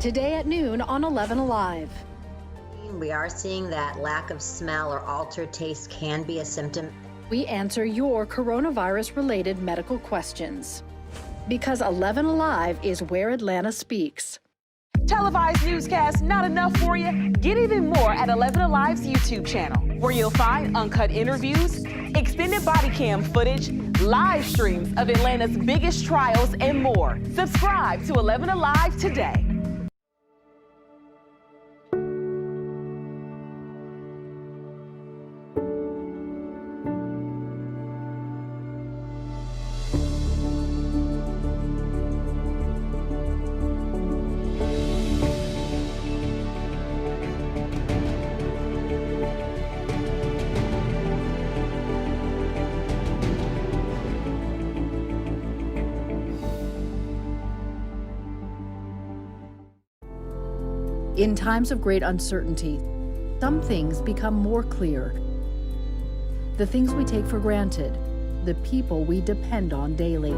Today at noon on 11Alive. We are seeing that lack of smell or altered taste can be a symptom. We answer your coronavirus-related medical questions. Because 11Alive is where Atlanta speaks. Televised newscasts not enough for you? Get even more at 11Alive's YouTube channel, where you'll find uncut interviews, extended body cam footage, live streams of Atlanta's biggest trials, and more. Subscribe to 11Alive today. In times of great uncertainty, some things become more clear. The things we take for granted, the people we depend on daily.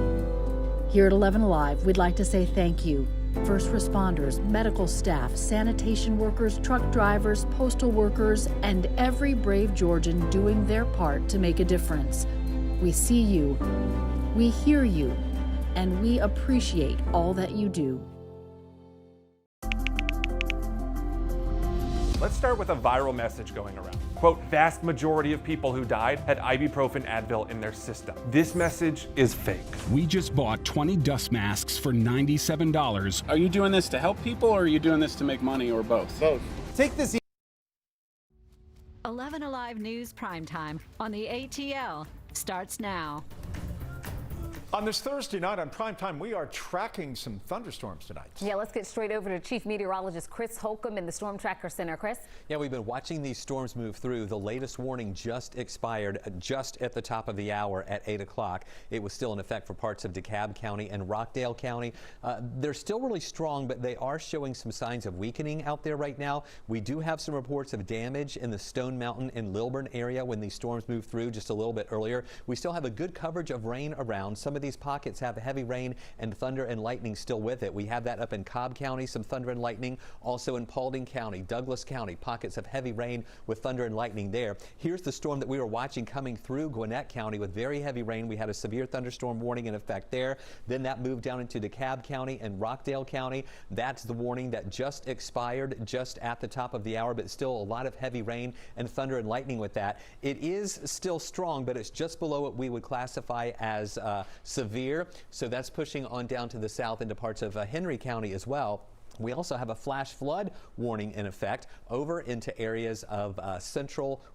Here at 11Alive, we'd like to say thank you. First responders, medical staff, sanitation workers, truck drivers, postal workers, and every brave Georgian doing their part to make a difference. We see you, we hear you, and we appreciate all that you do. Let's start with a viral message going around. Quote, vast majority of people who died had ibuprofen Advil in their system. This message is fake. We just bought 20 dust masks for $97. Are you doing this to help people, or are you doing this to make money, or both? Both. Take this. 11Alive News Primetime on the ATL starts now. On this Thursday night on Primetime, we are tracking some thunderstorms tonight. Yeah, let's get straight over to Chief Meteorologist Chris Holcomb in the Storm Tracker Center. Chris? Yeah, we've been watching these storms move through. The latest warning just expired just at the top of the hour at 8 o'clock. It was still in effect for parts of DeKalb County and Rockdale County. They're still really strong, but they are showing some signs of weakening out there right now. We do have some reports of damage in the Stone Mountain and Lilburn area when these storms moved through just a little bit earlier. We still have a good coverage of rain around. Some of these pockets have heavy rain and thunder and lightning still with it. We have that up in Cobb County, some thunder and lightning. Also in Paulding County, Douglas County, pockets of heavy rain with thunder and lightning there. Here's the storm that we were watching coming through Gwinnett County with very heavy rain. We had a severe thunderstorm warning in effect there. Then that moved down into DeKalb County and Rockdale County. That's the warning that just expired just at the top of the hour, but still a lot of heavy rain and thunder and lightning with that. It is still strong, but it's just below what we would classify as severe. So that's pushing on down to the south into parts of Henry County as well. We also have a flash flood warning in effect over into areas of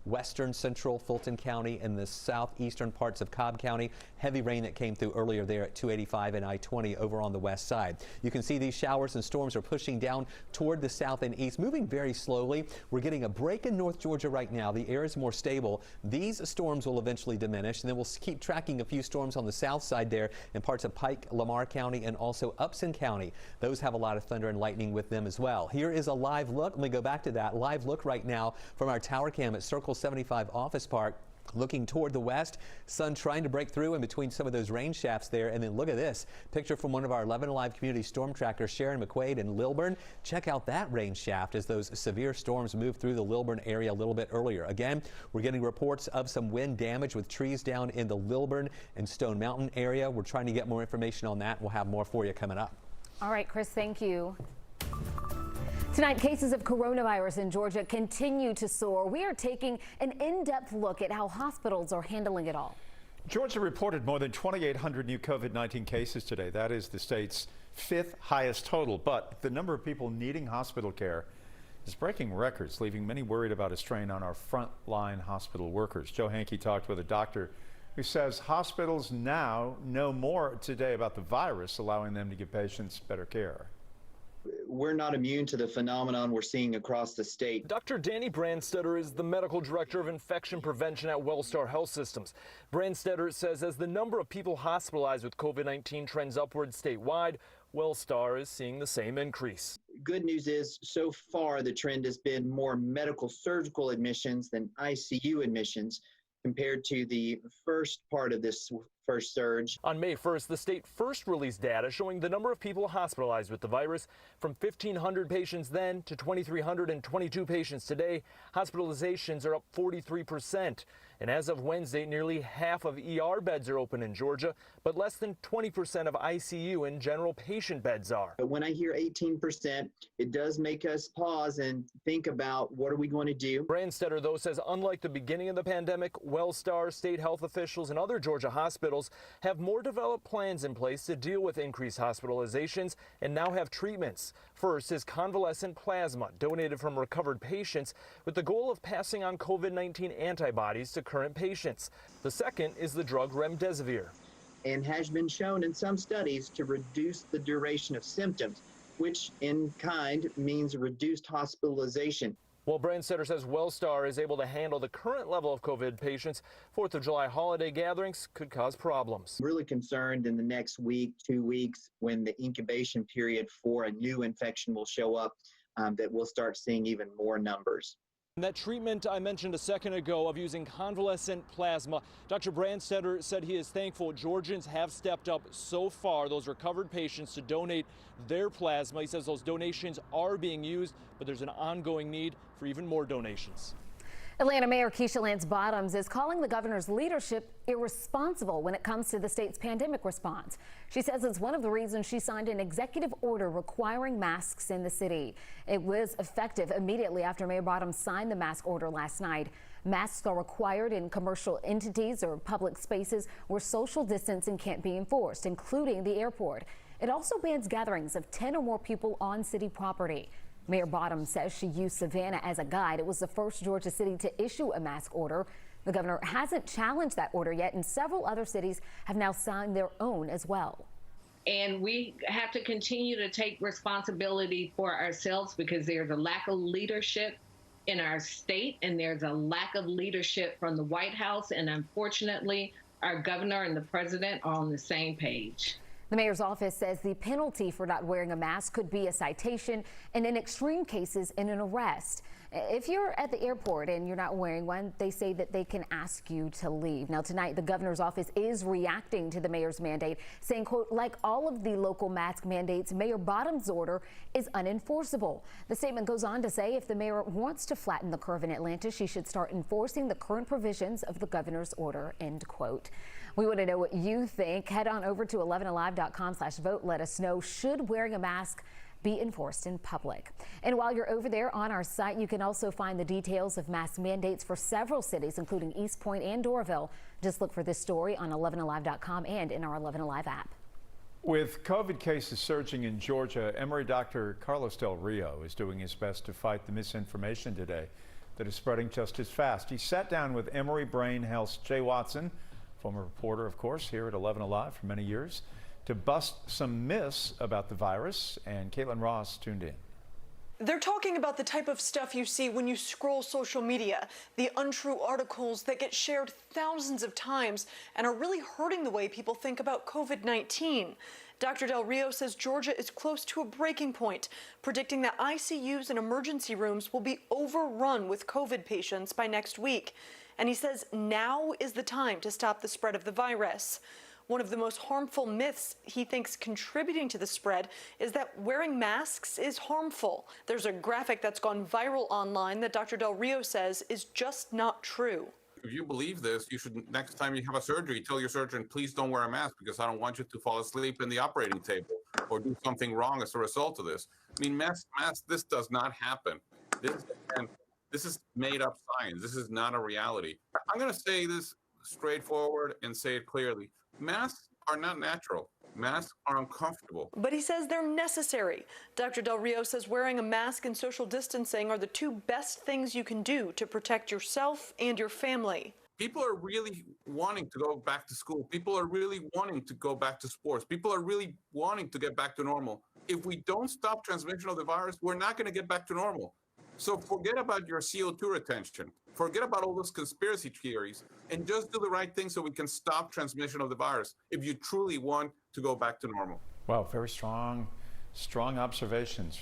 western central Fulton County and the southeastern parts of Cobb County. Heavy rain that came through earlier there at 285 and I-20 over on the west side. You can see these showers and storms are pushing down toward the south and east, moving very slowly. We're getting a break in North Georgia right now. The air is more stable. These storms will eventually diminish, and then we'll keep tracking a few storms on the south side there in parts of Pike, Lamar County, and also Upson County. Those have a lot of thunder and lightning with them as well. Here is a live look. Let me go back to that live look right now from our tower cam at Circle 75 Office Park. Looking toward the west, sun trying to break through in between some of those rain shafts there. And then look at this picture from one of our 11Alive community storm trackers, Sharon McQuaid in Lilburn. Check out that rain shaft as those severe storms move through the Lilburn area a little bit earlier. Again, we're getting reports of some wind damage with trees down in the Lilburn and Stone Mountain area. We're trying to get more information on that. We'll have more for you coming up. All right, Chris, thank you. Tonight, cases of coronavirus in Georgia continue to soar. We are taking an in-depth look at how hospitals are handling it all. Georgia reported more than 2,800 new COVID-19 cases today. That is the state's fifth highest total. But the number of people needing hospital care is breaking records, leaving many worried about a strain on our frontline hospital workers. Joe Hankey talked with a doctor who says hospitals now know more today about the virus, allowing them to give patients better care. We're not immune to the phenomenon we're seeing across the state. Dr. Danny Brandstetter is the medical director of infection prevention at Wellstar Health Systems. Brandstetter says as the number of people hospitalized with COVID-19 trends upward statewide, Wellstar is seeing the same increase. Good news is, so far, the trend has been more medical surgical admissions than ICU admissions compared to the first part of this first surge. On May 1st, the state first released data showing the number of people hospitalized with the virus from 1,500 patients then to 2,322 patients today. Hospitalizations are up 43%. And as of Wednesday, nearly half of ER beds are open in Georgia, but less than 20% of ICU and general patient beds are. But when I hear 18%, it does make us pause and think about what are we going to do. Brandstetter, though, says unlike the beginning of the pandemic, Wellstar, state health officials, and other Georgia hospitals have more developed plans in place to deal with increased hospitalizations and now have treatments. First is convalescent plasma donated from recovered patients with the goal of passing on COVID-19 antibodies to current patients. The second is the drug remdesivir. And has been shown in some studies to reduce the duration of symptoms, which in kind means reduced hospitalization. Well, Brandstetter says Wellstar is able to handle the current level of COVID patients. 4th of July holiday gatherings could cause problems. I'm really concerned in the next week, 2 weeks, when the incubation period for a new infection will show up, that we'll start seeing even more numbers. And that treatment I mentioned a second ago of using convalescent plasma, Dr. Brandstetter said he is thankful Georgians have stepped up so far, those recovered patients, to donate their plasma. He says those donations are being used, but there's an ongoing need for even more donations. Atlanta Mayor Keisha Lance Bottoms is calling the governor's leadership irresponsible when it comes to the state's pandemic response. She says it's one of the reasons she signed an executive order requiring masks in the city. It was effective immediately after Mayor Bottoms signed the mask order last night. Masks are required in commercial entities or public spaces where social distancing can't be enforced, including the airport. It also bans gatherings of 10 or more people on city property. Mayor Bottoms says she used Savannah as a guide. It was the first Georgia city to issue a mask order. The governor hasn't challenged that order yet, and several other cities have now signed their own as well. And we have to continue to take responsibility for ourselves because there's a lack of leadership in our state, and there's a lack of leadership from the White House. And unfortunately, our governor and the president are on the same page. The mayor's office says the penalty for not wearing a mask could be a citation and in extreme cases an arrest. If you're at the airport and you're not wearing one, they say that they can ask you to leave. Now tonight, the governor's office is reacting to the mayor's mandate, saying, quote, like all of the local mask mandates, Mayor Bottoms' order is unenforceable. The statement goes on to say if the mayor wants to flatten the curve in Atlanta, she should start enforcing the current provisions of the governor's order, end quote. We want to know what you think. Head on over to 11alive.com/vote. Let us know, should wearing a mask be enforced in public? And while you're over there on our site, you can also find the details of mask mandates for several cities, including East Point and Doraville. Just look for this story on 11alive.com and in our 11 Alive app. With COVID cases surging in Georgia, Emory Dr. Carlos Del Rio is doing his best to fight the misinformation today that is spreading just as fast. He sat down with Emory Brain Health's Jay Watson, former reporter, of course, here at 11 Alive for many years, to bust some myths about the virus, and Caitlin Ross tuned in. They're talking about the type of stuff you see when you scroll social media, the untrue articles that get shared thousands of times and are really hurting the way people think about COVID-19. Dr. Del Rio says Georgia is close to a breaking point, predicting that ICUs and emergency rooms will be overrun with COVID patients by next week. And he says now is the time to stop the spread of the virus. One of the most harmful myths he thinks contributing to the spread is that wearing masks is harmful. There's a graphic that's gone viral online that Dr. Del Rio says is just not true. If you believe this, you should, next time you have a surgery, tell your surgeon, please don't wear a mask because I don't want you to fall asleep in the operating table or do something wrong as a result of this. I mean, this does not happen. This is made up science. This is not a reality. I'm going to say this straightforward and say it clearly. Masks are not natural. Masks are uncomfortable. But he says they're necessary. Dr. Del Rio says wearing a mask and social distancing are the two best things you can do to protect yourself and your family. People are really wanting to go back to school. People are really wanting to go back to sports. People are really wanting to get back to normal. If we don't stop transmission of the virus, we're not going to get back to normal. So forget about your CO2 retention. Forget about all those conspiracy theories and just do the right thing so we can stop transmission of the virus if you truly want to go back to normal. Wow, very strong observations.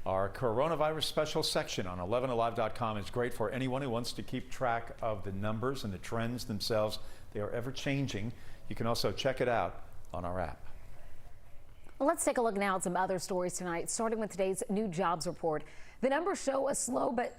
Our coronavirus special section on 11alive.com is great for anyone who wants to keep track of the numbers and the trends themselves. They are ever changing. You can also check it out on our app. Well, let's take a look now at some other stories tonight, starting with today's new jobs report. The numbers show a slow but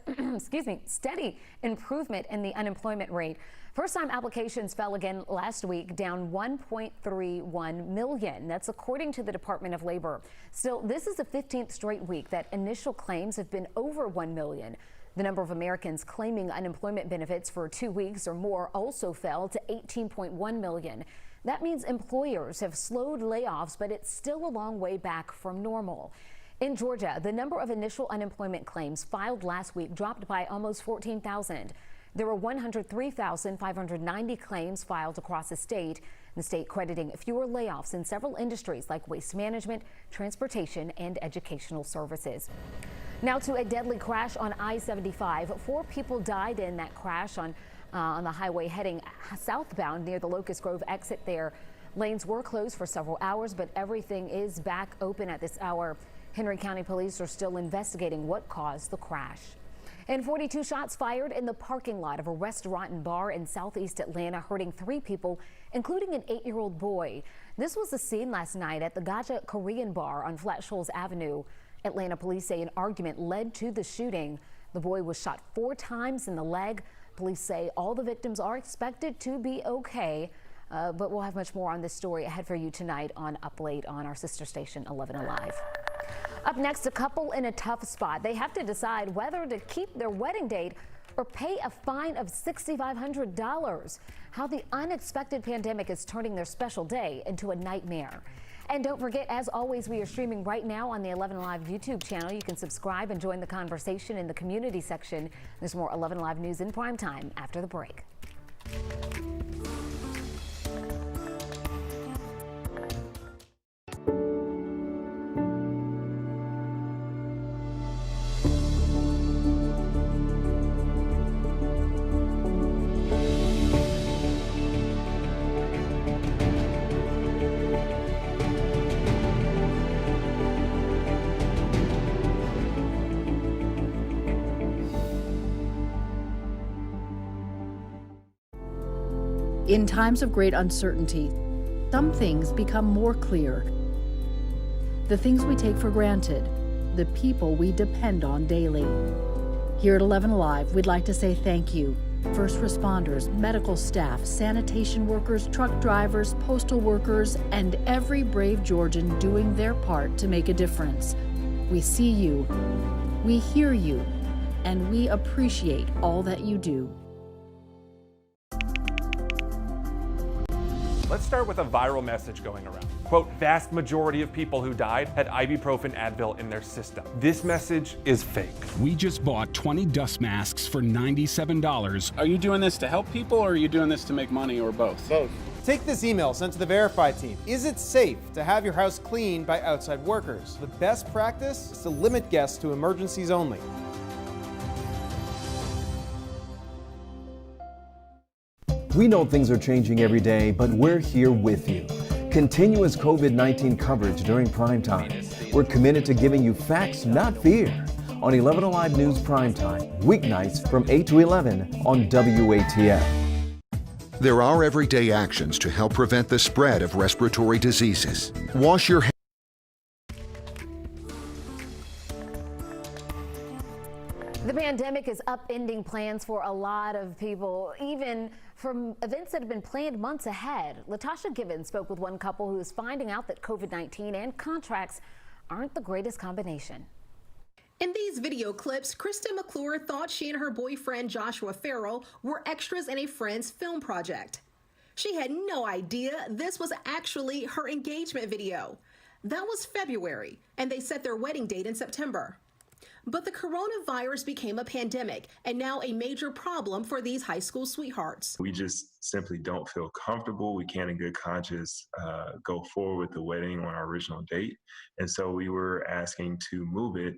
steady improvement in the unemployment rate. First-time applications fell again last week, down 1.31 million. That's according to the Department of Labor. Still, this is the 15th straight week that initial claims have been over 1 million. The number of Americans claiming unemployment benefits for 2 weeks or more also fell to 18.1 million. That means employers have slowed layoffs, but it's still a long way back from normal. In Georgia, the number of initial unemployment claims filed last week dropped by almost 14,000. There were 103,590 claims filed across the state crediting fewer layoffs in several industries like waste management, transportation, and educational services. Now to a deadly crash on I-75. 4 people died in that crash on the highway heading southbound near the Locust Grove exit there. Lanes were closed for several hours, but everything is back open at this hour. Henry County Police are still investigating what caused the crash. And 42 shots fired in the parking lot of a restaurant and bar in southeast Atlanta, hurting 3 people, including an 8-year-old boy. This was the scene last night at the Gaja Korean bar on Flat Shoals Avenue. Atlanta police say an argument led to the shooting. The boy was shot 4 times in the leg. Police say all the victims are expected to be okay. But we'll have much more on this story ahead for you tonight on Up Late on our sister station 11Alive. Up next, a couple in a tough spot. They have to decide whether to keep their wedding date or pay a fine of $6,500. How the unexpected pandemic is turning their special day into a nightmare. And don't forget, as always, we are streaming right now on the 11Alive YouTube channel. You can subscribe and join the conversation in the community section. There's more 11Alive news in prime time after the break. In times of great uncertainty, some things become more clear. The things we take for granted, the people we depend on daily. Here at 11Alive, we'd like to say thank you. First responders, medical staff, sanitation workers, truck drivers, postal workers, and every brave Georgian doing their part to make a difference. We see you, we hear you, and we appreciate all that you do. Let's start with a viral message going around. Quote, vast majority of people who died had ibuprofen Advil in their system. This message is fake. We just bought 20 dust masks for $97. Are you doing this to help people or are you doing this to make money or both? Both. Take this email sent to the Verify team. Is it safe to have your house cleaned by outside workers? The best practice is to limit guests to emergencies only. We know things are changing every day, but we're here with you. Continuous COVID-19 coverage during primetime. We're committed to giving you facts, not fear. On 11Alive News Primetime, weeknights from 8 to 11 on WATF. There are everyday actions to help prevent the spread of respiratory diseases. Wash your hands. The pandemic is upending plans for a lot of people, even from events that have been planned months ahead. Latasha Gibbons spoke with one couple who is finding out that COVID-19 and contracts aren't the greatest combination. In these video clips, Kristen McClure thought she and her boyfriend Joshua Farrell were extras in a friend's film project. She had no idea this was actually her engagement video. That was February, and they set their wedding date in September. But the coronavirus became a pandemic and now a major problem for these high school sweethearts. We just simply don't feel comfortable. We can't in good conscience go forward with the wedding on our original date. And so we were asking to move it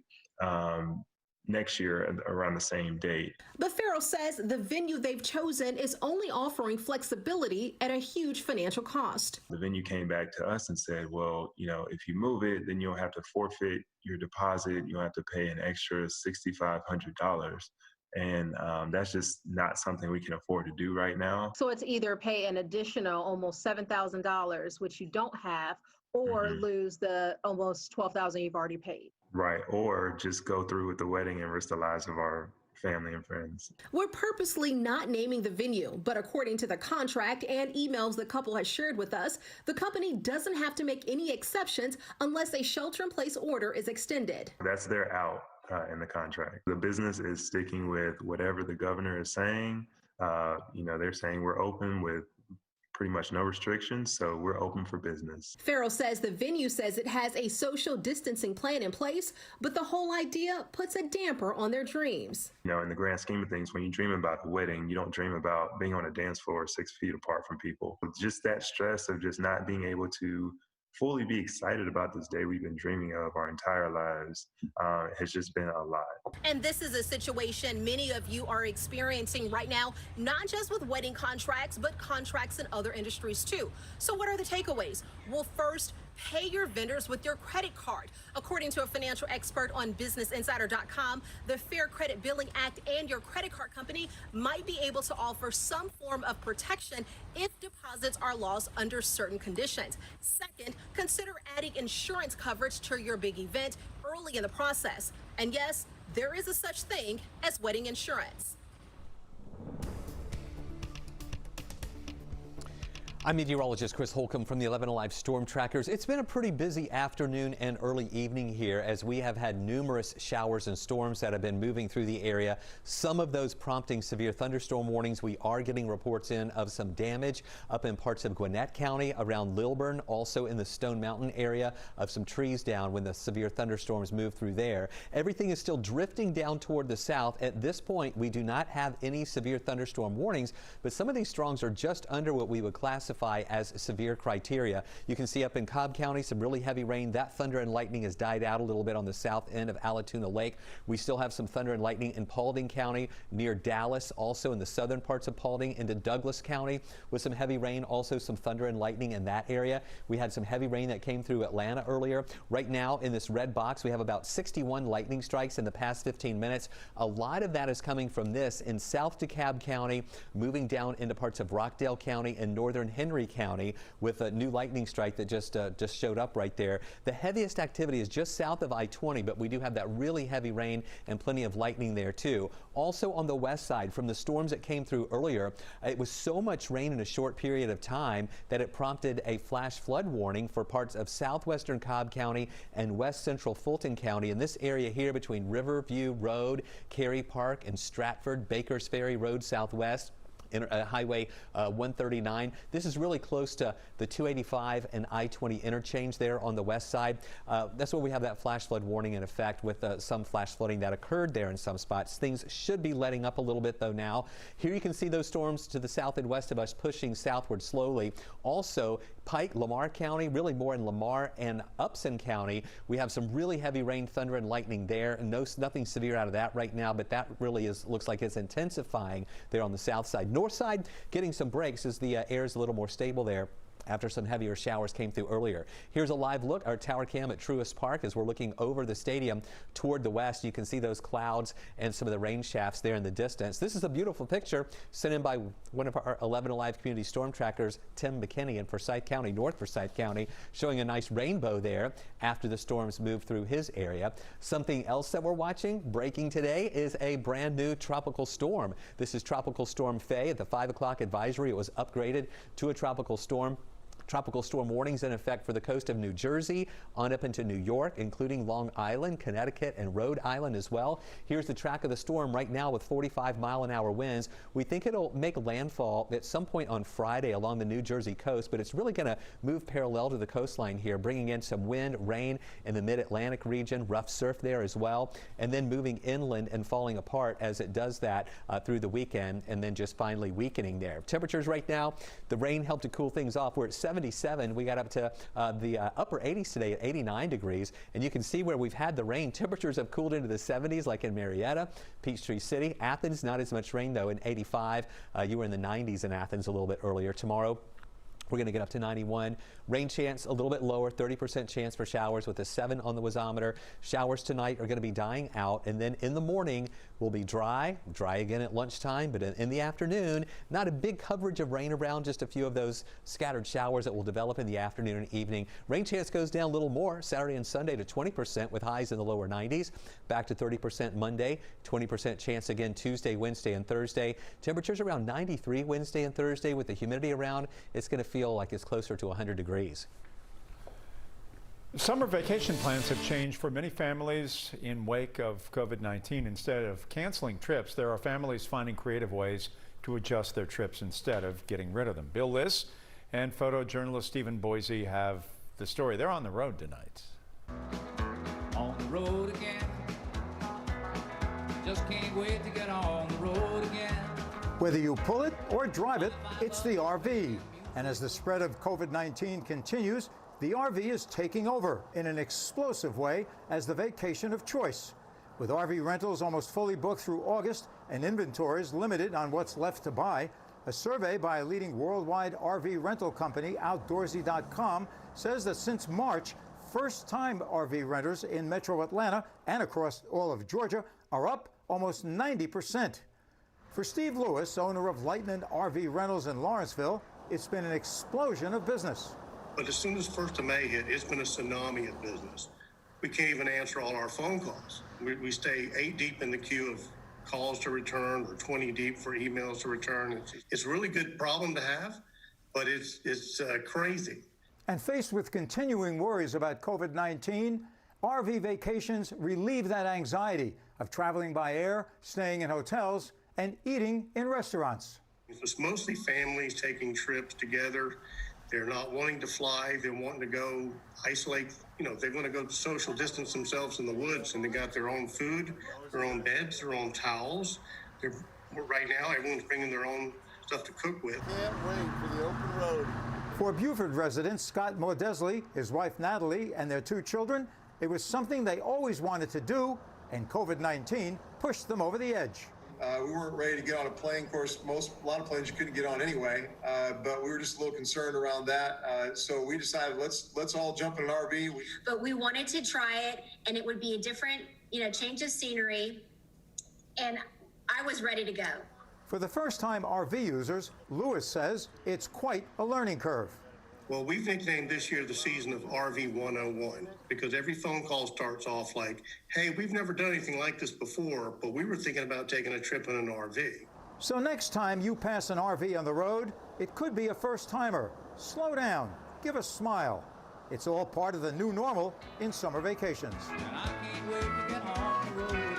next year around the same date. But Farrell says the venue they've chosen is only offering flexibility at a huge financial cost. The venue came back to us and said, well, you know, if you move it, then you'll have to forfeit your deposit. You'll have to pay an extra $6,500. And that's just not something we can afford to do right now. So it's either pay an additional almost $7,000, which you don't have, or lose the almost $12,000 you've already paid. Right, or just go through with the wedding and risk the lives of our family and friends. We're purposely not naming the venue, but according to the contract and emails the couple has shared with us, the company doesn't have to make any exceptions unless a shelter-in-place order is extended. That's their out in the contract. The business is sticking with whatever the governor is saying. They're saying we're open with pretty much no restrictions, so we're open for business. Farrell says the venue says it has a social distancing plan in place, but the whole idea puts a damper on their dreams. In the grand scheme of things, when you dream about a wedding, you don't dream about being on a dance floor 6 feet apart from people. Just that stress of just not being able to fully be excited about this day we've been dreaming of our entire lives has just been a lot. And this is a situation many of you are experiencing right now, not just with wedding contracts, but contracts in other industries too. So what are the takeaways? Well, first, pay your vendors with your credit card. According to a financial expert on businessinsider.com, the Fair Credit Billing Act and your credit card company might be able to offer some form of protection if deposits are lost under certain conditions. Second, consider adding insurance coverage to your big event early in the process. And yes, there is a such thing as wedding insurance. I'm meteorologist Chris Holcomb from the 11Alive Storm Trackers. It's been a pretty busy afternoon and early evening here as we have had numerous showers and storms that have been moving through the area. Some of those prompting severe thunderstorm warnings. We are getting reports in of some damage up in parts of Gwinnett County, around Lilburn, also in the Stone Mountain area, of some trees down when the severe thunderstorms move through there. Everything is still drifting down toward the south. At this point, we do not have any severe thunderstorm warnings, but some of these storms are just under what we would classify as severe criteria. You can see up in Cobb County some really heavy rain. That thunder and lightning has died out a little bit on the south end of Allatoona Lake. We still have some thunder and lightning in Paulding County near Dallas, also in the southern parts of Paulding into Douglas County with some heavy rain, also some thunder and lightning in that area. We had some heavy rain that came through Atlanta earlier. Right now in this red box we have about 61 lightning strikes in the past 15 minutes. A lot of that is coming from this in South DeKalb County, moving down into parts of Rockdale County and northern Henry County with a new lightning strike that just showed up right there. The heaviest activity is just south of I-20, but we do have that really heavy rain and plenty of lightning there too. Also on the west side, from the storms that came through earlier, it was so much rain in a short period of time that it prompted a flash flood warning for parts of southwestern Cobb County and west central Fulton County. In this area here between Riverview Road, Cary Park, and Stratford, Bakers Ferry Road Southwest, Highway 139. This is really close to the 285 and I-20 interchange there on the west side. That's where we have that flash flood warning in effect, with some flash flooding that occurred there in some spots. Things should be letting up a little bit though now. Here you can see those storms to the south and west of us pushing southward slowly. Also Pike, Lamar County, really more in Lamar and Upson County. We have some really heavy rain, thunder and lightning there. Nothing severe out of that right now, but that really looks like it's intensifying there on the south side. North side getting some breaks as the air is a little more stable there after some heavier showers came through earlier. Here's a live look, our tower cam at Truist Park, as we're looking over the stadium toward the west. You can see those clouds and some of the rain shafts there in the distance. This is a beautiful picture sent in by one of our 11Alive community storm trackers, Tim McKinney in Forsyth County, North Forsyth County, showing a nice rainbow there after the storms moved through his area. Something else that we're watching breaking today is a brand new tropical storm. This is Tropical Storm Faye. At the 5 o'clock advisory, it was upgraded to a tropical storm. Tropical storm warnings in effect for the coast of New Jersey on up into New York, including Long Island, Connecticut, and Rhode Island as well. Here's the track of the storm right now with 45-mile-an-hour winds. We think it'll make landfall at some point on Friday along the New Jersey coast, but it's really going to move parallel to the coastline here, bringing in some wind, rain in the mid-Atlantic region, rough surf there as well, and then moving inland and falling apart as it does that through the weekend, and then just finally weakening there. Temperatures right now, the rain helped to cool things off. We're at 77. We got up to the upper 80s today at 89 degrees, and you can see where we've had the rain. Temperatures have cooled into the 70s, like in Marietta, Peachtree City. Athens, not as much rain though, in 85. You were in the 90s in Athens a little bit earlier. Tomorrow, We're going to get up to 91. Rain chance a little bit lower, 30% chance for showers with a 7 on the wasometer. Showers tonight are going to be dying out, and then in the morning will be dry again at lunchtime, but in the afternoon, not a big coverage of rain around, just a few of those scattered showers that will develop in the afternoon and evening. Rain chance goes down a little more Saturday and Sunday to 20% with highs in the lower 90s. Back to 30% Monday, 20% chance again Tuesday, Wednesday, and Thursday. Temperatures around 93 Wednesday and Thursday with the humidity around. It's going to feel like it's closer to 100 degrees. Summer vacation plans have changed for many families in wake of COVID-19. Instead of canceling trips, there are families finding creative ways to adjust their trips instead of getting rid of them. Bill Liss and photojournalist Stephen Boise have the story. They're on the road tonight. On the road again. Just can't wait to get on the road again. Whether you pull it or drive it, it's the RV. And as the spread of COVID-19 continues, the RV is taking over in an explosive way as the vacation of choice. With RV rentals almost fully booked through August and inventories limited on what's left to buy, a survey by a leading worldwide RV rental company, Outdoorsy.com, says that since March, first-time RV renters in metro Atlanta and across all of Georgia are up almost 90%. For Steve Lewis, owner of Lightning RV Rentals in Lawrenceville, it's been an explosion of business. But as soon as 1st of May hit, it's been a tsunami of business. We can't even answer all our phone calls. We stay 8 deep in the queue of calls to return or 20 deep for emails to return. It's a really good problem to have, but it's crazy. And faced with continuing worries about COVID-19, RV vacations relieve that anxiety of traveling by air, staying in hotels, and eating in restaurants. It's mostly families taking trips together. They're not wanting to fly. They're wanting to go isolate. They want to go social distance themselves in the woods, and they got their own food, their own beds, their own towels. Right now, everyone's bringing their own stuff to cook with. Can't wait for the open road. For Buford resident Scott Mordesley, his wife Natalie, and their 2 children, it was something they always wanted to do, and COVID-19 pushed them over the edge. We weren't ready to get on a plane. Of course, a lot of planes you couldn't get on anyway, but we were just a little concerned around that. So we decided let's all jump in an RV. But we wanted to try it, and it would be a different, change of scenery, and I was ready to go. For the first-time RV users, Lewis says it's quite a learning curve. Well, we've nicknamed this year the season of RV 101 because every phone call starts off like, hey, we've never done anything like this before, but we were thinking about taking a trip in an RV. So next time you pass an RV on the road, it could be a first-timer. Slow down, give a smile. It's all part of the new normal in summer vacations. I can't wait to get on the road again.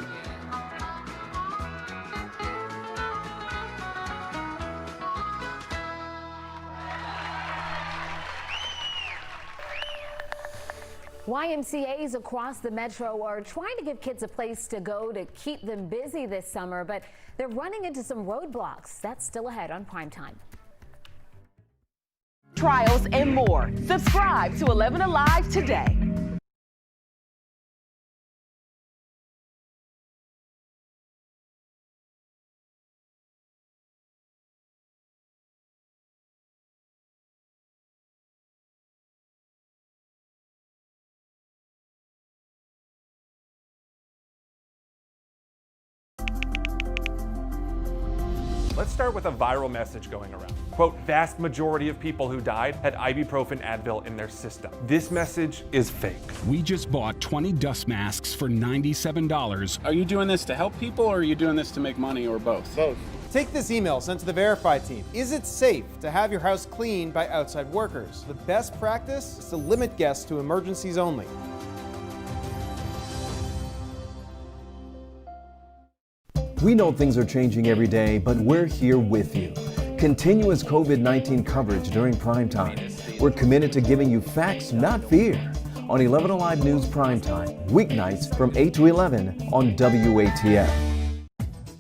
YMCAs across the metro are trying to give kids a place to go to keep them busy this summer, but they're running into some roadblocks. That's still ahead on Primetime. Trials and more. Subscribe to 11Alive today. Let's start with a viral message going around. Quote, vast majority of people who died had ibuprofen Advil in their system. This message is fake. We just bought 20 dust masks for $97. Are you doing this to help people or are you doing this to make money or both? Both. Take this email sent to the Verify team. Is it safe to have your house cleaned by outside workers? The best practice is to limit guests to emergencies only. We know things are changing every day, but we're here with you. Continuous COVID-19 coverage during Primetime. We're committed to giving you facts, not fear. On 11Alive News Primetime, weeknights from 8 to 11 on WATF.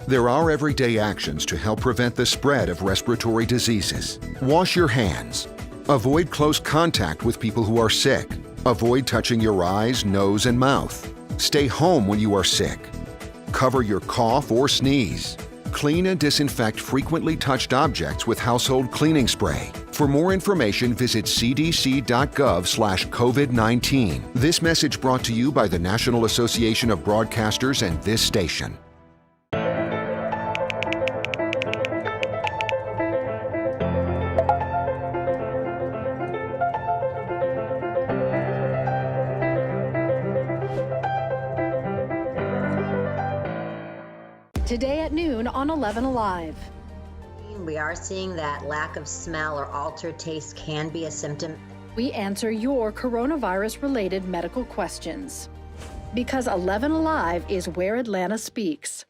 There are everyday actions to help prevent the spread of respiratory diseases. Wash your hands. Avoid close contact with people who are sick. Avoid touching your eyes, nose, and mouth. Stay home when you are sick. Cover your cough or sneeze. Clean and disinfect frequently touched objects with household cleaning spray. For more information, visit cdc.gov/COVID-19. This message brought to you by the National Association of Broadcasters and this station. Today at noon on 11Alive. We are seeing that lack of smell or altered taste can be a symptom. We answer your coronavirus-related medical questions. Because 11Alive is where Atlanta speaks.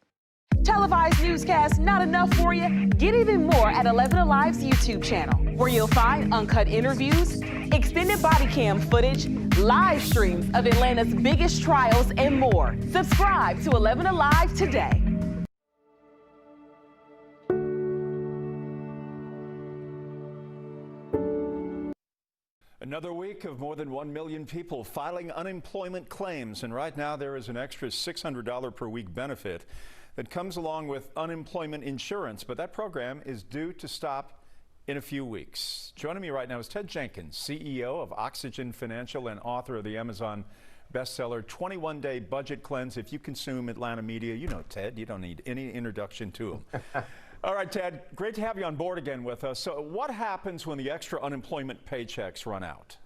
Televised newscasts not enough for you? Get even more at 11Alive's YouTube channel, where you'll find uncut interviews, extended body cam footage, live streams of Atlanta's biggest trials, and more. Subscribe to 11Alive today. Another week of more than 1 million people filing unemployment claims, and right now there is an extra $600 per week benefit that comes along with unemployment insurance, but that program is due to stop in a few weeks. Joining me right now is Ted Jenkins, CEO of Oxygen Financial and author of the Amazon bestseller 21-Day Budget Cleanse. If you consume Atlanta media, you know Ted. You don't need any introduction to him. All right, Ted, great to have you on board again with us. So what happens when the extra unemployment paychecks run out?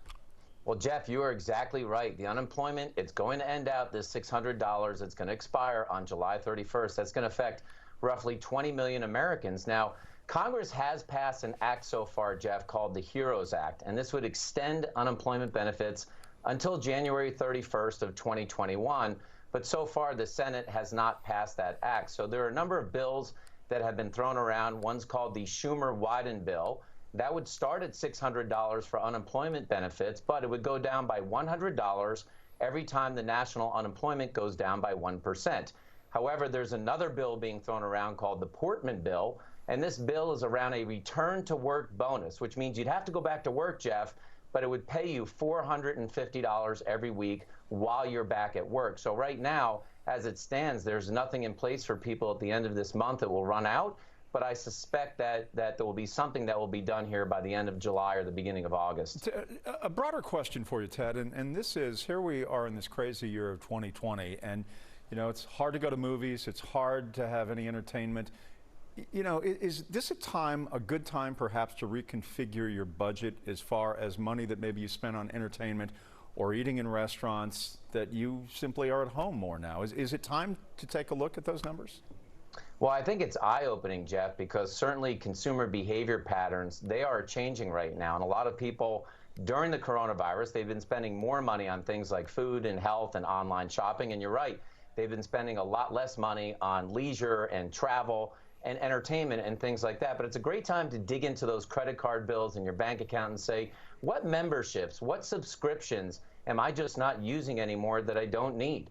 Well, Jeff, you are exactly right. The unemployment, it's going to end out this $600. It's going to expire on July 31st. That's going to affect roughly 20 million Americans. Now, Congress has passed an act so far, Jeff, called the HEROES Act, and this would extend unemployment benefits until January 31st of 2021. But so far, the Senate has not passed that act. So there are a number of bills that have been thrown around. One's called the Schumer-Wyden bill. That would start at $600 for unemployment benefits, but it would go down by $100 every time the national unemployment goes down by 1%. However, there's another bill being thrown around called the Portman bill, and this bill is around a return to work bonus, which means you'd have to go back to work, Jeff, but it would pay you $450 every week while you're back at work. So right now, as it stands, there's nothing in place for people at the end of this month. It will run out, but I suspect that there will be something that will be done here by the end of July or the beginning of August. A broader question for you, Ted, and this is, here we are in this crazy year of 2020, and you know, it's hard to go to movies, it's hard to have any entertainment. You know, is this a good time perhaps to reconfigure your budget as far as money that maybe you spend on entertainment or eating in restaurants that you simply are at home more now? Is it time to take a look at those numbers? Well, I think it's eye-opening, Jeff, because certainly consumer behavior patterns, they are changing right now. And a lot of people during the coronavirus, they've been spending more money on things like food and health and online shopping. And you're right, they've been spending a lot less money on leisure and travel and entertainment and things like that. But it's a great time to dig into those credit card bills in your bank account and say, what memberships, what subscriptions am I just not using anymore that I don't need?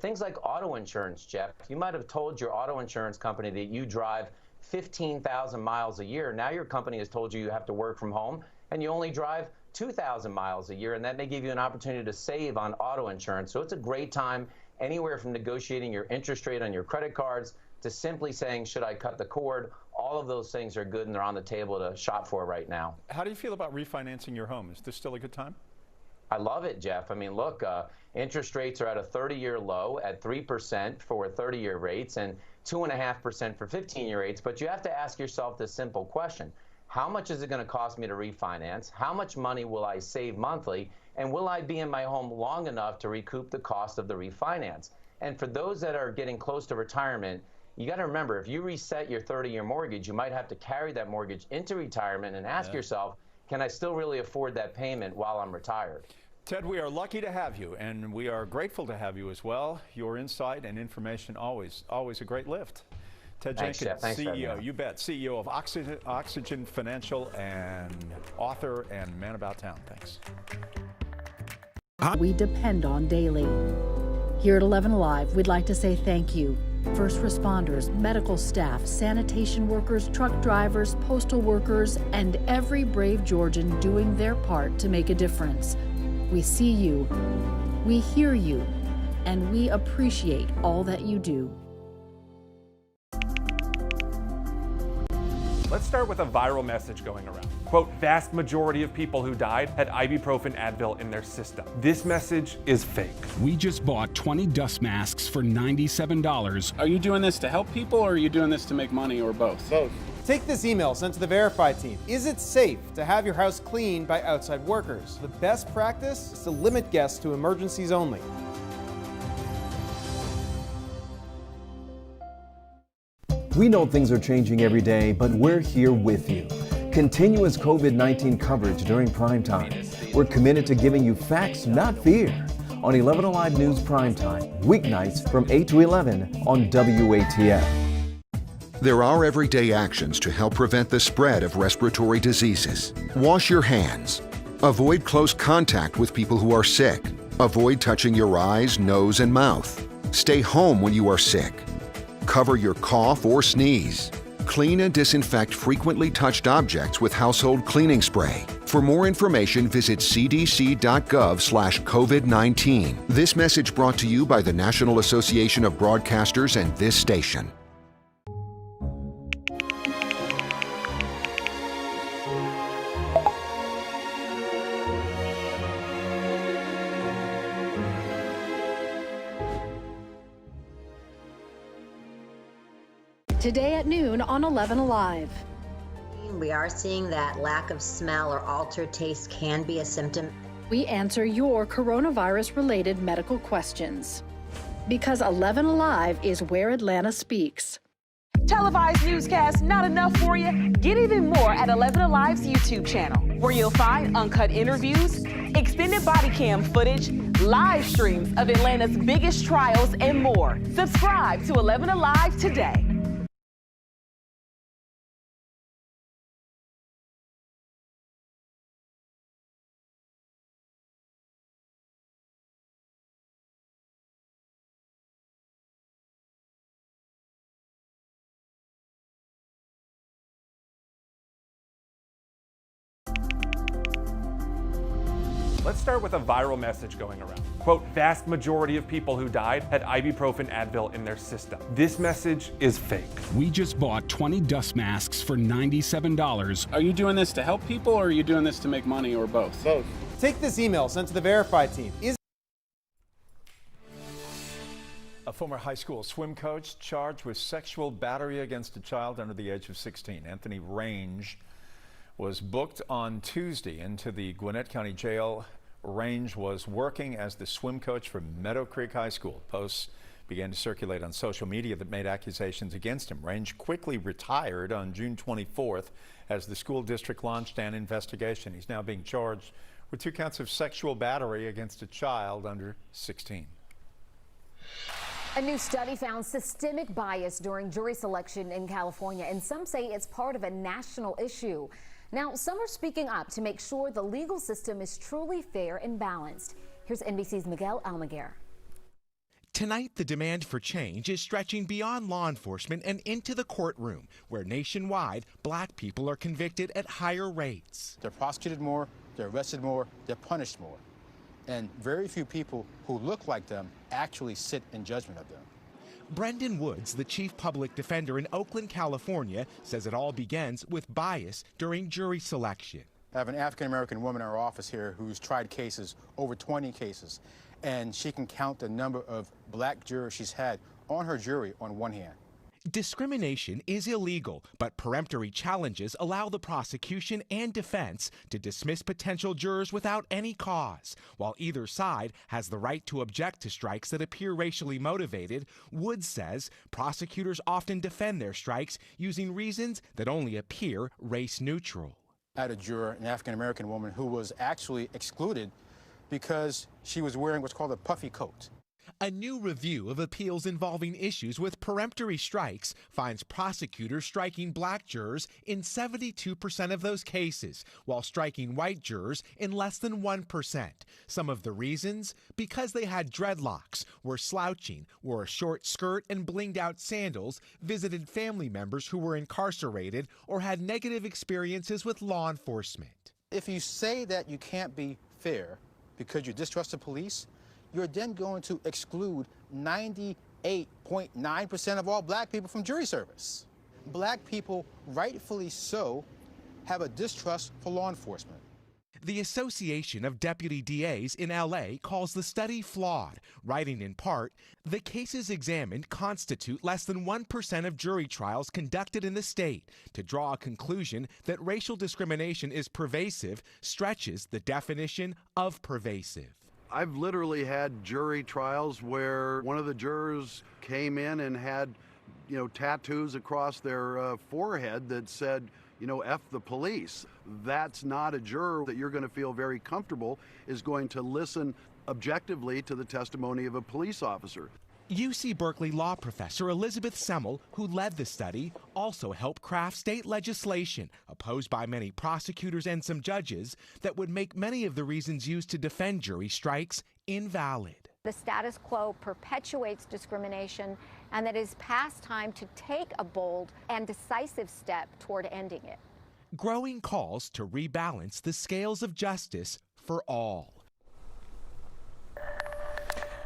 Things like auto insurance, Jeff. You might have told your auto insurance company that you drive 15,000 miles a year. Now your company has told you you have to work from home and you only drive 2,000 miles a year, and that may give you an opportunity to save on auto insurance. So it's a great time, anywhere from negotiating your interest rate on your credit cards to simply saying, should I cut the cord? All of those things are good and they're on the table to shop for right now. How do you feel about refinancing your home? Is this still a good time? I love it, Jeff. I mean, look, interest rates are at a 30-year low at 3% for 30-year rates and 2.5% for 15-year rates. But you have to ask yourself this simple question. How much is it going to cost me to refinance? How much money will I save monthly? And will I be in my home long enough to recoup the cost of the refinance? And for those that are getting close to retirement, you got to remember, if you reset your 30-year mortgage, you might have to carry that mortgage into retirement and ask yourself, can I still really afford that payment while I'm retired? Ted, we are lucky to have you, and we are grateful to have you as well. Your insight and information always a great lift. Ted Thanks, Jenkins, Jeff. Thanks, CEO, you bet, CEO of Oxygen Financial and author and man about town. Thanks. We depend on daily. Here at 11Alive, we'd like to say thank you. First responders, medical staff, sanitation workers, truck drivers, postal workers, and every brave Georgian doing their part to make a difference. We see you, we hear you, and we appreciate all that you do. Let's start with a viral message going around. Quote, vast majority of people who died had ibuprofen Advil in their system. This message is fake. We just bought 20 dust masks for $97. Are you doing this to help people or are you doing this to make money or both? Both. Take this email sent to the Verify team. Is it safe to have your house cleaned by outside workers? The best practice is to limit guests to emergencies only. We know things are changing every day, but we're here with you. Continuous COVID-19 coverage during primetime. We're committed to giving you facts, not fear. On 11Alive News Primetime, weeknights from 8 to 11 on WATF. There are everyday actions to help prevent the spread of respiratory diseases. Wash your hands. Avoid close contact with people who are sick. Avoid touching your eyes, nose, and mouth. Stay home when you are sick. Cover your cough or sneeze. Clean and disinfect frequently touched objects with household cleaning spray. For more information, visit cdc.gov/COVID-19. This message brought to you by the National Association of Broadcasters and this station. Today at noon on 11Alive. We are seeing that lack of smell or altered taste can be a symptom. We answer your coronavirus-related medical questions. Because 11Alive is where Atlanta speaks. Televised newscasts not enough for you? Get even more at 11Alive's YouTube channel, where you'll find uncut interviews, extended body cam footage, live streams of Atlanta's biggest trials, and more. Subscribe to 11Alive today. Let's start with a viral message going around. Quote, vast majority of people who died had ibuprofen Advil in their system. This message is fake. We just bought 20 dust masks for $97. Are you doing this to help people or are you doing this to make money or both? Both. Take this email sent to the Verify team. A former high school swim coach charged with sexual battery against a child under the age of 16. Anthony Range was booked on Tuesday into the Gwinnett County Jail. Range was working as the swim coach for Meadow Creek High School. Posts began to circulate on social media that made accusations against him. Range quickly retired on June 24th as the school district launched an investigation. He's now being charged with 2 counts of sexual battery against a child under 16. A new study found systemic bias during jury selection in California, and some say it's part of a national issue. Now, some are speaking up to make sure the legal system is truly fair and balanced. Here's NBC's Miguel Almaguer. Tonight, the demand for change is stretching beyond law enforcement and into the courtroom, where nationwide, black people are convicted at higher rates. They're prosecuted more, they're arrested more, they're punished more. And very few people who look like them actually sit in judgment of them. Brendan Woods, the chief public defender in Oakland, California, says it all begins with bias during jury selection. I have an African-American woman in our office here who's tried cases, over 20 cases, and she can count the number of black jurors she's had on her jury on one hand. Discrimination is illegal, but peremptory challenges allow the prosecution and defense to dismiss potential jurors without any cause. While either side has the right to object to strikes that appear racially motivated, Woods says prosecutors often defend their strikes using reasons that only appear race neutral. I had a juror, an African-American woman, who was actually excluded because she was wearing what's called a puffy coat. A new review of appeals involving issues with peremptory strikes finds prosecutors striking black jurors in 72% of those cases, while striking white jurors in less than 1%. Some of the reasons? Because they had dreadlocks, were slouching, wore a short skirt and blinged out sandals, visited family members who were incarcerated, or had negative experiences with law enforcement. If you say that you can't be fair because you distrust the police, you're then going to exclude 98.9% of all black people from jury service. Black people, rightfully so, have a distrust for law enforcement. The Association of Deputy DAs in LA calls the study flawed, writing in part, the cases examined constitute less than 1% of jury trials conducted in the state. To draw a conclusion that racial discrimination is pervasive stretches the definition of pervasive. I've literally had jury trials where one of the jurors came in and had, tattoos across their forehead that said, F the police. That's not a juror that you're going to feel very comfortable is going to listen objectively to the testimony of a police officer. UC Berkeley law professor Elizabeth Semmel, who led the study, also helped craft state legislation opposed by many prosecutors and some judges that would make many of the reasons used to defend jury strikes invalid. The status quo perpetuates discrimination, and that it is past time to take a bold and decisive step toward ending it. Growing calls to rebalance the scales of justice for all.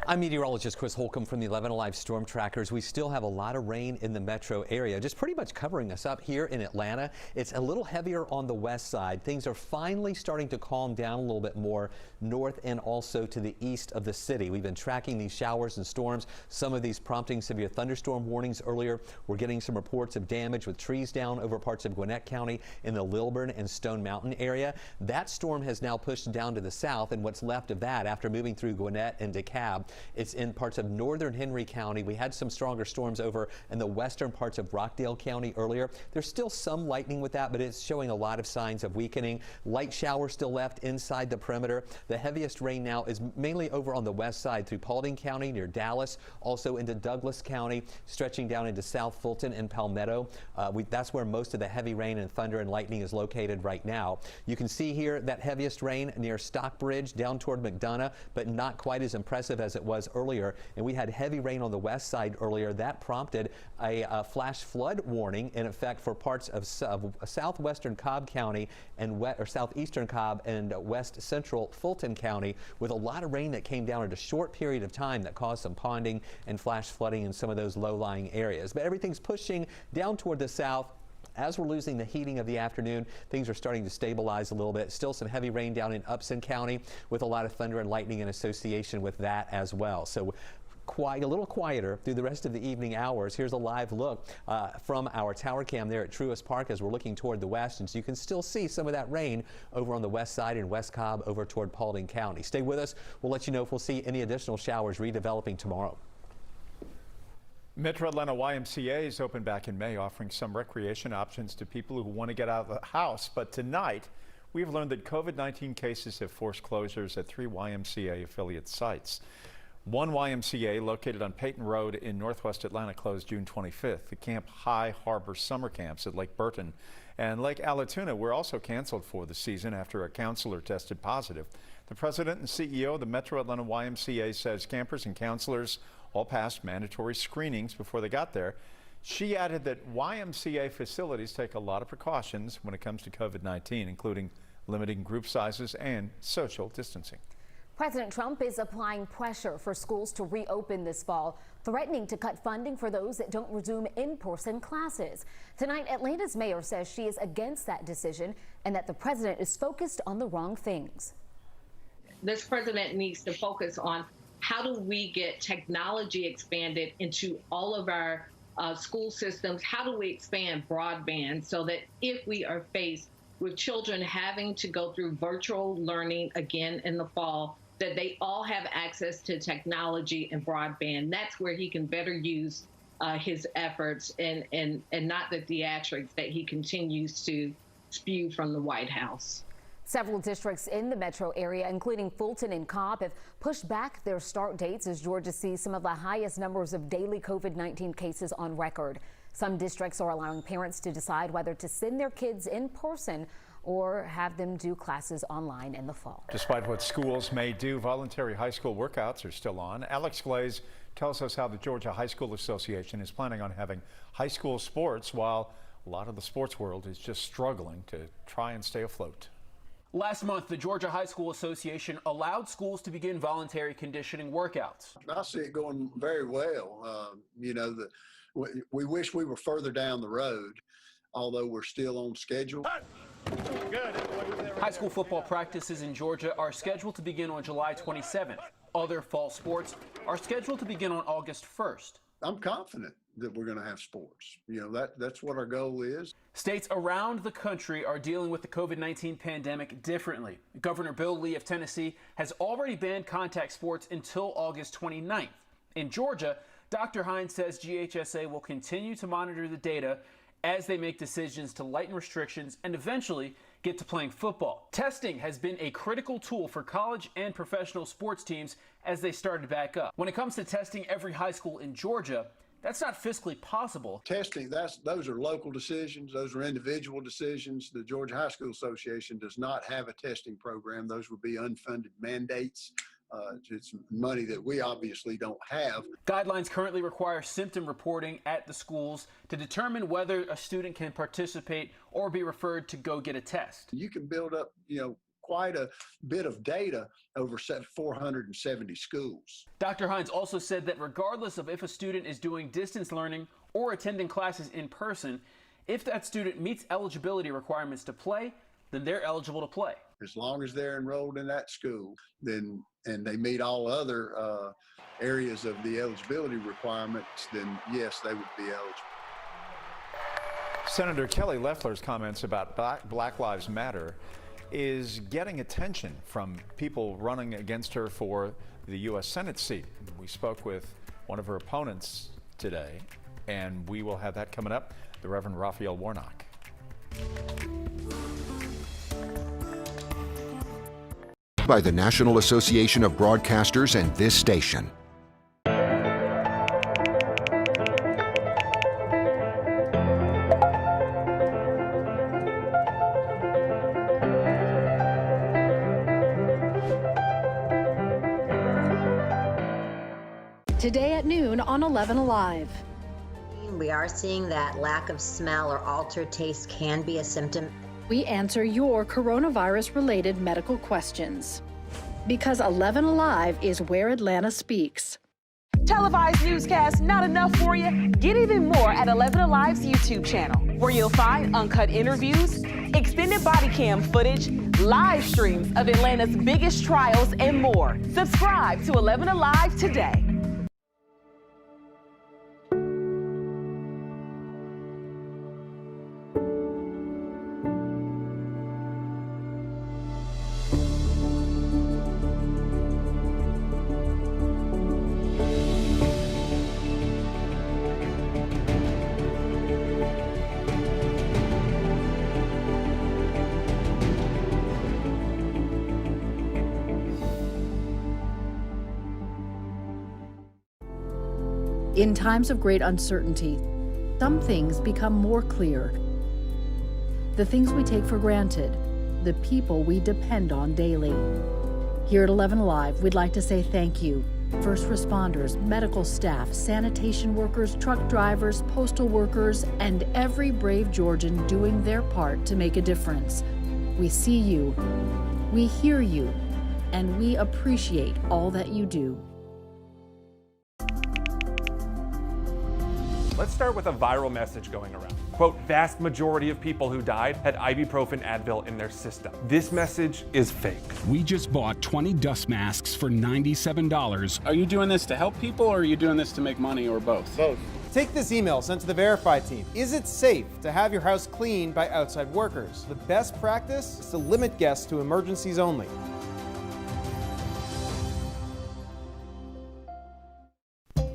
I'm meteorologist Chris Holcomb from the 11Alive Storm Trackers. We still have a lot of rain in the metro area, just pretty much covering us up here in Atlanta. It's a little heavier on the west side. Things are finally starting to calm down a little bit more north and also to the east of the city. We've been tracking these showers and storms, some of these prompting severe thunderstorm warnings earlier. We're getting some reports of damage with trees down over parts of Gwinnett County in the Lilburn and Stone Mountain area. That storm has now pushed down to the south, and what's left of that after moving through Gwinnett and DeKalb, it's in parts of northern Henry County. We had some stronger storms over in the western parts of Rockdale County earlier. There's still some lightning with that, but it's showing a lot of signs of weakening. Light showers still left inside the perimeter. The heaviest rain now is mainly over on the west side through Paulding County near Dallas, also into Douglas County, stretching down into South Fulton and Palmetto. That's where most of the heavy rain and thunder and lightning is located right now. You can see here that heaviest rain near Stockbridge down toward McDonough, but not quite as impressive as it was earlier. And we had heavy rain on the west side earlier. That prompted a flash flood warning in effect for parts of southwestern Cobb County and southeastern Cobb and west central Fulton County, with a lot of rain that came down in a short period of time that caused some ponding and flash flooding in some of those low-lying areas. But everything's pushing down toward the south. As we're losing the heating of the afternoon, things are starting to stabilize a little bit. Still some heavy rain down in Upson County with a lot of thunder and lightning in association with that as well. So a little quieter through the rest of the evening hours. Here's a live look from our tower cam there at Truist Park as we're looking toward the west, and so you can still see some of that rain over on the west side in West Cobb over toward Paulding County. Stay with us. We'll let you know if we'll see any additional showers redeveloping tomorrow. Metro Atlanta YMCA is open back in May, offering some recreation options to people who want to get out of the house. But tonight, we've learned that COVID-19 cases have forced closures at 3 YMCA affiliate sites. One YMCA located on Peyton Road in Northwest Atlanta closed June 25th. The Camp High Harbor summer camps at Lake Burton and Lake Allatoona were also canceled for the season after a counselor tested positive. The president and CEO of the Metro Atlanta YMCA says campers and counselors all passed mandatory screenings before they got there. She added that YMCA facilities take a lot of precautions when it comes to COVID-19, including limiting group sizes and social distancing. President Trump is applying pressure for schools to reopen this fall, threatening to cut funding for those that don't resume in-person classes. Tonight, Atlanta's mayor says she is against that decision and that the president is focused on the wrong things. This president needs to focus on how do we get technology expanded into all of our school systems? How do we expand broadband so that if we are faced with children having to go through virtual learning again in the fall, that they all have access to technology and broadband? That's where he can better use his efforts and not the theatrics that he continues to spew from the White House. Several districts in the metro area, including Fulton and Cobb, have pushed back their start dates as Georgia sees some of the highest numbers of daily COVID-19 cases on record. Some districts are allowing parents to decide whether to send their kids in person or have them do classes online in the fall. Despite what schools may do, voluntary high school workouts are still on. Alex Glaze tells us how the Georgia High School Association is planning on having high school sports while a lot of the sports world is just struggling to try and stay afloat. Last month, the Georgia High School Association allowed schools to begin voluntary conditioning workouts. I see it going very well. We wish we were further down the road, although we're still on schedule. High school football practices in Georgia are scheduled to begin on July 27th. Other fall sports are scheduled to begin on August 1st. I'm confident that we're going to have sports. You know, that's what our goal is. States around the country are dealing with the COVID-19 pandemic differently. Governor Bill Lee of Tennessee has already banned contact sports until August 29th. In Georgia, Dr. Hines says GHSA will continue to monitor the data as they make decisions to lighten restrictions and eventually get to playing football. Testing has been a critical tool for college and professional sports teams as they started back up. When it comes to testing every high school in Georgia, that's not fiscally possible. Testing, those are local decisions. Those are individual decisions. The Georgia High School Association does not have a testing program. Those would be unfunded mandates. It's money that we obviously don't have. Guidelines currently require symptom reporting at the schools to determine whether a student can participate or be referred to go get a test. You can build up, quite a bit of data over 470 schools. Dr. Hines also said that regardless of if a student is doing distance learning or attending classes in person, if that student meets eligibility requirements to play, then they're eligible to play. As long as they're enrolled in that school, and they meet all other areas of the eligibility requirements, then yes, they would be eligible. Senator Kelly Loeffler's comments about Black Lives Matter is getting attention from people running against her for the U.S. Senate seat. We spoke with one of her opponents today, and we will have that coming up, the Reverend Raphael Warnock. By the National Association of Broadcasters and this station. Today at noon on 11Alive. We are seeing that lack of smell or altered taste can be a symptom. We answer your coronavirus-related medical questions. Because 11Alive is where Atlanta speaks. Televised newscasts not enough for you? Get even more at 11Alive's YouTube channel, where you'll find uncut interviews, extended body cam footage, live streams of Atlanta's biggest trials, and more. Subscribe to 11Alive today. In times of great uncertainty, some things become more clear. The things we take for granted, the people we depend on daily. Here at 11Alive, we'd like to say thank you. First responders, medical staff, sanitation workers, truck drivers, postal workers, and every brave Georgian doing their part to make a difference. We see you, we hear you, and we appreciate all that you do. Let's start with a viral message going around. Quote, vast majority of people who died had ibuprofen Advil in their system. This message is fake. We just bought 20 dust masks for $97. Are you doing this to help people, or are you doing this to make money, or both? Both. Take this email sent to the Verify team. Is it safe to have your house cleaned by outside workers? The best practice is to limit guests to emergencies only.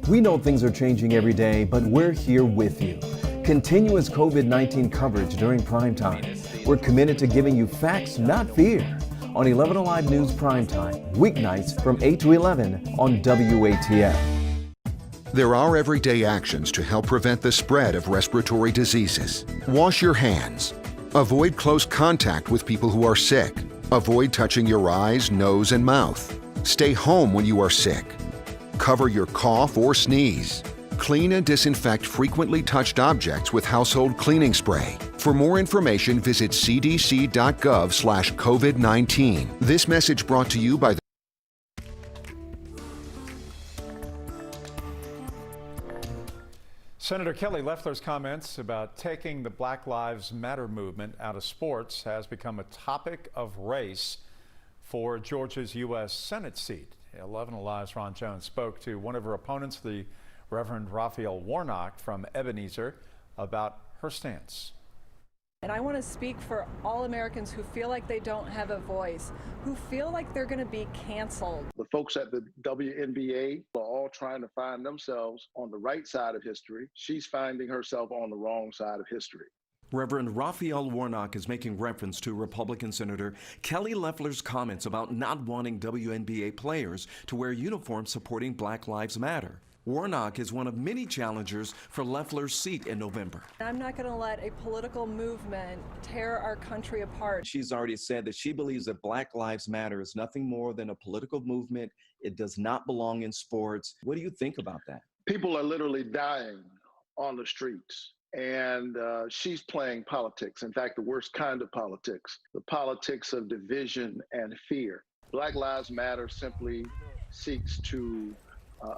We know things are changing every day, but we're here with you. Continuous COVID-19 coverage during primetime. We're committed to giving you facts, not fear. On 11Alive News Primetime, weeknights from 8 to 11 on WATF. There are everyday actions to help prevent the spread of respiratory diseases. Wash your hands. Avoid close contact with people who are sick. Avoid touching your eyes, nose, and mouth. Stay home when you are sick. Cover your cough or sneeze. Clean and disinfect frequently touched objects with household cleaning spray. For more information, visit cdc.gov/COVID-19. This message brought to you by the Senator Kelly Loeffler's comments about taking the Black Lives Matter movement out of sports has become a topic of race for Georgia's U.S. Senate seat. 11Alive's Ron Jones spoke to one of her opponents, the Reverend Raphael Warnock from Ebenezer, about her stance. And I want to speak for all Americans who feel like they don't have a voice, who feel like they're going to be canceled. The folks at the WNBA are all trying to find themselves on the right side of history. She's finding herself on the wrong side of history. Reverend Raphael Warnock is making reference to Republican Senator Kelly Loeffler's comments about not wanting WNBA players to wear uniforms supporting Black Lives Matter. Warnock is one of many challengers for Loeffler's seat in November. I'm not going to let a political movement tear our country apart. She's already said that she believes that Black Lives Matter is nothing more than a political movement. It does not belong in sports. What do you think about that? People are literally dying on the streets, and she's playing politics. In fact, the worst kind of politics, the politics of division and fear. Black Lives Matter simply seeks to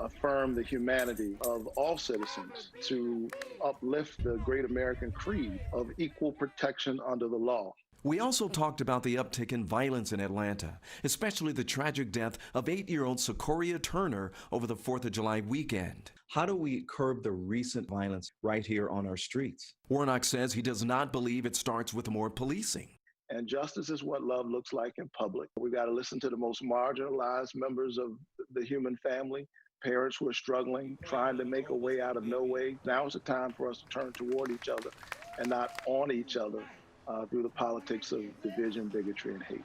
affirm the humanity of all citizens, to uplift the great American creed of equal protection under the law. We also talked about the uptick in violence in Atlanta, especially the tragic death of 8-year-old Sequoia Turner over the 4th of July weekend. How do we curb the recent violence right here on our streets? Warnock says he does not believe it starts with more policing. And justice is what love looks like in public. We got to listen to the most marginalized members of the human family, parents who are struggling, trying to make a way out of no way. Now is the time for us to turn toward each other and not on each other through the politics of division, bigotry, and hate.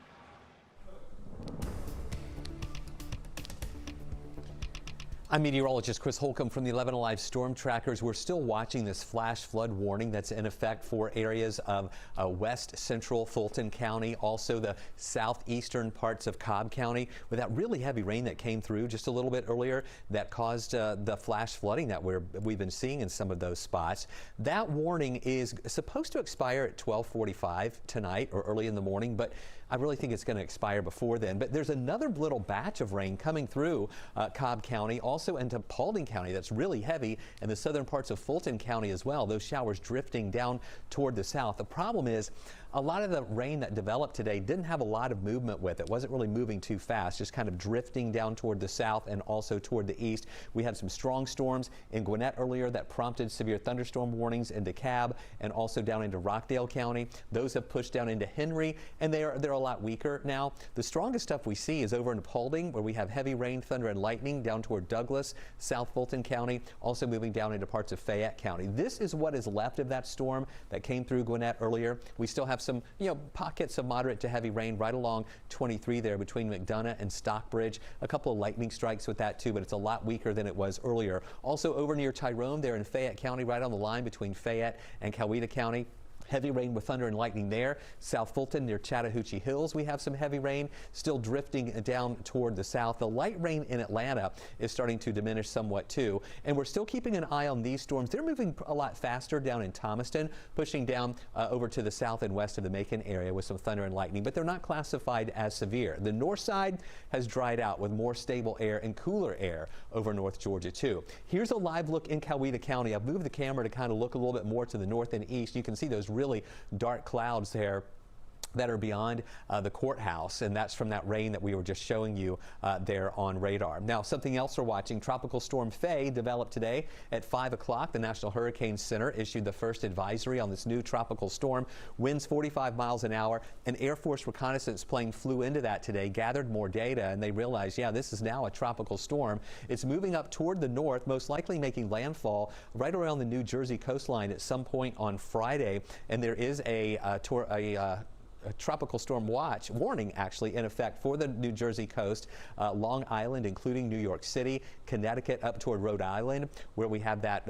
I'm meteorologist Chris Holcomb from the 11Alive Storm Trackers. We're still watching this flash flood warning that's in effect for areas of west central Fulton County, also the southeastern parts of Cobb County, with that really heavy rain that came through just a little bit earlier that caused the flash flooding that we've been seeing in some of those spots. That warning is supposed to expire at 12:45 tonight or early in the morning, but I really think it's going to expire before then. But there's another little batch of rain coming through Cobb County, also into Paulding County that's really heavy, and the southern parts of Fulton County as well. Those showers drifting down toward the south. The problem is a lot of the rain that developed today didn't have a lot of movement with it. Wasn't really moving too fast, just kind of drifting down toward the south and also toward the east. We had some strong storms in Gwinnett earlier that prompted severe thunderstorm warnings in DeKalb and also down into Rockdale County. Those have pushed down into Henry, and they're a lot weaker now. The strongest stuff we see is over in Paulding, where we have heavy rain, thunder, and lightning down toward Douglas, South Fulton County, also moving down into parts of Fayette County. This is what is left of that storm that came through Gwinnett earlier. We still have some, pockets of moderate to heavy rain right along 23 there between McDonough and Stockbridge. A couple of lightning strikes with that too, but it's a lot weaker than it was earlier. Also over near Tyrone there in Fayette County, right on the line between Fayette and Coweta County. Heavy rain with thunder and lightning there. South Fulton near Chattahoochee Hills, we have some heavy rain still drifting down toward the south. The light rain in Atlanta is starting to diminish somewhat too, and we're still keeping an eye on these storms. They're moving a lot faster down in Thomaston, pushing down over to the south and west of the Macon area with some thunder and lightning, but they're not classified as severe. The north side has dried out with more stable air and cooler air over North Georgia too. Here's a live look in Coweta County. I've moved the camera to kind of look a little bit more to the north and east. You can see those really dark clouds there that are beyond the courthouse, and that's from that rain that we were just showing you there on radar. Now, something else we're watching, Tropical Storm Faye developed today at 5 o'clock. The National Hurricane Center issued the first advisory on this new tropical storm. Winds 45 miles an hour. An Air Force reconnaissance plane flew into that today, gathered more data, and they realized, yeah, this is now a tropical storm. It's moving up toward the north, most likely making landfall right around the New Jersey coastline at some point on Friday, and there is a tropical storm warning actually in effect for the New Jersey coast, Long Island, including New York City, Connecticut, up toward Rhode Island, where we have that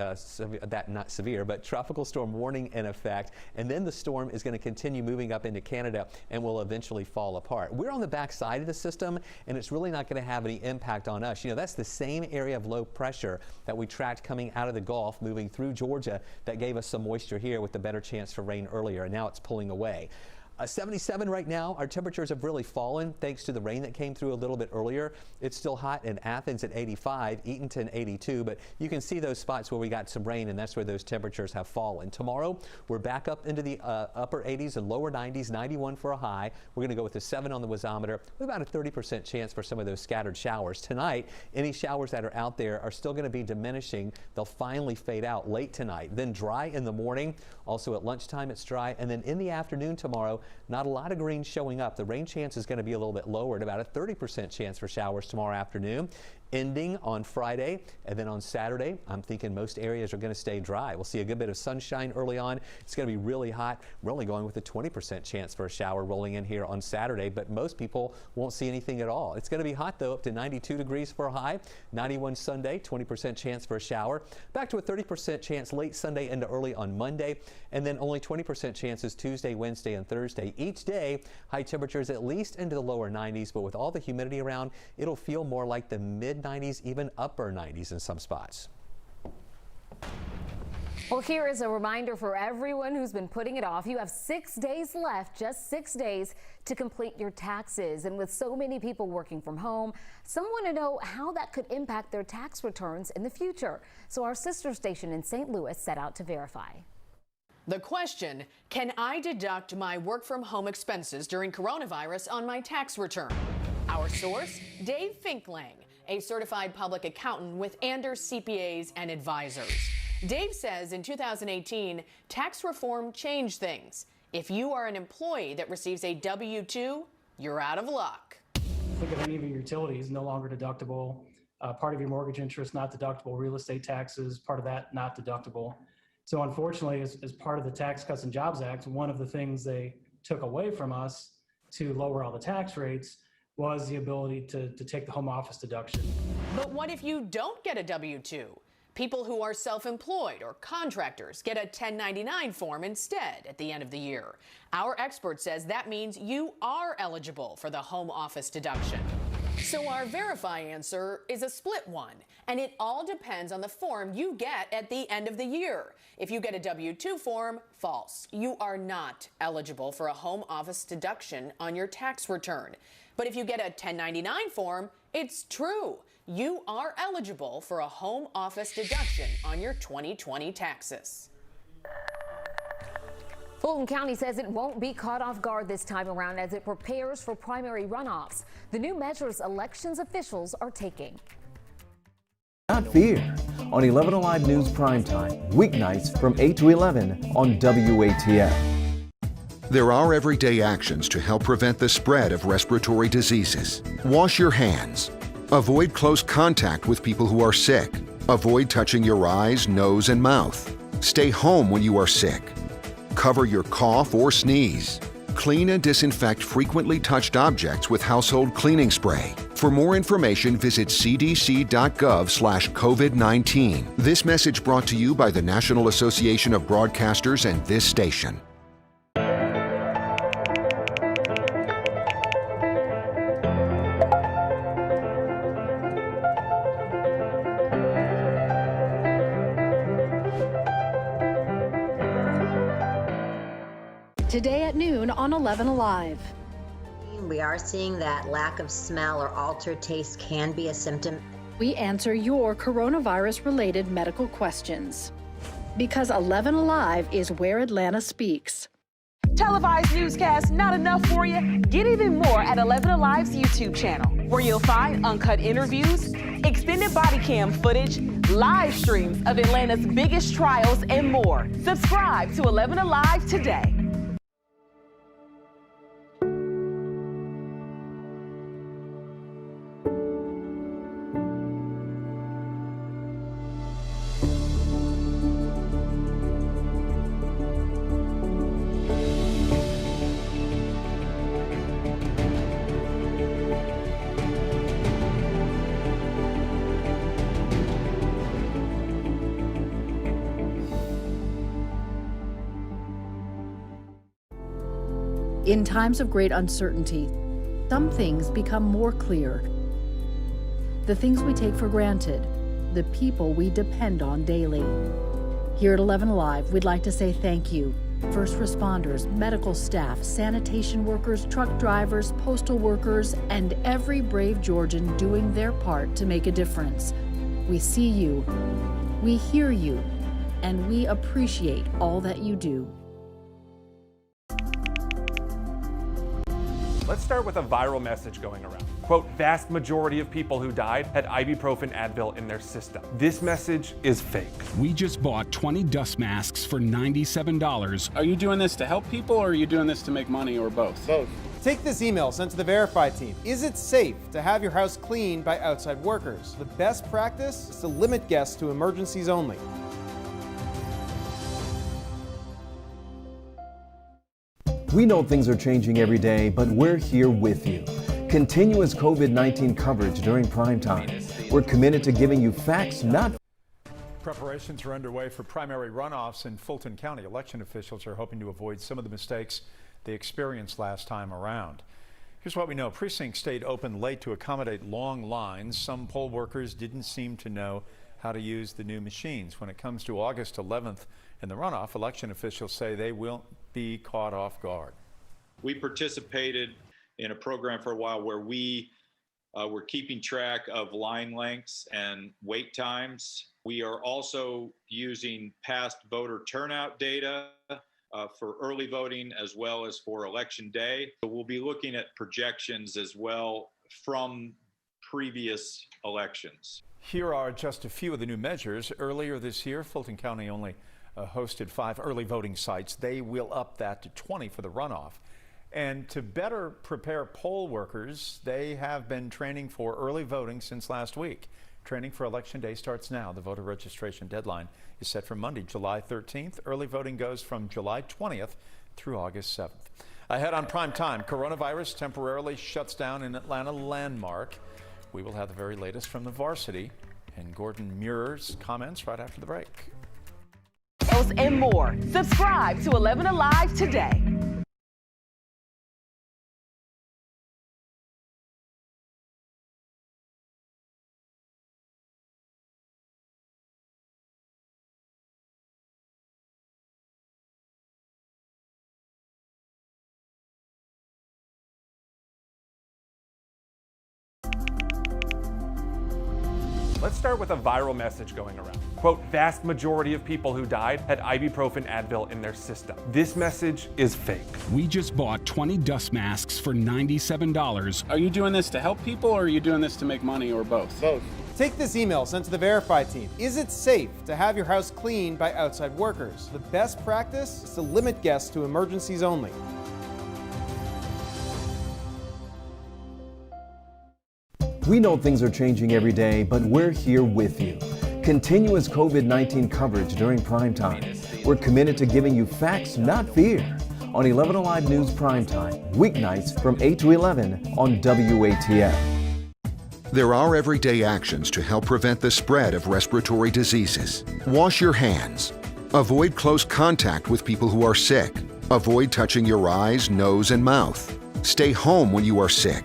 not severe, but tropical storm warning in effect. And then the storm is going to continue moving up into Canada and will eventually fall apart. We're on the back side of the system, and it's really not going to have any impact on us. That's the same area of low pressure that we tracked coming out of the Gulf, moving through Georgia, that gave us some moisture here with the better chance for rain earlier, and now it's pulling away. 77 right now. Our temperatures have really fallen thanks to the rain that came through a little bit earlier. It's still hot in Athens at 85, Eatonton 82, but you can see those spots where we got some rain, and that's where those temperatures have fallen. Tomorrow, we're back up into the upper 80s and lower 90s, 91 for a high. We're going to go with a 7 on the wasometer, with about a 30% chance for some of those scattered showers. Tonight, any showers that are out there are still going to be diminishing. They'll finally fade out late tonight. Then dry in the morning. Also at lunchtime, it's dry. And then in the afternoon tomorrow, not a lot of green showing up. The rain chance is going to be a little bit lower at about a 30% chance for showers tomorrow afternoon. Ending on Friday, and then on Saturday, I'm thinking most areas are going to stay dry. We'll see a good bit of sunshine early on. It's going to be really hot. We're only going with a 20% chance for a shower rolling in here on Saturday, but most people won't see anything at all. It's going to be hot, though, up to 92 degrees for a high. 91 Sunday, 20% chance for a shower. Back to a 30% chance late Sunday into early on Monday, and then only 20% chances Tuesday, Wednesday, and Thursday. Each day, high temperatures at least into the lower 90s, but with all the humidity around, it'll feel more like the mid-90s, even upper 90s in some spots. Well, here is a reminder for everyone who's been putting it off. You have 6 days left, just 6 days to complete your taxes. And with so many people working from home, some want to know how that could impact their tax returns in the future. So our sister station in St. Louis set out to verify. The question, can I deduct my work from home expenses during coronavirus on my tax return? Our source, Dave Finklang, a certified public accountant with Anders CPAs and Advisors. Dave says in 2018, tax reform changed things. If you are an employee that receives a W-2, you're out of luck. Think of any of your utilities no longer deductible, part of your mortgage interest not deductible, real estate taxes, part of that not deductible. So unfortunately, as part of the Tax Cuts and Jobs Act, one of the things they took away from us to lower all the tax rates was the ability to take the home office deduction. But what if you don't get a W-2? People who are self-employed or contractors get a 1099 form instead at the end of the year. Our expert says that means you are eligible for the home office deduction. So our verify answer is a split one, and it all depends on the form you get at the end of the year. If you get a W-2 form, false. You are not eligible for a home office deduction on your tax return. But if you get a 1099 form, it's true. You are eligible for a home office deduction on your 2020 taxes. Fulton County says it won't be caught off guard this time around as it prepares for primary runoffs. The new measures elections officials are taking. Not fear on 11Alive News Primetime, weeknights from 8 to 11 on WATF. There are everyday actions to help prevent the spread of respiratory diseases. Wash your hands. Avoid close contact with people who are sick. Avoid touching your eyes, nose, and mouth. Stay home when you are sick. Cover your cough or sneeze. Clean and disinfect frequently touched objects with household cleaning spray. For more information, visit cdc.gov/COVID-19. This message brought to you by the National Association of Broadcasters and this station. Today at noon on 11Alive. We are seeing that lack of smell or altered taste can be a symptom. We answer your coronavirus-related medical questions. Because 11Alive is where Atlanta speaks. Televised newscasts not enough for you? Get even more at 11Alive's YouTube channel, where you'll find uncut interviews, extended body cam footage, live streams of Atlanta's biggest trials, and more. Subscribe to 11Alive today. In times of great uncertainty, some things become more clear. The things we take for granted, the people we depend on daily. Here at 11Alive, we'd like to say thank you. First responders, medical staff, sanitation workers, truck drivers, postal workers, and every brave Georgian doing their part to make a difference. We see you, we hear you, and we appreciate all that you do. Let's start with a viral message going around. Quote, vast majority of people who died had ibuprofen Advil in their system. This message is fake. We just bought 20 dust masks for $97. Are you doing this to help people or are you doing this to make money or both? Both. Take this email sent to the Verify team. Is it safe to have your house cleaned by outside workers? The best practice is to limit guests to emergencies only. We know things are changing every day, but we're here with you. Continuous COVID-19 coverage during primetime. We're committed to giving you facts, not. Preparations are underway for primary runoffs in Fulton County. Election officials are hoping to avoid some of the mistakes they experienced last time around. Here's what we know. Precincts stayed open late to accommodate long lines. Some poll workers didn't seem to know how to use the new machines. When it comes to August 11th and the runoff, election officials say they will be caught off guard. We participated in a program for a while where we were keeping track of line lengths and wait times. We are also using past voter turnout data for early voting as well as for election day. So we'll be looking at projections as well from previous elections. Here are just a few of the new measures. Earlier this year, Fulton County only hosted 5 early voting sites. They will up that to 20 for the runoff. And to better prepare poll workers, they have been training for early voting since last week. Training for Election Day starts now. The voter registration deadline is set for Monday, July 13th. Early voting goes from July 20th through August 7th. Ahead on Prime Time, coronavirus temporarily shuts down an Atlanta landmark. We will have the very latest from the varsity and Gordon Muir's comments right after the break. And more. Subscribe to 11Alive today. Let's start with a viral message going around. Quote, vast majority of people who died had ibuprofen Advil in their system. This message is fake. We just bought 20 dust masks for $97. Are you doing this to help people or are you doing this to make money or both? Both. Take this email sent to the Verify team. Is it safe to have your house cleaned by outside workers? The best practice is to limit guests to emergencies only. We know things are changing every day, but we're here with you. Continuous COVID-19 coverage during primetime. We're committed to giving you facts, not fear. On 11Alive News Primetime, weeknights from 8 to 11 on WATF. There are everyday actions to help prevent the spread of respiratory diseases. Wash your hands. Avoid close contact with people who are sick. Avoid touching your eyes, nose, and mouth. Stay home when you are sick.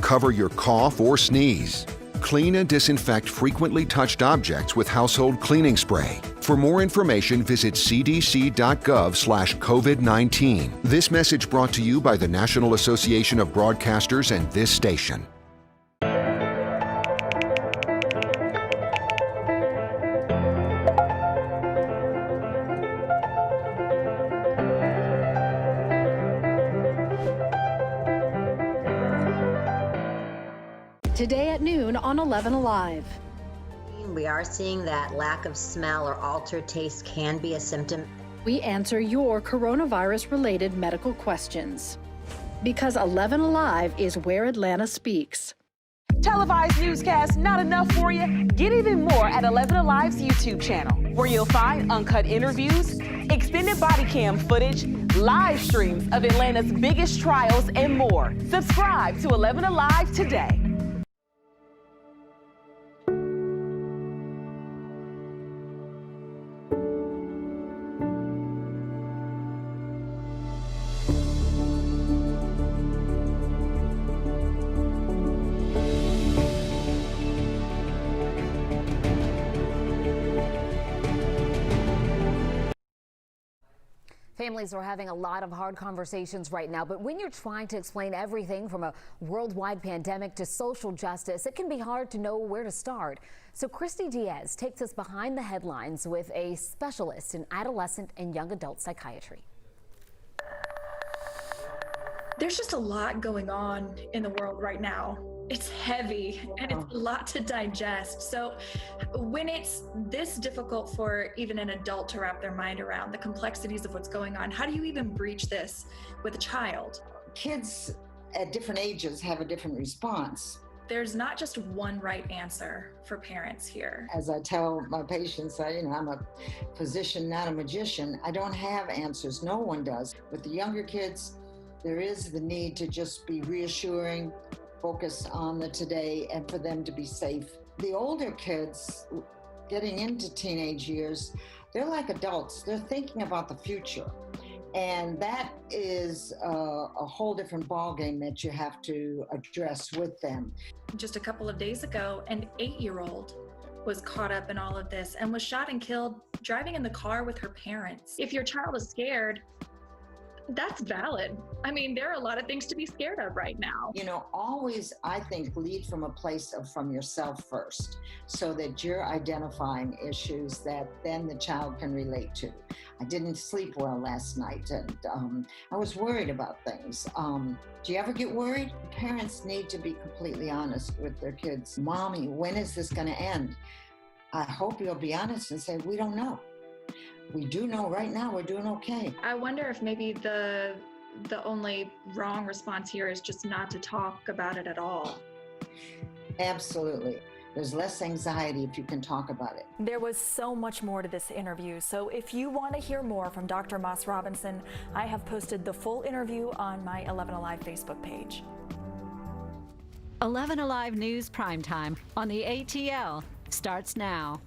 Cover your cough or sneeze. Clean and disinfect frequently touched objects with household cleaning spray. For more information, visit cdc.gov/COVID-19. This message brought to you by the National Association of Broadcasters and this station. Today at noon on 11Alive. We are seeing that lack of smell or altered taste can be a symptom. We answer your coronavirus-related medical questions. Because 11Alive is where Atlanta speaks. Televised newscasts not enough for you? Get even more at 11Alive's YouTube channel, where you'll find uncut interviews, extended body cam footage, live streams of Atlanta's biggest trials, and more. Subscribe to 11Alive today. Families are having a lot of hard conversations right now, but when you're trying to explain everything from a worldwide pandemic to social justice, it can be hard to know where to start. So Christy Diaz takes us behind the headlines with a specialist in adolescent and young adult psychiatry. There's just a lot going on in the world right now. It's heavy and it's a lot to digest. So when it's this difficult for even an adult to wrap their mind around the complexities of what's going on, how do you even breach this with a child? Kids at different ages have a different response. There's not just one right answer for parents here. As I tell my patients, I'm a physician, not a magician. I don't have answers. No one does. With the younger kids, there is the need to just be reassuring, focus on the today, and for them to be safe. The older kids getting into teenage years, they're like adults. They're thinking about the future. And that is a whole different ballgame that you have to address with them. Just a couple of days ago, an 8-year-old was caught up in all of this and was shot and killed driving in the car with her parents. If your child is scared, that's valid. I mean, there are a lot of things to be scared of right now. Always, I think, lead from a place of from yourself first, so that you're identifying issues that then the child can relate to. I didn't sleep well last night, and I was worried about things. Do you ever get worried? Parents need to be completely honest with their kids. Mommy, when is this going to end? I hope you'll be honest and say, we don't know. We do know right now we're doing okay. I wonder if maybe the only wrong response here is just not to talk about it at all. Absolutely. There's less anxiety if you can talk about it. There was so much more to this interview, so if you want to hear more from Dr. Moss Robinson, I have posted the full interview on my 11Alive Facebook page. 11Alive News Primetime on the ATL starts now.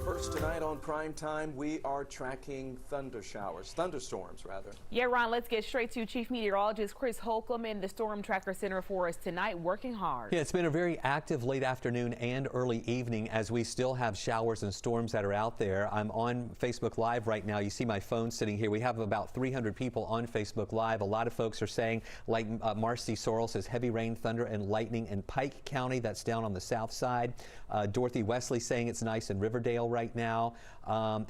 First tonight on Primetime, we are tracking thunderstorms rather. Yeah, Ron, let's get straight to Chief Meteorologist Chris Holcomb in the Storm Tracker Center for us tonight, working hard. Yeah, it's been a very active late afternoon and early evening as we still have showers and storms that are out there. I'm on Facebook Live right now. You see my phone sitting here. We have about 300 people on Facebook Live. A lot of folks are saying, like Marcy Sorrell says, heavy rain, thunder, and lightning in Pike County. That's down on the south side. Dorothy Wesley saying it's nice in Riverdale right now.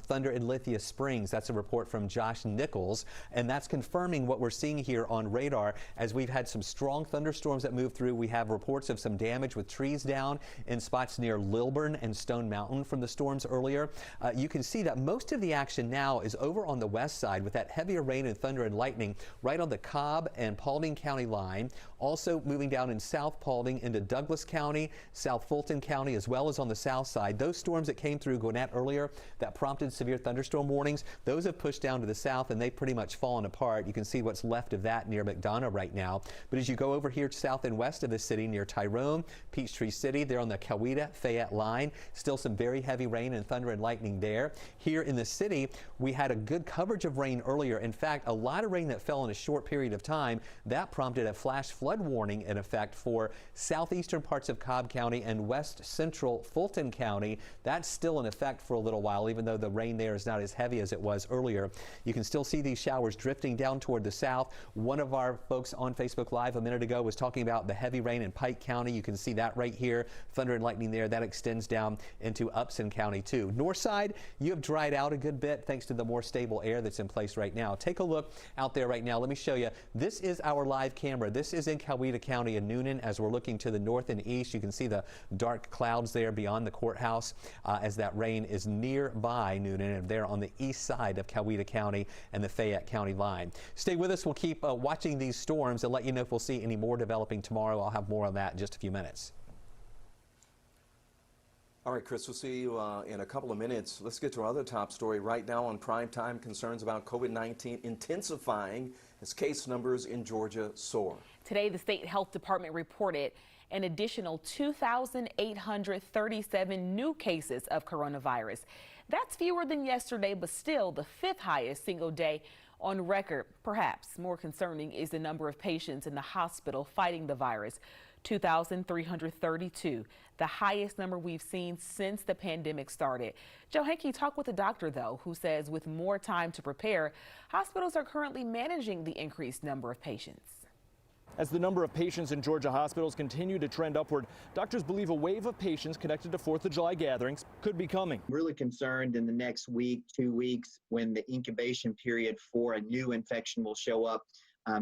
Thunder in Lithia Springs, that's a report from Josh Nichols, and that's confirming what we're seeing here on radar as we've had some strong thunderstorms that move through. We have reports of some damage with trees down in spots near Lilburn and Stone Mountain from the storms earlier. You can see that most of the action now is over on the west side with that heavier rain and thunder and lightning right on the Cobb and Paulding County line. Also moving down in South Paulding into Douglas County, South Fulton County, as well as on the south side. Those storms that came through Gwinnett earlier that prompted severe thunderstorm warnings, those have pushed down to the south and they've pretty much fallen apart. You can see what's left of that near McDonough right now. But as you go over here south and west of the city near Tyrone, Peachtree City, they're on the Coweta-Fayette line. Still some very heavy rain and thunder and lightning there. Here in the city, we had a good coverage of rain earlier. In fact, a lot of rain that fell in a short period of time. That prompted a flash flood warning in effect for southeastern parts of Cobb County and west central Fulton County. That's still in effect for a little while, even though the rain there is not as heavy as it was earlier. You can still see these showers drifting down toward the south. One of our folks on Facebook Live a minute ago was talking about the heavy rain in Pike County. You can see that right here. Thunder and lightning there. That extends down into Upson County too. North side, you have dried out a good bit thanks to the more stable air that's in place right now. Take a look out there right now. Let me show you. This is our live camera. This is in Coweta County in Noonan. As we're looking to the north and east, you can see the dark clouds there beyond the courthouse as that rain is nearby Noonan and there on the east side of Coweta County and the Fayette County line. Stay with us. We'll keep watching these storms and let you know if we'll see any more developing tomorrow. I'll have more on that in just a few minutes. All right, Chris, we'll see you in a couple of minutes. Let's get to our other top story right now on Primetime. Concerns about COVID-19 intensifying as case numbers in Georgia soar. Today, the state health department reported an additional 2,837 new cases of coronavirus. That's fewer than yesterday, but still the 5th highest single day on record. Perhaps more concerning is the number of patients in the hospital fighting the virus. 2,332, the highest number we've seen since the pandemic started. Joe Henke talked with a doctor, though, who says with more time to prepare, hospitals are currently managing the increased number of patients. As the number of patients in Georgia hospitals continue to trend upward, doctors believe a wave of patients connected to 4th of July gatherings could be coming. Really concerned in the next week, 2 weeks, when the incubation period for a new infection will show up,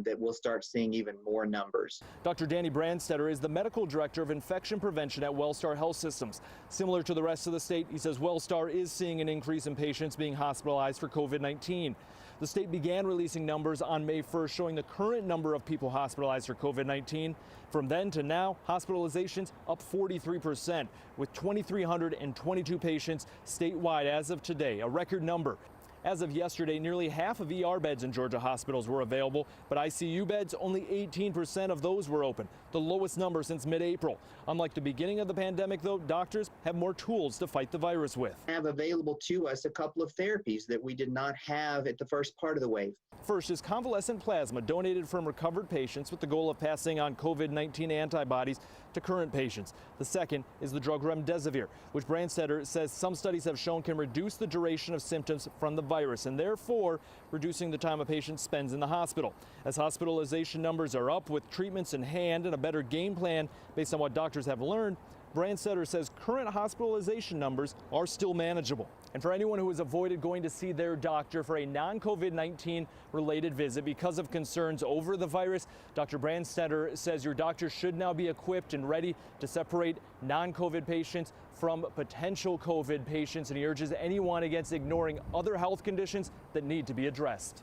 that we'll start seeing even more numbers. Dr. Danny Brandstetter is the medical director of infection prevention at Wellstar Health Systems. Similar to the rest of the state, he says Wellstar is seeing an increase in patients being hospitalized for COVID-19. The state began releasing numbers on May 1st showing the current number of people hospitalized for COVID-19. From then to now, hospitalizations up 43%, with 2,322 patients statewide as of today, a record number. As of yesterday, nearly half of ER beds in Georgia hospitals were available, but ICU beds, only 18% of those were open, the lowest number since mid-April. Unlike the beginning of the pandemic, though, doctors have more tools to fight the virus with. Have available to us a couple of therapies that we did not have at the first part of the wave. First is convalescent plasma donated from recovered patients with the goal of passing on COVID-19 antibodies to current patients. The second is the drug remdesivir, which Brandstetter says some studies have shown can reduce the duration of symptoms from the virus and therefore reducing the time a patient spends in the hospital. As hospitalization numbers are up with treatments in hand and a better game plan based on what doctors have learned, Brandstetter says current hospitalization numbers are still manageable. And for anyone who has avoided going to see their doctor for a non-COVID-19 related visit because of concerns over the virus, Dr. Brandstetter says your doctor should now be equipped and ready to separate non-COVID patients from potential COVID patients, and he urges anyone against ignoring other health conditions that need to be addressed.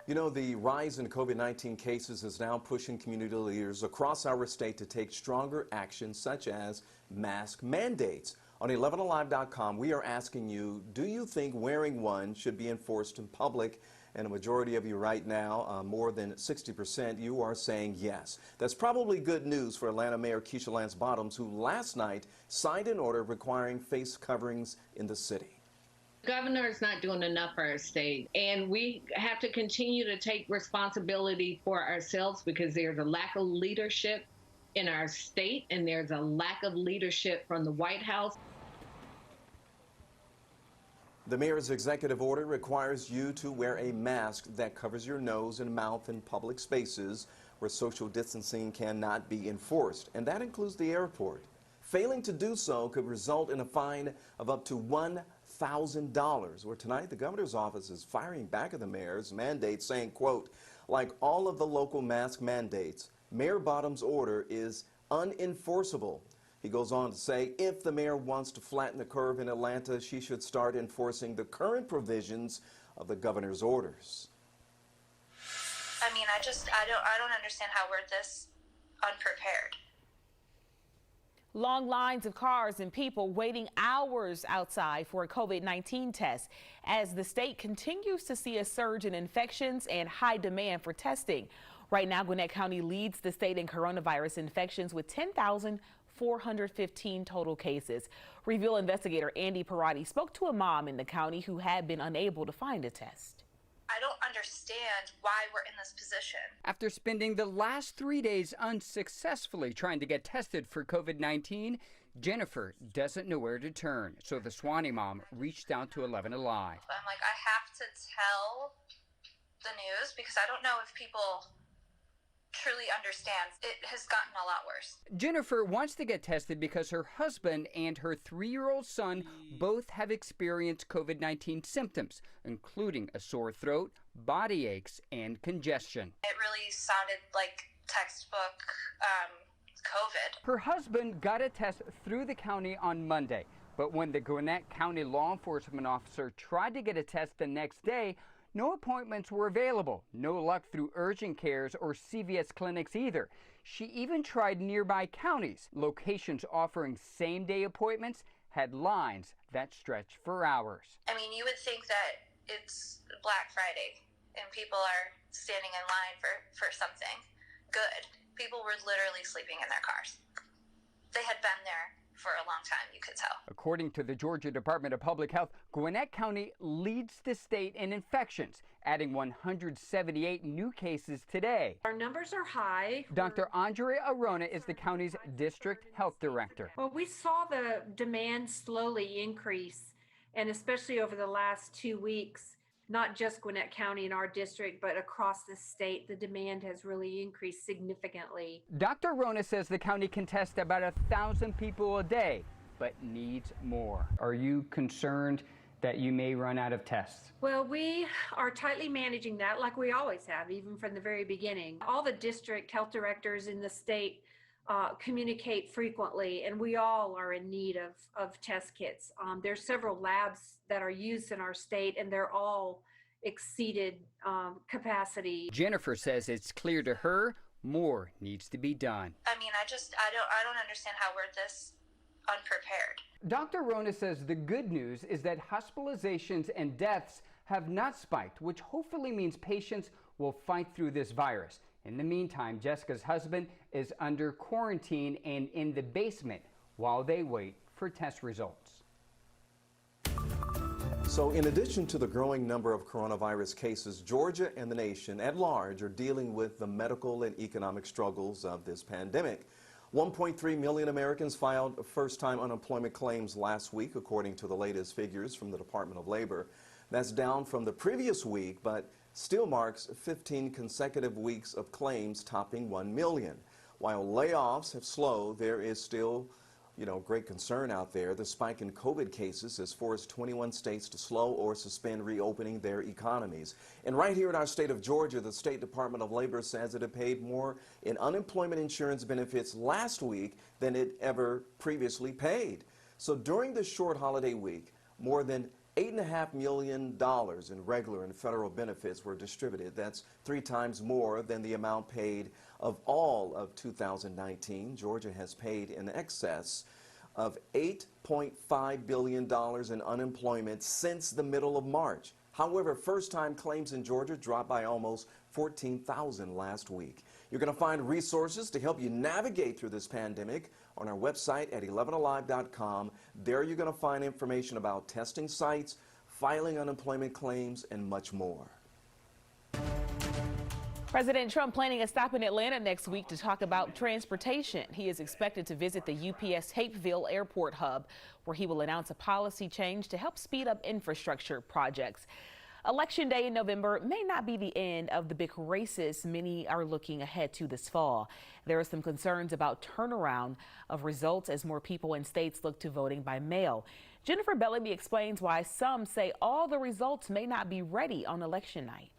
You know, the rise in COVID-19 cases is now pushing community leaders across our state to take stronger action, such as mask mandates. On 11alive.com, we are asking you, do you think wearing one should be enforced in public? And a majority of you right now, more than 60%, you are saying yes. That's probably good news for Atlanta Mayor Keisha Lance Bottoms, who last night signed an order requiring face coverings in the city. The governor is not doing enough for our state, and we have to continue to take responsibility for ourselves because there's a lack of leadership in our state, and there's a lack of leadership from the White House. The mayor's executive order requires you to wear a mask that covers your nose and mouth in public spaces where social distancing cannot be enforced, and that includes the airport. Failing to do so could result in a fine of up to $1,000. Where tonight the governor's office is firing back at the mayor's mandate, saying, quote, like all of the local mask mandates, Mayor Bottoms' order is unenforceable. He goes on to say if the mayor wants to flatten the curve in Atlanta, she should start enforcing the current provisions of the governor's orders. I mean, I don't understand how we're this unprepared. Long lines of cars and people waiting hours outside for a COVID-19 test as the state continues to see a surge in infections and high demand for testing. Right now, Gwinnett County leads the state in coronavirus infections with 10,415 total cases. Reveal investigator Andy Parati spoke to a mom in the county who had been unable to find a test. I don't understand why we're in this position. After spending the last 3 days unsuccessfully trying to get tested for COVID-19, Jennifer doesn't know where to turn. So the Swanee mom reached out to 11Alive. I'm like, I have to tell the news because I don't know if people truly understand. It has gotten a lot worse. Jennifer wants to get tested because her husband and her 3-year-old son both have experienced COVID-19 symptoms, including a sore throat, body aches, and congestion. It really sounded like textbook COVID. Her husband got a test through the county on Monday, but when the Gwinnett County law enforcement officer tried to get a test the next day, no appointments were available. No luck through urgent cares or CVS clinics either. She even tried nearby counties. Locations offering same-day appointments had lines that stretched for hours. I mean, you would think that it's Black Friday and people are standing in line for something good. People were literally sleeping in their cars. They had been there for a long time, you could tell. According to the Georgia Department of Public Health, Gwinnett County leads the state in infections, adding 178 new cases today. Our numbers are high. Dr. Andrea Arona is the county's district health director. Well, we saw the demand slowly increase, and especially over the last 2 weeks, not just Gwinnett County in our district, but across the state, the demand has really increased significantly. Dr. Arona says the county can test about 1,000 people a day, but needs more. Are you concerned that you may run out of tests? Well, we are tightly managing that like we always have, even from the very beginning. All the district health directors in the state communicate frequently, and we all are in need of test kits. There's several labs that are used in our state, and they're all exceeded capacity. Jennifer says it's clear to her more needs to be done. I mean, I don't understand how we're this unprepared. Dr. Rona says the good news is that hospitalizations and deaths have not spiked, which hopefully means patients will fight through this virus. In the meantime, Jessica's husband is under quarantine and in the basement while they wait for test results. So in addition to the growing number of coronavirus cases, Georgia and the nation at large are dealing with the medical and economic struggles of this pandemic. 1.3 million Americans filed first-time unemployment claims last week, according to the latest figures from the Department of Labor. That's down from the previous week, but still marks 15 consecutive weeks of claims topping 1 million. While layoffs have slowed, there is still, great concern out there. The spike in COVID cases has forced 21 states to slow or suspend reopening their economies. And right here in our state of Georgia, the State Department of Labor says it had paid more in unemployment insurance benefits last week than it ever previously paid. So during this short holiday week, more than $8.5 million in regular and federal benefits were distributed. That's 3 times more than the amount paid of all of 2019. Georgia has paid in excess of $8.5 billion in unemployment since the middle of March. However, first-time claims in Georgia dropped by almost 14,000 last week. You're going to find resources to help you navigate through this pandemic on our website at 11alive.com. There you're going to find information about testing sites, filing unemployment claims, and much more. President Trump planning a stop in Atlanta next week to talk about transportation. He is expected to visit the UPS Hapeville Airport hub, where he will announce a policy change to help speed up infrastructure projects. Election Day in November may not be the end of the big races many are looking ahead to this fall. There are some concerns about turnaround of results as more people in states look to voting by mail. Jennifer Bellamy explains why some say all the results may not be ready on election night.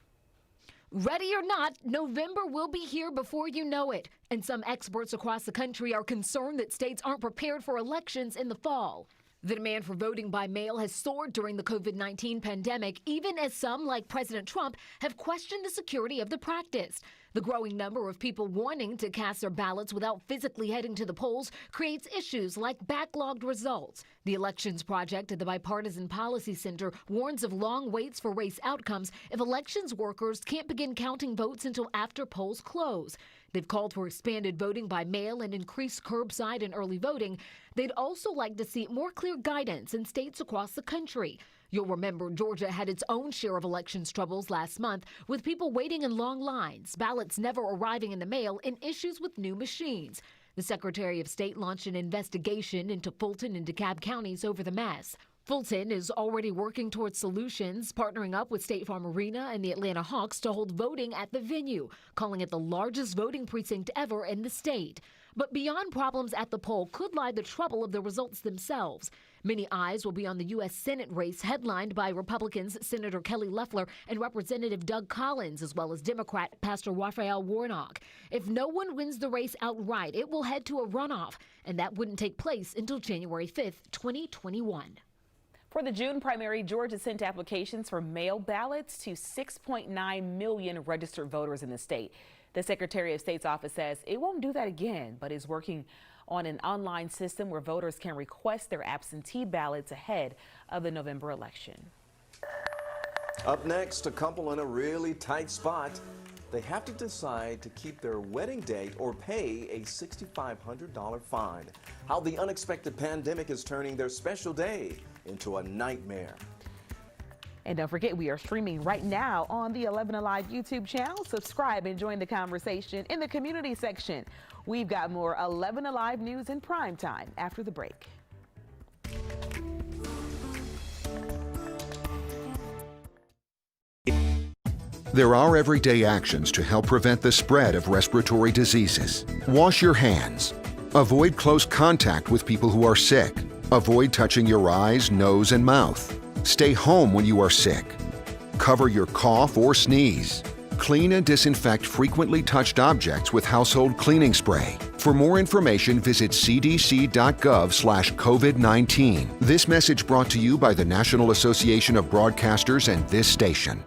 Ready or not, November will be here before you know it. And some experts across the country are concerned that states aren't prepared for elections in the fall. The demand for voting by mail has soared during the COVID-19 pandemic, even as some, like President Trump, have questioned the security of the practice. The growing number of people wanting to cast their ballots without physically heading to the polls creates issues like backlogged results. The Elections Project at the Bipartisan Policy Center warns of long waits for race outcomes if elections workers can't begin counting votes until after polls close. They've called for expanded voting by mail and increased curbside and early voting. They'd also like to see more clear guidance in states across the country. You'll remember Georgia had its own share of elections troubles last month, with people waiting in long lines, ballots never arriving in the mail, and issues with new machines. The Secretary of State launched an investigation into Fulton and DeKalb counties over the mess. Fulton is already working towards solutions, partnering up with State Farm Arena and the Atlanta Hawks to hold voting at the venue, calling it the largest voting precinct ever in the state. But beyond problems at the poll could lie the trouble of the results themselves. Many eyes will be on the U.S. Senate race headlined by Republicans Senator Kelly Loeffler and Representative Doug Collins, as well as Democrat Pastor Raphael Warnock. If no one wins the race outright, it will head to a runoff, and that wouldn't take place until January 5th, 2021. For the June primary, Georgia sent applications for mail ballots to 6.9 million registered voters in the state. The Secretary of State's office says it won't do that again, but is working on an online system where voters can request their absentee ballots ahead of the November election. Up next, a couple in a really tight spot. they have to decide to keep their wedding date or pay a $6,500 fine. How the unexpected pandemic is turning their special day into a nightmare. And don't forget, we are streaming right now on the 11Alive YouTube channel. Subscribe and join the conversation in the community section. We've got more 11Alive news in prime time after the break. There are everyday actions to help prevent the spread of respiratory diseases. Wash your hands. Avoid close contact with people who are sick. Avoid touching your eyes, nose, and mouth. Stay home when you are sick. Cover your cough or sneeze. Clean and disinfect frequently touched objects with household cleaning spray. For more information, visit cdc.gov/COVID-19. This message brought to you by the National Association of Broadcasters and this station.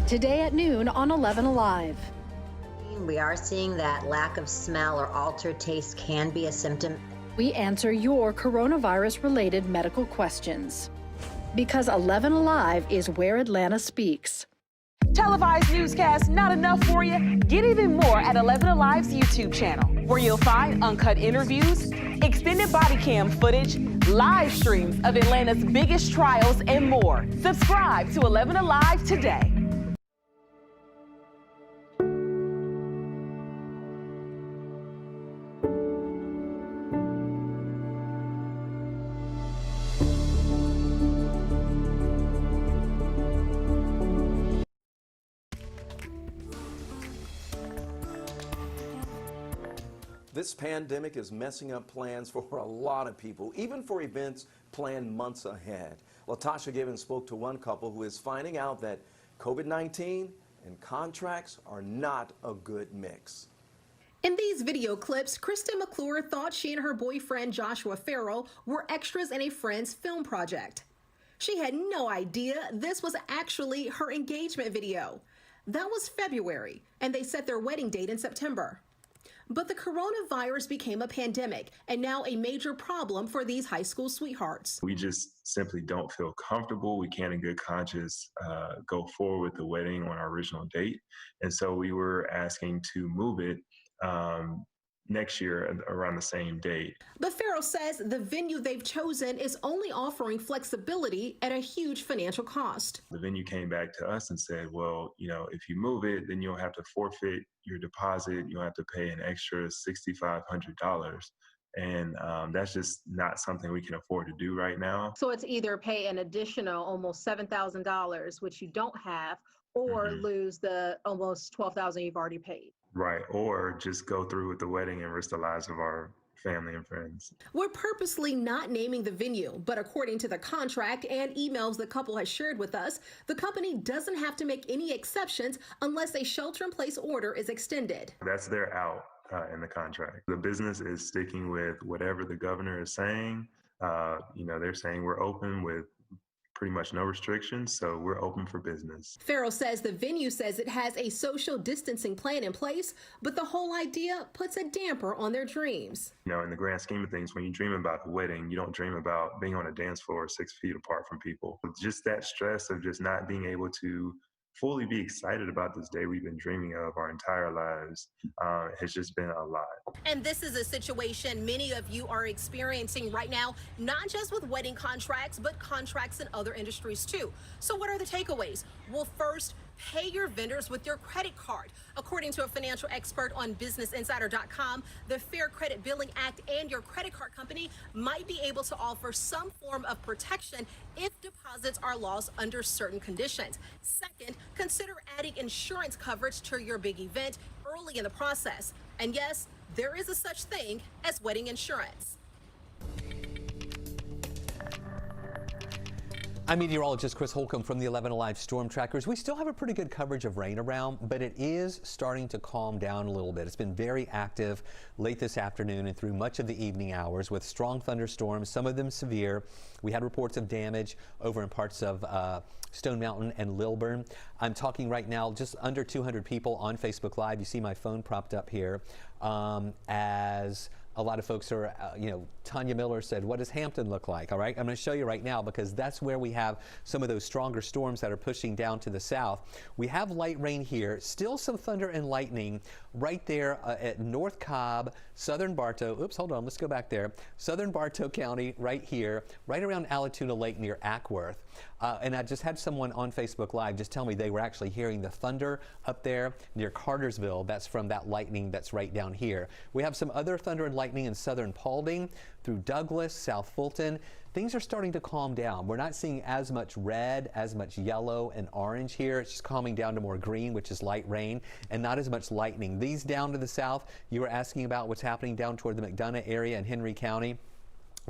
Today at noon on 11Alive. We are seeing that lack of smell or altered taste can be a symptom. We answer your coronavirus-related medical questions. Because 11Alive is where Atlanta speaks. Televised newscasts not enough for you? Get even more at 11Alive's YouTube channel, where you'll find uncut interviews, extended body cam footage, live streams of Atlanta's biggest trials, and more. Subscribe to 11Alive today. This pandemic is messing up plans for a lot of people, even for events planned months ahead. Latasha Gibbons spoke to one couple who is finding out that COVID-19 and contracts are not a good mix. In these video clips, Kristen McClure thought she and her boyfriend Joshua Farrell were extras in a friend's film project. She had no idea this was actually her engagement video. That was February, and they set their wedding date in September. But the coronavirus became a pandemic and now a major problem for these high school sweethearts. We just simply don't feel comfortable. We can't in good conscience go forward with the wedding on our original date. And so we were asking to move it next year around the same date. But Farrell says the venue they've chosen is only offering flexibility at a huge financial cost. The venue came back to us and said, well, you know, if you move it, then you'll have to forfeit your deposit. You'll have to pay an extra $6,500. And that's just not something we can afford to do right now. So it's either pay an additional almost $7,000, which you don't have, or lose the almost $12,000 you've already paid. Right, or just go through with the wedding and risk the lives of our family and friends. We're purposely not naming the venue, but according to the contract and emails the couple has shared with us, the company doesn't have to make any exceptions unless a shelter-in-place order is extended. That's their out in the contract. The business is sticking with whatever the governor is saying. You know, they're saying we're open with pretty much no restrictions, so we're open for business. Farrell says the venue says it has a social distancing plan in place, but the whole idea puts a damper on their dreams. You know, in the grand scheme of things, when you dream about a wedding, you don't dream about being on a dance floor 6 feet apart from people. Just that stress of just not being able to fully be excited about this day we've been dreaming of our entire lives has just been a lot. And this is a situation many of you are experiencing right now, not just with wedding contracts, but contracts in other industries too. So what are the takeaways? Well, first, pay your vendors with your credit card. According to a financial expert on businessinsider.com, the Fair Credit Billing Act and your credit card company might be able to offer some form of protection if deposits are lost under certain conditions. Second, consider adding insurance coverage to your big event early in the process. And yes, there is a such thing as wedding insurance. I'm meteorologist Chris Holcomb from the 11Alive Storm Trackers. We still have a pretty good coverage of rain around, but it is starting to calm down a little bit. It's been very active late this afternoon and through much of the evening hours with strong thunderstorms, some of them severe. We had reports of damage over in parts of Stone Mountain and Lilburn. I'm talking right now just under 200 people on Facebook Live. You see my phone propped up here as a lot of folks are, Tanya Miller said, what does Hampton look like? All right, I'm going to show you right now because that's where we have some of those stronger storms that are pushing down to the south. We have light rain here, still some thunder and lightning right there at North Cobb, Southern Bartow. Oops, hold on, let's go back there. Southern Bartow County right here, right around Allatoona Lake near Ackworth. And I just had someone on Facebook Live just tell me they were actually hearing the thunder up there near Cartersville. That's from that lightning that's right down here. We have some other thunder and lightning in southern Paulding through Douglas, South Fulton. Things are starting to calm down. We're not seeing as much red, as much yellow and orange here. It's just calming down to more green, which is light rain, and not as much lightning. These down to the south, you were asking about what's happening down toward the McDonough area in Henry County.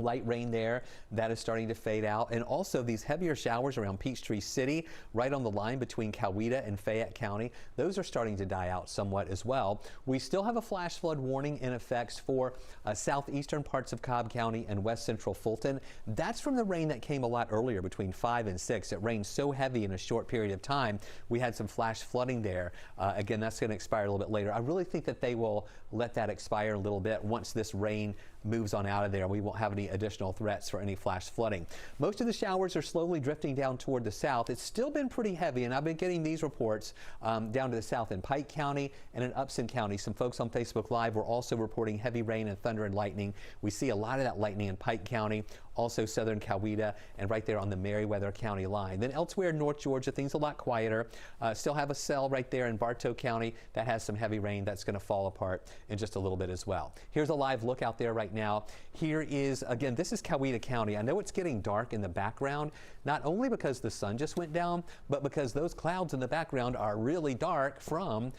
Light rain there, that is starting to fade out. And also these heavier showers around Peachtree City, right on the line between Coweta and Fayette County, those are starting to die out somewhat as well. We still have a flash flood warning in effect for southeastern parts of Cobb County and west central Fulton. That's from the rain that came a lot earlier between 5 and 6. It rained so heavy in a short period of time, we had some flash flooding there. Again, that's going to expire a little bit later. I really think that they will let that expire a little bit once this rain moves on out of there. We won't have any additional threats for any flash flooding. Most of the showers are slowly drifting down toward the south. It's still been pretty heavy, and I've been getting these reports down to the south in Pike County and in Upson County. Some folks on Facebook Live were also reporting heavy rain and thunder and lightning. We see a lot of that lightning in Pike County, also southern Coweta, and right there on the Meriwether County line. Then elsewhere in North Georgia, things a lot quieter. Still have a cell right there in Bartow County that has some heavy rain that's going to fall apart in just a little bit as well. Here's a live look out there right now. Here is, again, this is Coweta County. I know it's getting dark in the background, not only because the sun just went down, but because those clouds in the background are really dark from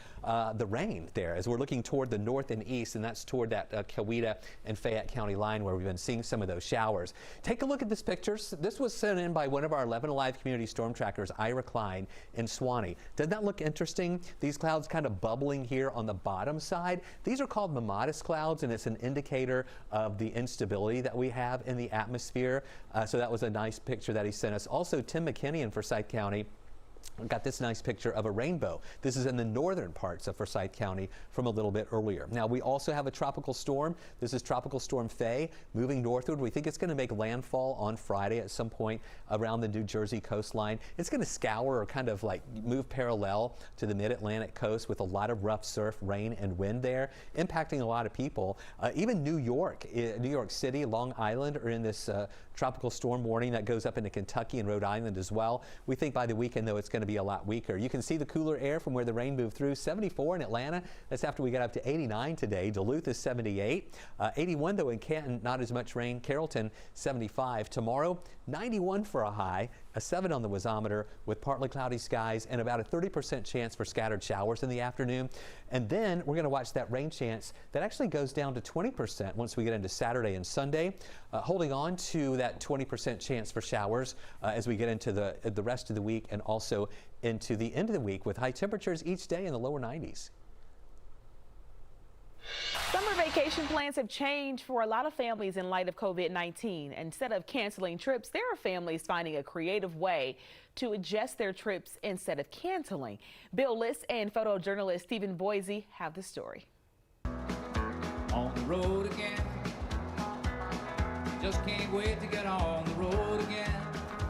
the rain there as we're looking toward the north and east, and that's toward that Coweta and Fayette County line where we've been seeing some of those showers. Take a look at this picture. This was sent in by one of our 11Alive community storm trackers, Ira Klein in Swanee. Doesn't that look interesting? These clouds kind of bubbling here on the bottom side. These are called mammatus clouds, and it's an indicator of the instability that we have in the atmosphere. So that was a nice picture that he sent us. Also, Tim McKinney in Forsyth County got this nice picture of a rainbow. This is in the northern parts of Forsyth County from a little bit earlier. Now, we also have a tropical storm. This is Tropical Storm Faye moving northward. We think it's going to make landfall on Friday at some point around the New Jersey coastline. It's going to scour or kind of like move parallel to the mid-Atlantic coast with a lot of rough surf, rain, and wind there, impacting a lot of people. Even New York City, Long Island are in this tropical storm warning that goes up into Kentucky and Rhode Island as well. We think by the weekend, though, it's going to be a lot weaker. You can see the cooler air from where the rain moved through. 74 in Atlanta. That's after we got up to 89 today. Duluth is 78. 81, though, in Canton. Not as much rain. Carrollton, 75. Tomorrow, 91 for a high. A 7 on the wasometer with partly cloudy skies and about a 30% chance for scattered showers in the afternoon. And then we're going to watch that rain chance that actually goes down to 20% once we get into Saturday and Sunday, holding on to that 20% chance for showers as we get into the rest of the week and also into the end of the week with high temperatures each day in the lower 90s. Summer vacation plans have changed for a lot of families in light of COVID-19. Instead of canceling trips, there are families finding a creative way to adjust their trips instead of canceling. Bill Liss and photojournalist Stephen Boise have the story. On the road again. Just can't wait to get on the road again.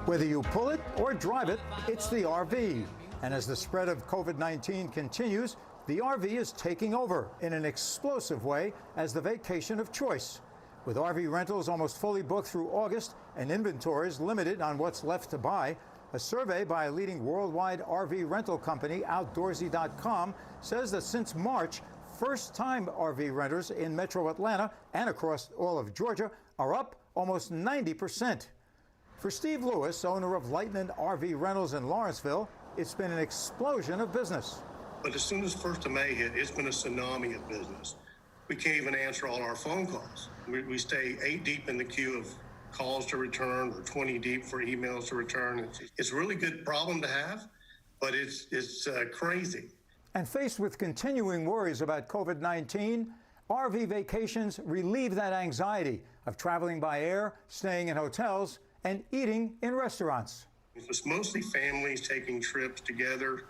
Whether you pull it or drive it, it's the RV. And as the spread of COVID-19 continues, the RV is taking over in an explosive way as the vacation of choice. With RV rentals almost fully booked through August and inventories limited on what's left to buy, a survey by a leading worldwide RV rental company, Outdoorsy.com, says that since March, first-time RV renters in metro Atlanta and across all of Georgia are up almost 90%. For Steve Lewis, owner of Lightning RV Rentals in Lawrenceville, it's been an explosion of business. But as soon as 1st of May hit, it's been a tsunami of business. We can't even answer all our phone calls. We stay 8 deep in the queue of calls to return or 20 deep for emails to return. It's a really good problem to have, but it's crazy. And faced with continuing worries about COVID-19, RV vacations relieve that anxiety of traveling by air, staying in hotels, and eating in restaurants. It's mostly families taking trips together.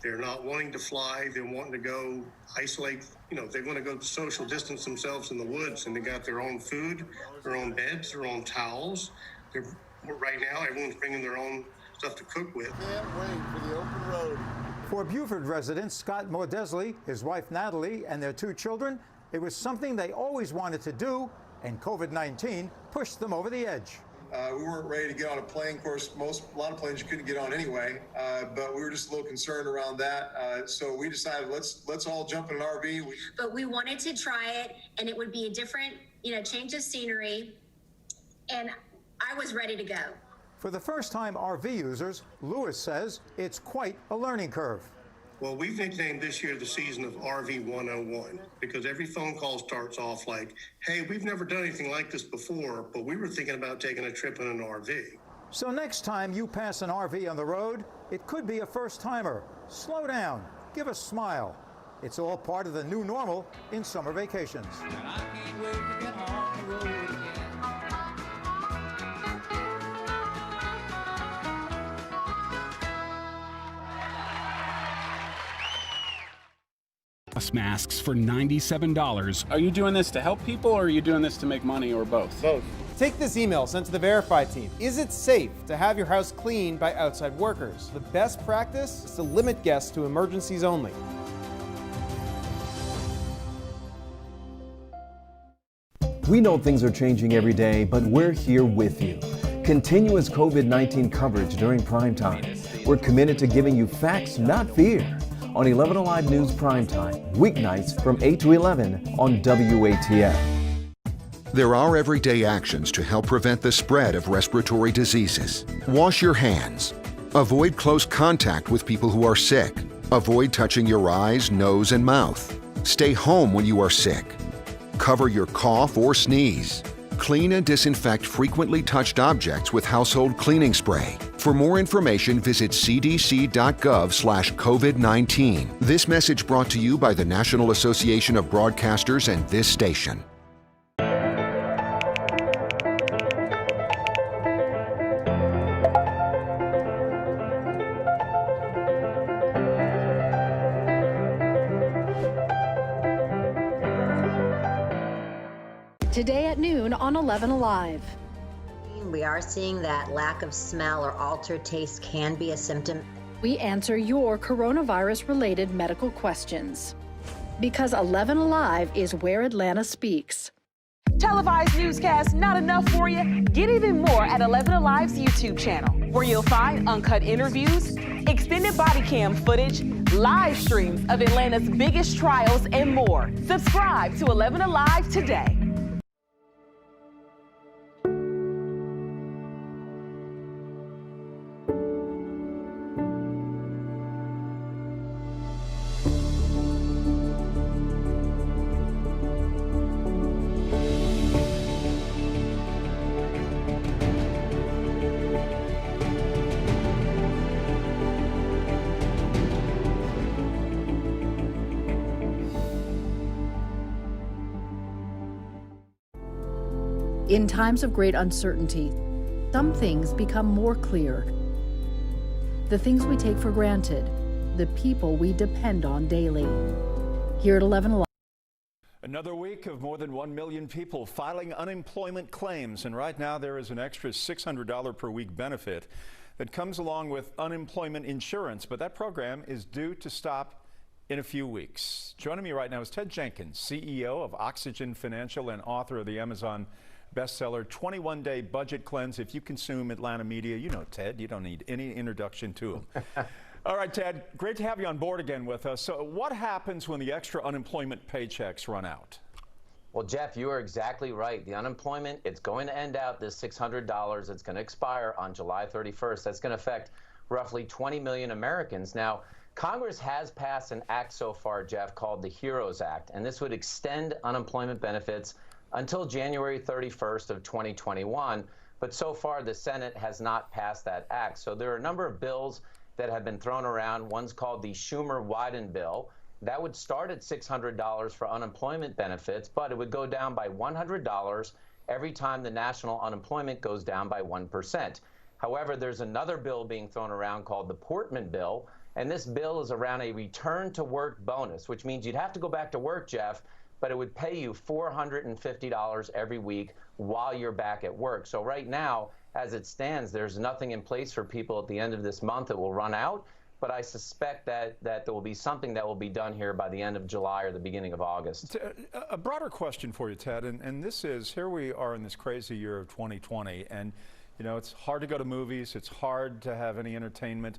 They're not wanting to fly. They're wanting to go isolate. You know, they want to go social distance themselves in the woods, and they got their own food, their own beds, their own towels. Right now, everyone's bringing their own stuff to cook with. Can't wait for the open road. For Buford residents Scott Mordesley, his wife Natalie, and their 2 children, it was something they always wanted to do, and COVID-19 pushed them over the edge. We weren't ready to get on a plane. Of course, a lot of planes you couldn't get on anyway, but we were just a little concerned around that. So we decided let's all jump in an RV. But we wanted to try it, and it would be a different, change of scenery, and I was ready to go. For the first-time RV users, Lewis says it's quite a learning curve. Well, we've nicknamed this year the season of RV 101 because every phone call starts off like, hey, we've never done anything like this before, but we were thinking about taking a trip in an RV. So next time you pass an RV on the road, it could be a first-timer. Slow down, give a smile. It's all part of the new normal in summer vacations. And I can't wait to get on the road again. Masks for $97. Are you doing this to help people, or are you doing this to make money, or both? Both. Take this email sent to the Verify team. Is it safe to have your house cleaned by outside workers? The best practice is to limit guests to emergencies only. We know things are changing every day, but we're here with you. Continuous COVID-19 coverage during primetime. We're committed to giving you facts, not fear. On 11Alive News Primetime, weeknights from 8 to 11 on WATF. There are everyday actions to help prevent the spread of respiratory diseases. Wash your hands. Avoid close contact with people who are sick. Avoid touching your eyes, nose, and mouth. Stay home when you are sick. Cover your cough or sneeze. Clean and disinfect frequently touched objects with household cleaning spray. For more information, visit cdc.gov/COVID-19. This message brought to you by the National Association of Broadcasters and this station. Today at noon on 11Alive. We are seeing that lack of smell or altered taste can be a symptom. We answer your coronavirus-related medical questions. Because 11Alive is where Atlanta speaks. Televised newscasts not enough for you? Get even more at 11Alive's YouTube channel, where you'll find uncut interviews, extended body cam footage, live streams of Atlanta's biggest trials, and more. Subscribe to 11Alive today. In times of great uncertainty, some things become more clear. The things we take for granted, the people we depend on daily. Here at 11Alive. Another week of more than 1 million people filing unemployment claims, and right now there is an extra $600 per week benefit that comes along with unemployment insurance, but that program is due to stop in a few weeks. Joining me right now is Ted Jenkins, CEO of Oxygen Financial and author of the Amazon bestseller 21-Day Budget Cleanse. If you consume Atlanta media, you know Ted. You don't need any introduction to him. All right, Ted, great to have you on board again with us. So what happens when the extra unemployment paychecks run out? Well, Jeff, you are exactly right. The unemployment, it's going to end out this $600. It's going to expire on July 31st. That's going to affect roughly 20 million Americans. Now, Congress has passed an act so far, Jeff, called the HEROES Act, and this would extend unemployment benefits until January 31st of 2021. But so far, the Senate has not passed that act. So there are a number of bills that have been thrown around. One's called the Schumer-Wyden bill. That would start at $600 for unemployment benefits, but it would go down by $100 every time the national unemployment goes down by 1%. However, there's another bill being thrown around called the Portman bill, and this bill is around a return-to-work bonus, which means you'd have to go back to work, Jeff, but it would pay you $450 every week while you're back at work. So right now, as it stands, there's nothing in place for people at the end of this month. It will run out, but I suspect that there will be something that will be done here by the end of July or the beginning of August. A broader question for you, Ted, and this is, here we are in this crazy year of 2020, and you know, it's hard to go to movies, it's hard to have any entertainment.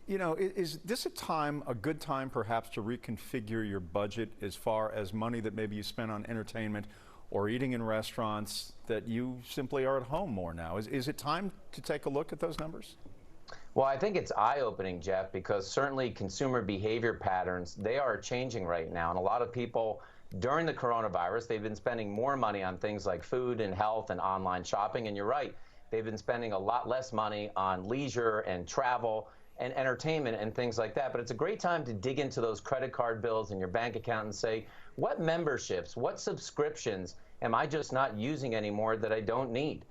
You know, is this a good time perhaps to reconfigure your budget as far as money that maybe you spend on entertainment or eating in restaurants that you simply are at home more now? Is it time to take a look at those numbers? Well, I think it's eye-opening, Jeff, because certainly consumer behavior patterns, they are changing right now. And a lot of people during the coronavirus, they've been spending more money on things like food and health and online shopping. And you're right, they've been spending a lot less money on leisure and travel and entertainment and things like that. But it's a great time to dig into those credit card bills in your bank account and say, what memberships, what subscriptions am I just not using anymore that I don't need?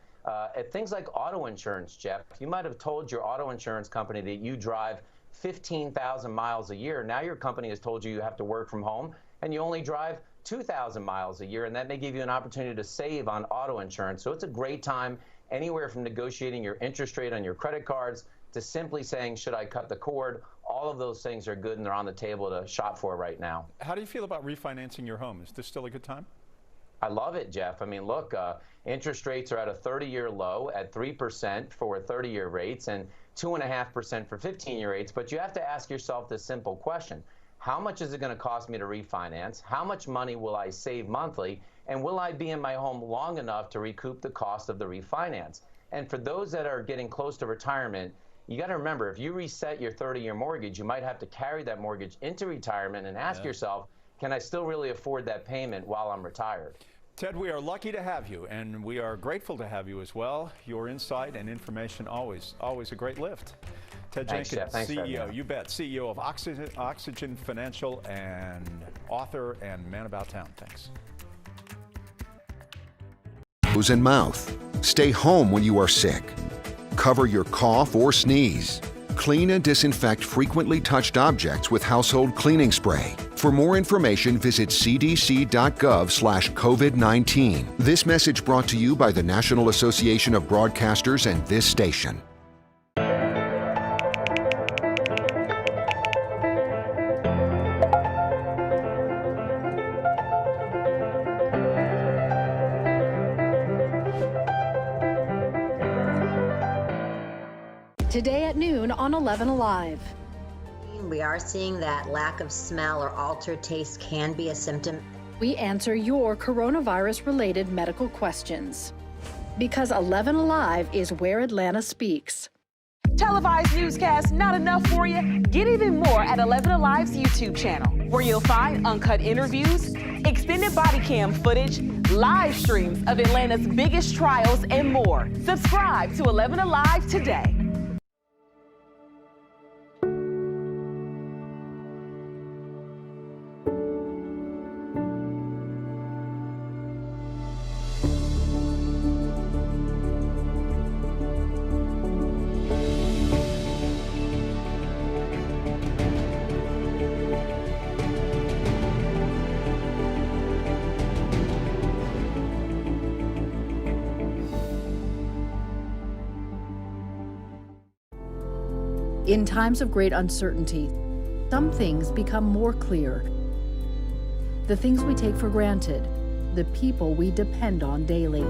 At things like auto insurance, Jeff, you might have told your auto insurance company that you drive 15,000 miles a year. Now your company has told you you have to work from home and you only drive 2,000 miles a year, and that may give you an opportunity to save on auto insurance. So it's a great time, anywhere from negotiating your interest rate on your credit cards to simply saying, should I cut the cord? All of those things are good and they're on the table to shop for right now. How do you feel about refinancing your home? Is this still a good time? I love it, Jeff. I mean, look, interest rates are at a 30-year low at 3% for 30-year rates and 2.5% for 15-year rates. But you have to ask yourself this simple question. How much is it going to cost me to refinance? How much money will I save monthly? And will I be in my home long enough to recoup the cost of the refinance? And for those that are getting close to retirement, you got to remember, if you reset your 30-year mortgage, you might have to carry that mortgage into retirement and ask yourself, can I still really afford that payment while I'm retired? Ted, we are lucky to have you, and we are grateful to have you as well. Your insight and information always a great lift. Ted Thanks, Jenkins, Jeff. Thanks, CEO, you bet, CEO of Oxygen Financial and author and man about town. Thanks. Nose and mouth. Stay home when you are sick. Cover your cough or sneeze. Clean and disinfect frequently touched objects with household cleaning spray. For more information, visit cdc.gov/COVID-19. This message brought to you by the National Association of Broadcasters and this station. Today at noon on 11Alive. We are seeing that lack of smell or altered taste can be a symptom. We answer your coronavirus-related medical questions. Because 11Alive is where Atlanta speaks. Televised newscasts not enough for you? Get even more at 11Alive's YouTube channel, where you'll find uncut interviews, extended body cam footage, live streams of Atlanta's biggest trials, and more. Subscribe to 11Alive today. In times of great uncertainty, some things become more clear. The things we take for granted, the people we depend on daily.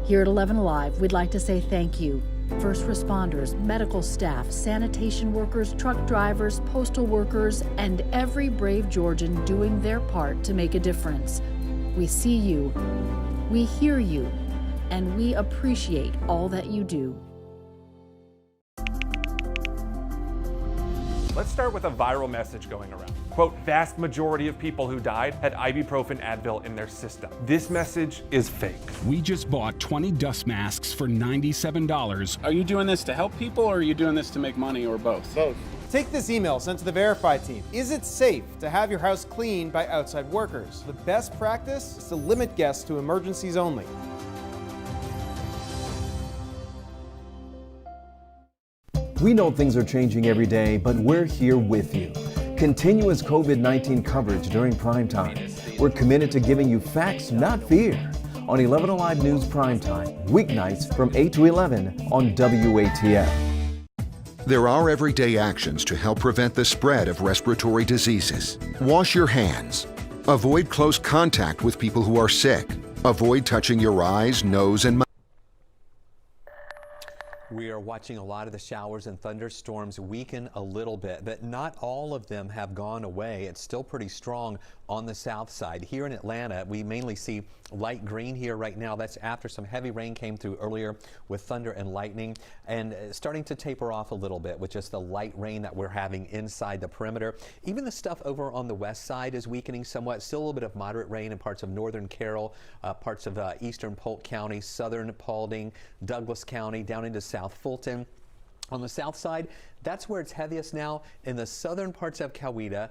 Here at 11Alive, we'd like to say thank you. First responders, medical staff, sanitation workers, truck drivers, postal workers, and every brave Georgian doing their part to make a difference. We see you, we hear you, and we appreciate all that you do. Let's start with a viral message going around. Quote, vast majority of people who died had ibuprofen Advil in their system. This message is fake. We just bought 20 dust masks for $97. Are you doing this to help people or are you doing this to make money or both? Both. Take this email sent to the Verify team. Is it safe to have your house cleaned by outside workers? The best practice is to limit guests to emergencies only. We know things are changing every day, but we're here with you. Continuous COVID-19 coverage during primetime. We're committed to giving you facts, not fear. On 11Alive News Primetime, weeknights from 8 to 11 on WATF. There are everyday actions to help prevent the spread of respiratory diseases. Wash your hands. Avoid close contact with people who are sick. Avoid touching your eyes, nose, and mouth. We are watching a lot of the showers and thunderstorms weaken a little bit, but not all of them have gone away. It's still pretty strong on the south side. Here in Atlanta, we mainly see light green here right now. That's after some heavy rain came through earlier with thunder and lightning, and starting to taper off a little bit with just the light rain that we're having inside the perimeter. Even the stuff over on the west side is weakening somewhat. Still a little bit of moderate rain in parts of northern Carroll, parts of eastern Polk County, southern Paulding, Douglas County, down into South Fulton. On the south side, that's where it's heaviest now in the southern parts of Coweta,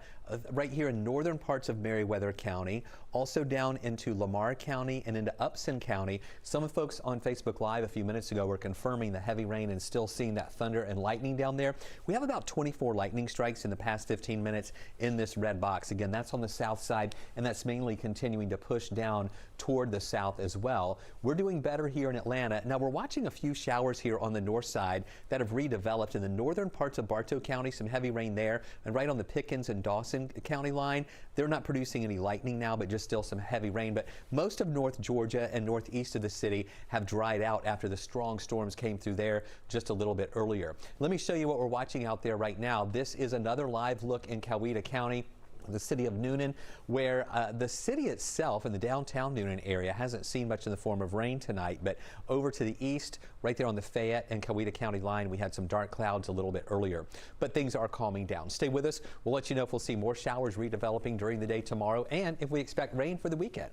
right here in northern parts of Meriwether County, also down into Lamar County and into Upson County. Some folks on Facebook Live a few minutes ago were confirming the heavy rain and still seeing that thunder and lightning down there. We have about 24 lightning strikes in the past 15 minutes in this red box. Again, that's on the south side, and that's mainly continuing to push down toward the south as well. We're doing better here in Atlanta. Now, we're watching a few showers here on the north side that have redeveloped in the northern parts of Bartow County, some heavy rain there, and right on the Pickens and Dawson County line. They're not producing any lightning now, but just still some heavy rain. But most of North Georgia and northeast of the city have dried out after the strong storms came through there just a little bit earlier. Let me show you what we're watching out there right now. This is another live look in Coweta County, the city of Noonan, where the city itself in the downtown Noonan area hasn't seen much in the form of rain tonight, but over to the east, right there on the Fayette and Coweta County line, we had some dark clouds a little bit earlier, but things are calming down. Stay with us. We'll let you know if we'll see more showers redeveloping during the day tomorrow and if we expect rain for the weekend.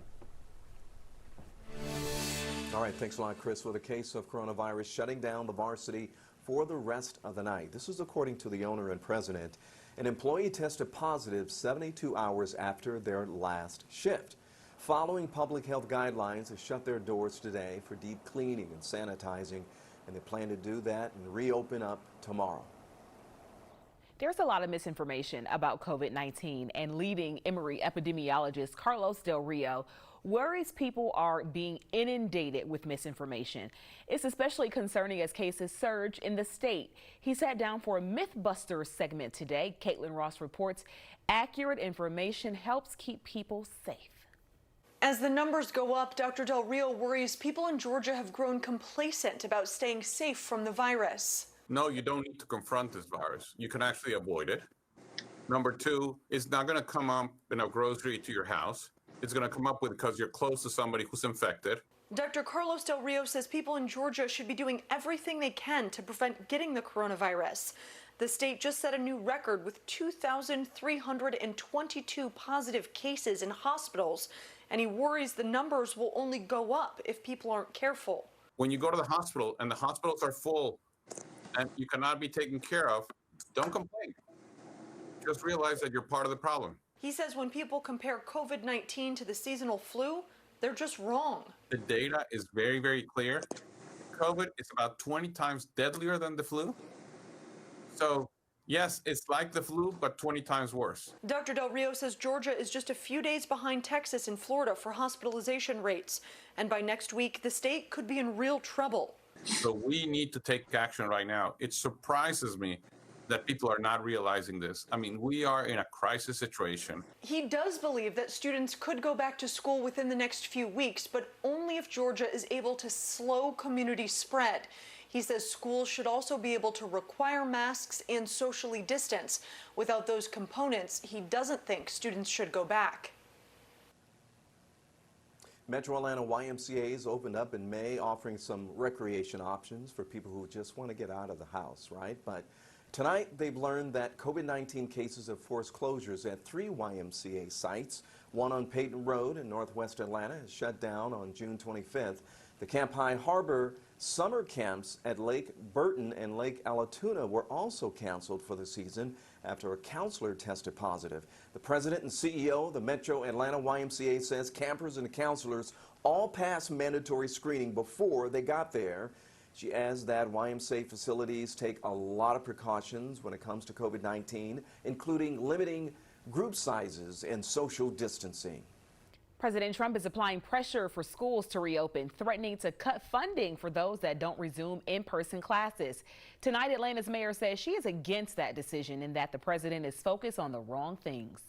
All right, thanks a lot, Chris. With a case of coronavirus shutting down the varsity for the rest of the night. This is according to the owner and president. An employee tested positive 72 hours after their last shift. Following public health guidelines, they shut their doors today for deep cleaning and sanitizing, and they plan to do that and reopen up tomorrow. There's a lot of misinformation about COVID-19, and leading Emory epidemiologist Carlos Del Rio worries people are being inundated with misinformation. It's especially concerning as cases surge in the state. He sat down for a Mythbusters segment today. Caitlin Ross reports accurate information helps keep people safe. As the numbers go up, Dr. Del Rio worries people in Georgia have grown complacent about staying safe from the virus. No, you don't need to confront this virus. You can actually avoid it. Number two, it's not going to come up in a grocery to your house. It's going to come up with because you're close to somebody who's infected. Dr. Carlos Del Rio says people in Georgia should be doing everything they can to prevent getting the coronavirus. The state just set a new record with 2,322 positive cases in hospitals, and he worries the numbers will only go up if people aren't careful. When you go to the hospital and the hospitals are full and you cannot be taken care of, don't complain. Just realize that you're part of the problem. He says when people compare COVID-19 to the seasonal flu, they're just wrong. The data is very, very clear. COVID is about 20 times deadlier than the flu. So, yes, it's like the flu, but 20 times worse. Dr. Del Rio says Georgia is just a few days behind Texas and Florida for hospitalization rates. And by next week, the state could be in real trouble. So we need to take action right now. It surprises me that people are not realizing this. I mean, we are in a crisis situation. He does believe that students could go back to school within the next few weeks, but only if Georgia is able to slow community spread. He says schools should also be able to require masks and socially distance. Without those components, he doesn't think students should go back. Metro Atlanta YMCA's opened up in May, offering some recreation options for people who just want to get out of the house, right? But Tonight, they've learned that COVID-19 cases have forced closures at 3 YMCA sites. One on Peyton Road in northwest Atlanta is shut down on June 25th. The Camp High Harbor summer camps at Lake Burton and Lake Allatoona were also canceled for the season after a counselor tested positive. The president and CEO of the Metro Atlanta YMCA says campers and counselors all passed mandatory screening before they got there. She adds that YMCA facilities take a lot of precautions when it comes to COVID-19, including limiting group sizes and social distancing. President Trump is applying pressure for schools to reopen, threatening to cut funding for those that don't resume in-person classes. Tonight, Atlanta's mayor says she is against that decision and that the president is focused on the wrong things.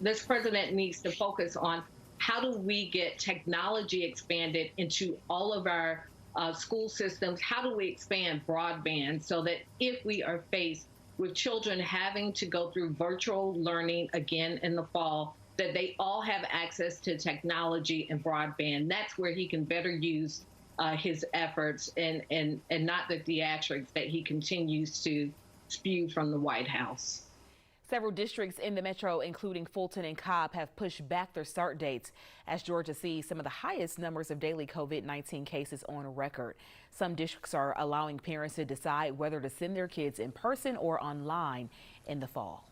This president needs to focus on how do we get technology expanded into all of our school systems? How do we expand broadband so that if we are faced with children having to go through virtual learning again in the fall, that they all have access to technology and broadband? That's where he can better use his efforts and not the theatrics that he continues to spew from the White House. Several districts in the metro, including Fulton and Cobb, have pushed back their start dates as Georgia sees some of the highest numbers of daily COVID-19 cases on record. Some districts are allowing parents to decide whether to send their kids in person or online in the fall.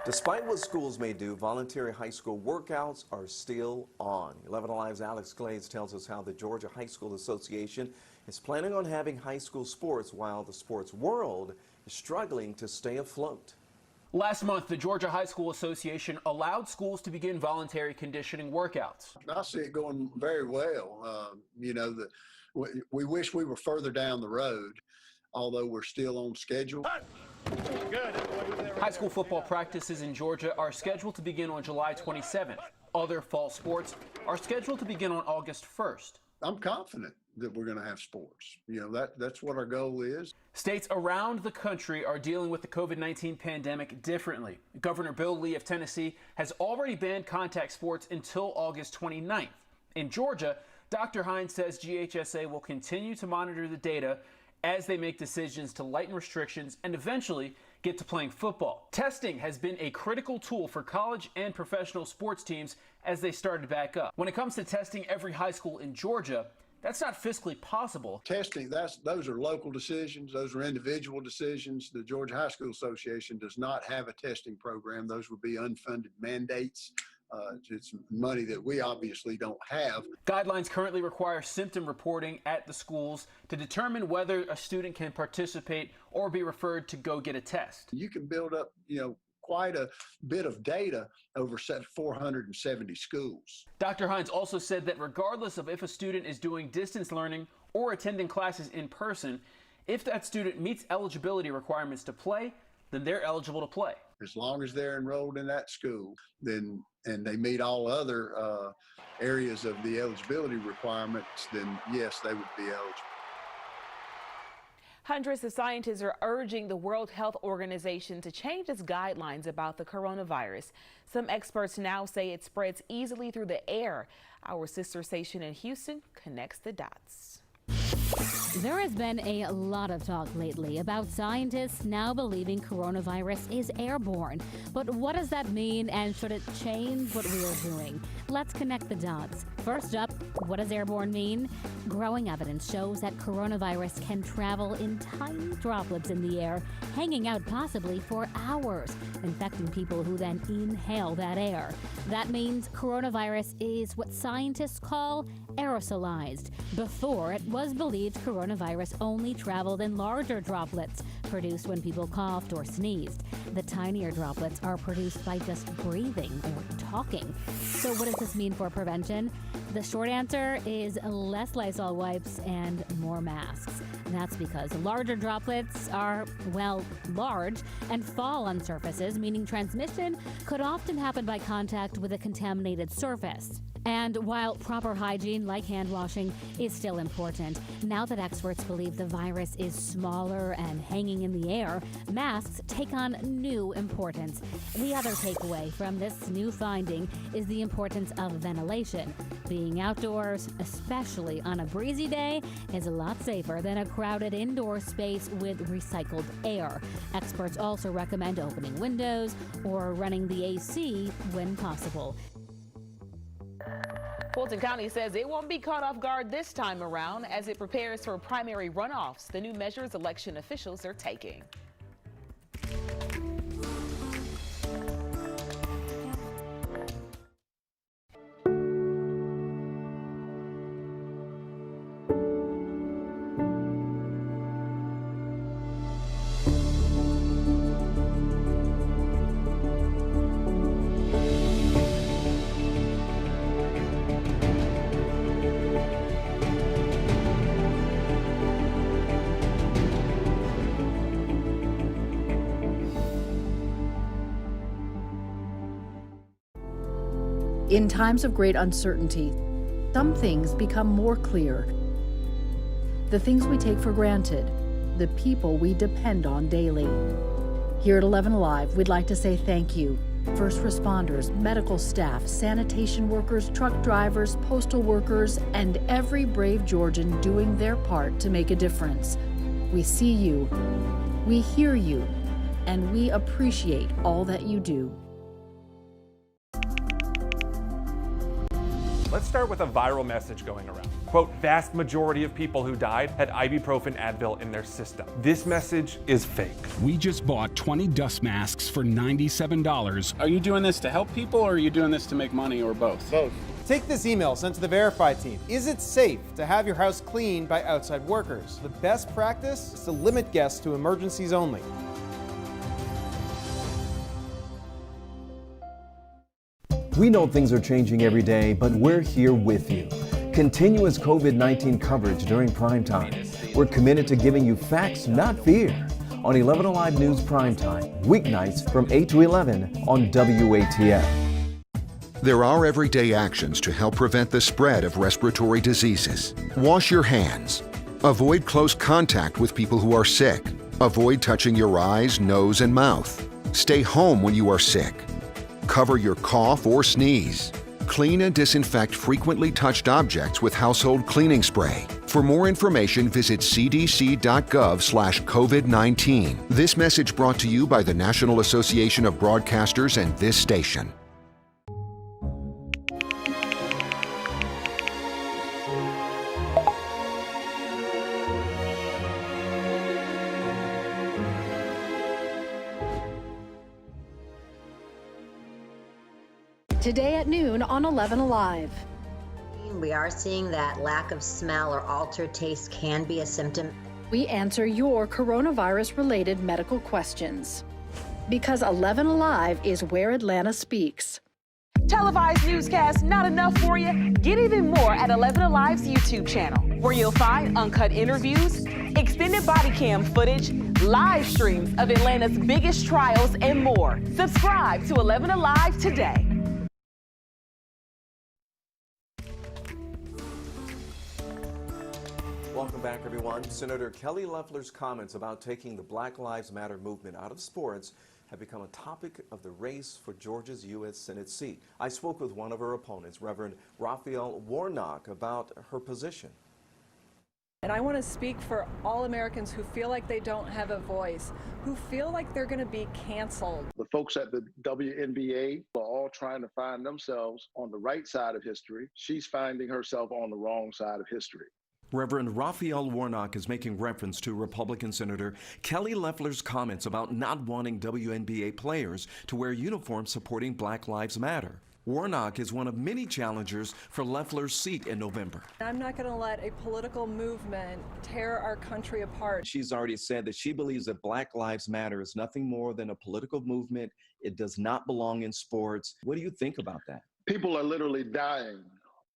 Despite what schools may do, voluntary high school workouts are still on. 11Alive's Alex Glaze tells us how the Georgia High School Association is planning on having high school sports while the sports world is struggling to stay afloat. Last month, the Georgia High School Association allowed schools to begin voluntary conditioning workouts. I see it going very well. We wish we were further down the road, although we're still on schedule. High school football practices in Georgia are scheduled to begin on July 27th. Other fall sports are scheduled to begin on August 1st. I'm confident that we're going to have sports. That's what our goal is. States around the country are dealing with the COVID-19 pandemic differently. Governor Bill Lee of Tennessee has already banned contact sports until August 29th. In Georgia, Dr. Hines says GHSA will continue to monitor the data as they make decisions to lighten restrictions and eventually get to playing football. Testing has been a critical tool for college and professional sports teams as they started back up. When it comes to testing every high school in Georgia, that's not fiscally possible. Testing, those are local decisions. Those are individual decisions. The Georgia High School Association does not have a testing program. Those would be unfunded mandates. It's money that we obviously don't have. Guidelines currently require symptom reporting at the schools to determine whether a student can participate or be referred to go get a test. You can build up, quite a bit of data over 470 schools. Dr. Hines also said that regardless of if a student is doing distance learning or attending classes in person, if that student meets eligibility requirements to play, then they're eligible to play. As long as they're enrolled in that school, and they meet all other areas of the eligibility requirements, then yes, they would be eligible. Hundreds of scientists are urging the World Health Organization to change its guidelines about the coronavirus. Some experts now say it spreads easily through the air. Our sister station in Houston connects the dots. There has been a lot of talk lately about scientists now believing coronavirus is airborne. But what does that mean, and should it change what we are doing? Let's connect the dots. First up, what does airborne mean? Growing evidence shows that coronavirus can travel in tiny droplets in the air, hanging out possibly for hours, infecting people who then inhale that air. That means coronavirus is what scientists call aerosolized. Before, it was believed coronavirus only traveled in larger droplets produced when people coughed or sneezed. The tinier droplets are produced by just breathing or talking. So what does this mean for prevention? The short answer is less Lysol wipes and more masks. That's because larger droplets are, large and fall on surfaces, meaning transmission could often happen by contact with a contaminated surface. And while proper hygiene, like hand washing, is still important, now that experts believe the virus is smaller and hanging in the air, masks take on new importance. The other takeaway from this new finding is the importance of ventilation. Being Being outdoors, especially on a breezy day, is a lot safer than a crowded indoor space with recycled air. Experts also recommend opening windows or running the AC when possible. Fulton County says it won't be caught off guard this time around as it prepares for primary runoffs, the new measures election officials are taking. In times of great uncertainty, some things become more clear. The things we take for granted, the people we depend on daily. Here at 11Alive, we'd like to say thank you. First responders, medical staff, sanitation workers, truck drivers, postal workers, and every brave Georgian doing their part to make a difference. We see you, we hear you, and we appreciate all that you do. Let's start with a viral message going around. Quote, vast majority of people who died had ibuprofen Advil in their system. This message is fake. We just bought 20 dust masks for $97. Are you doing this to help people or are you doing this to make money or both? Both. Take this email sent to the Verify team. Is it safe to have your house cleaned by outside workers? The best practice is to limit guests to emergencies only. We know things are changing every day, but we're here with you. Continuous COVID-19 coverage during primetime. We're committed to giving you facts, not fear. On 11Alive News Primetime, weeknights from 8 to 11 on WATF. There are everyday actions to help prevent the spread of respiratory diseases. Wash your hands. Avoid close contact with people who are sick. Avoid touching your eyes, nose, and mouth. Stay home when you are sick. Cover your cough or sneeze. Clean and disinfect frequently touched objects with household cleaning spray. For more information, visit cdc.gov/COVID-19. This message brought to you by the National Association of Broadcasters and this station. Today at noon on 11Alive. We are seeing that lack of smell or altered taste can be a symptom. We answer your coronavirus-related medical questions. Because 11Alive is where Atlanta speaks. Televised newscasts not enough for you? Get even more at 11Alive's YouTube channel, where you'll find uncut interviews, extended body cam footage, live streams of Atlanta's biggest trials, and more. Subscribe to 11Alive today. Welcome back, everyone. Senator Kelly Loeffler's comments about taking the Black Lives Matter movement out of sports have become a topic of the race for Georgia's U.S. Senate seat. I spoke with one of her opponents, Reverend Raphael Warnock, about her position. And I want to speak for all Americans who feel like they don't have a voice, who feel like they're going to be canceled. The folks at the WNBA are all trying to find themselves on the right side of history. She's finding herself on the wrong side of history. Reverend Raphael Warnock is making reference to Republican Senator Kelly Loeffler's comments about not wanting WNBA players to wear uniforms supporting Black Lives Matter. Warnock is one of many challengers for Loeffler's seat in November. I'm not going to let a political movement tear our country apart. She's already said that she believes that Black Lives Matter is nothing more than a political movement. It does not belong in sports. What do you think about that? People are literally dying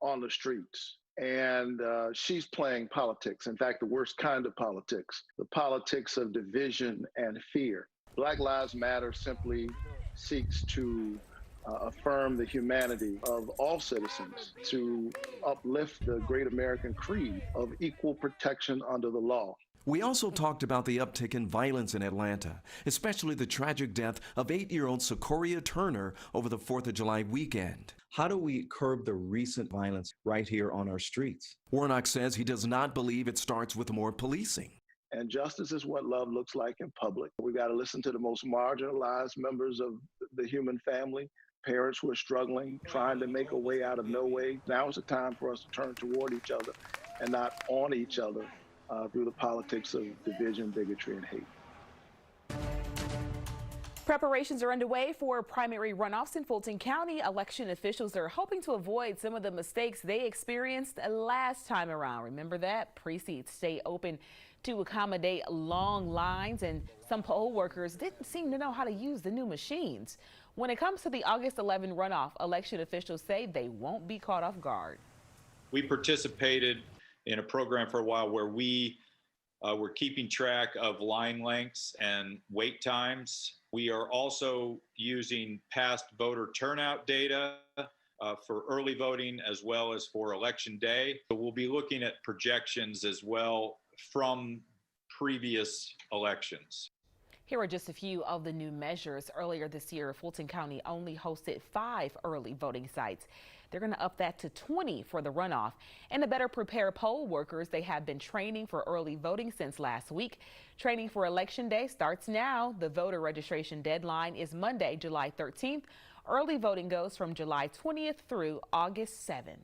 on the streets. And she's playing politics. In fact, the worst kind of politics, the politics of division and fear. Black Lives Matter simply seeks to affirm the humanity of all citizens, to uplift the great American creed of equal protection under the law. We also talked about the uptick in violence in Atlanta, especially the tragic death of 8-year-old Secoria Turner over the 4th of July weekend. How do we curb the recent violence right here on our streets? Warnock says he does not believe it starts with more policing. And justice is what love looks like in public. We got to listen to the most marginalized members of the human family, parents who are struggling, trying to make a way out of no way. Now is the time for us to turn toward each other and not on each other through the politics of division, bigotry, and hate. Preparations are underway for primary runoffs in Fulton County. Election officials are hoping to avoid some of the mistakes they experienced last time around. Remember that? Precincts stay open to accommodate long lines, and some poll workers didn't seem to know how to use the new machines. When it comes to the August 11 runoff, election officials say they won't be caught off guard. We participated in a program for a while where we were keeping track of line lengths and wait times. We are also using past voter turnout data for early voting as well as for election day. So we'll be looking at projections as well from previous elections. Here are just a few of the new measures. Earlier this year, Fulton County only hosted 5 early voting sites. They're going to up that to 20 for the runoff. And to better prepare poll workers, they have been training for early voting since last week. Training for Election Day starts now. The voter registration deadline is Monday, July 13th. Early voting goes from July 20th through August 7th.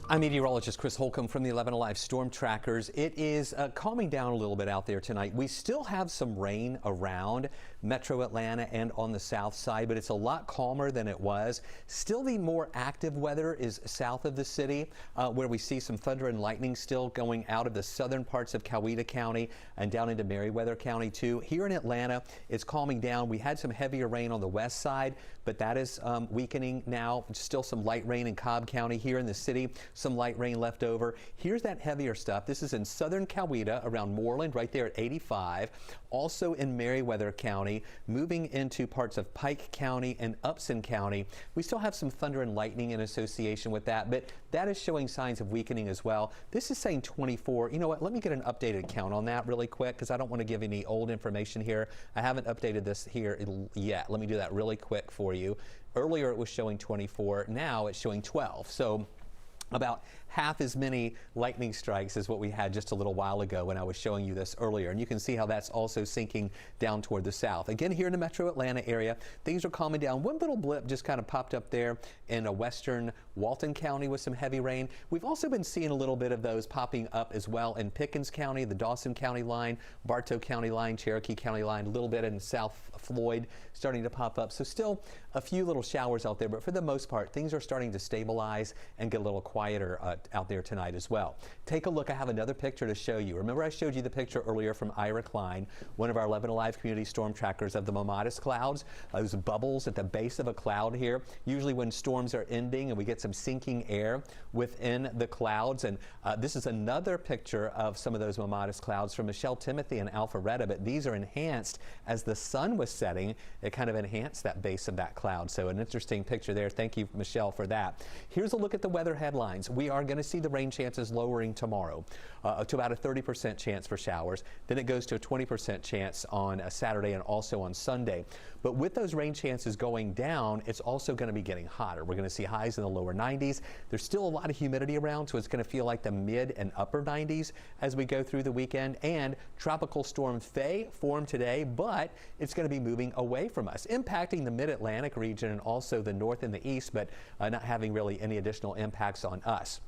I'm meteorologist Chris Holcomb from the 11Alive Storm Trackers. It is calming down a little bit out there tonight. We still have some rain around Metro Atlanta and on the south side, but it's a lot calmer than it was. Still, the more active weather is south of the city, where we see some thunder and lightning still going out of the southern parts of Coweta County and down into Meriwether County too. Here in Atlanta, it's calming down. We had some heavier rain on the west side, but that is weakening now. Still some light rain in Cobb County. Here in the city, some light rain left over. Here's that heavier stuff. This is in southern Coweta around Moreland, right there at 85. Also in Meriwether County, moving into parts of Pike County and Upson County. We still have some thunder and lightning in association with that, but that is showing signs of weakening as well. This is saying 24. You know what? Let me get an updated count on that really quick, because I don't want to give any old information here. I haven't updated this here yet. Let me do that really quick for you. Earlier it was showing 24. Now it's showing 12. So about half as many lightning strikes as what we had just a little while ago when I was showing you this earlier. And you can see how that's also sinking down toward the south. Again, here in the metro Atlanta area, things are calming down. One little blip just kind of popped up there in a western Walton County with some heavy rain. We've also been seeing a little bit of those popping up as well in Pickens County, the Dawson County line, Bartow County line, Cherokee County line, a little bit in South Floyd starting to pop up. So still a few little showers out there, but for the most part, things are starting to stabilize and get a little quieter out there tonight as well. Take a look. I have another picture to show you. Remember I showed you the picture earlier from Ira Klein, one of our 11Alive community storm trackers, of the Momatis clouds, those bubbles at the base of a cloud here. Usually when storms are ending and we get some sinking air within the clouds. And this is another picture of some of those Momatis clouds from Michelle Timothy and Alpharetta, but these are enhanced as the sun was setting. It kind of enhanced that base of that cloud. So an interesting picture there. Thank you, Michelle, for that. Here's a look at the weather headlines. We are going to see the rain chances lowering tomorrow to about a 30% chance for showers. Then it goes to a 20% chance on a Saturday and also on Sunday. But with those rain chances going down, it's also going to be getting hotter. We're going to see highs in the lower 90s. There's still a lot of humidity around, so it's going to feel like the mid and upper 90s as we go through the weekend. And Tropical Storm Faye formed today, but it's going to be moving away from us, impacting the mid-Atlantic region and also the north and the east, but not having really any additional impacts on us.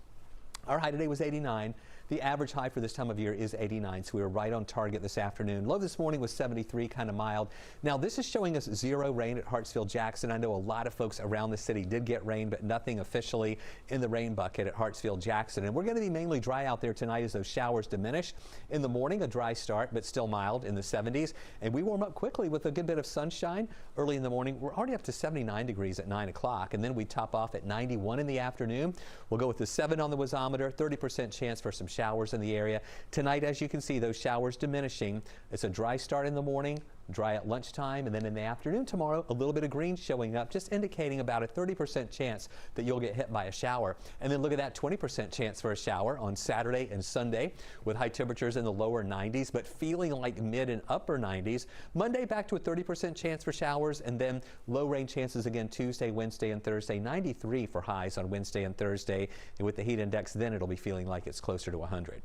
Our high today was 89. The average high for this time of year is 89, so we were right on target this afternoon. Low this morning was 73, kind of mild. Now, this is showing us 0 rain at Hartsfield-Jackson. I know a lot of folks around the city did get rain, but nothing officially in the rain bucket at Hartsfield-Jackson. And we're going to be mainly dry out there tonight as those showers diminish. In the morning, a dry start, but still mild in the 70s. And we warm up quickly with a good bit of sunshine early in the morning. We're already up to 79 degrees at 9 o'clock, and then we top off at 91 in the afternoon. We'll go with the 7 on the wasometer, 30% chance for some showers in the area. Tonight, as you can see, those showers diminishing. It's a dry start in the morning, Dry at lunchtime, and then in the afternoon tomorrow, a little bit of green showing up, just indicating about a 30% chance that you'll get hit by a shower. And then look at that 20% chance for a shower on Saturday and Sunday, with high temperatures in the lower 90s, but feeling like mid and upper 90s. Monday back to a 30% chance for showers, and then low rain chances again Tuesday, Wednesday, and Thursday. 93 for highs on Wednesday and Thursday, and with the heat index, then it'll be feeling like it's closer to 100.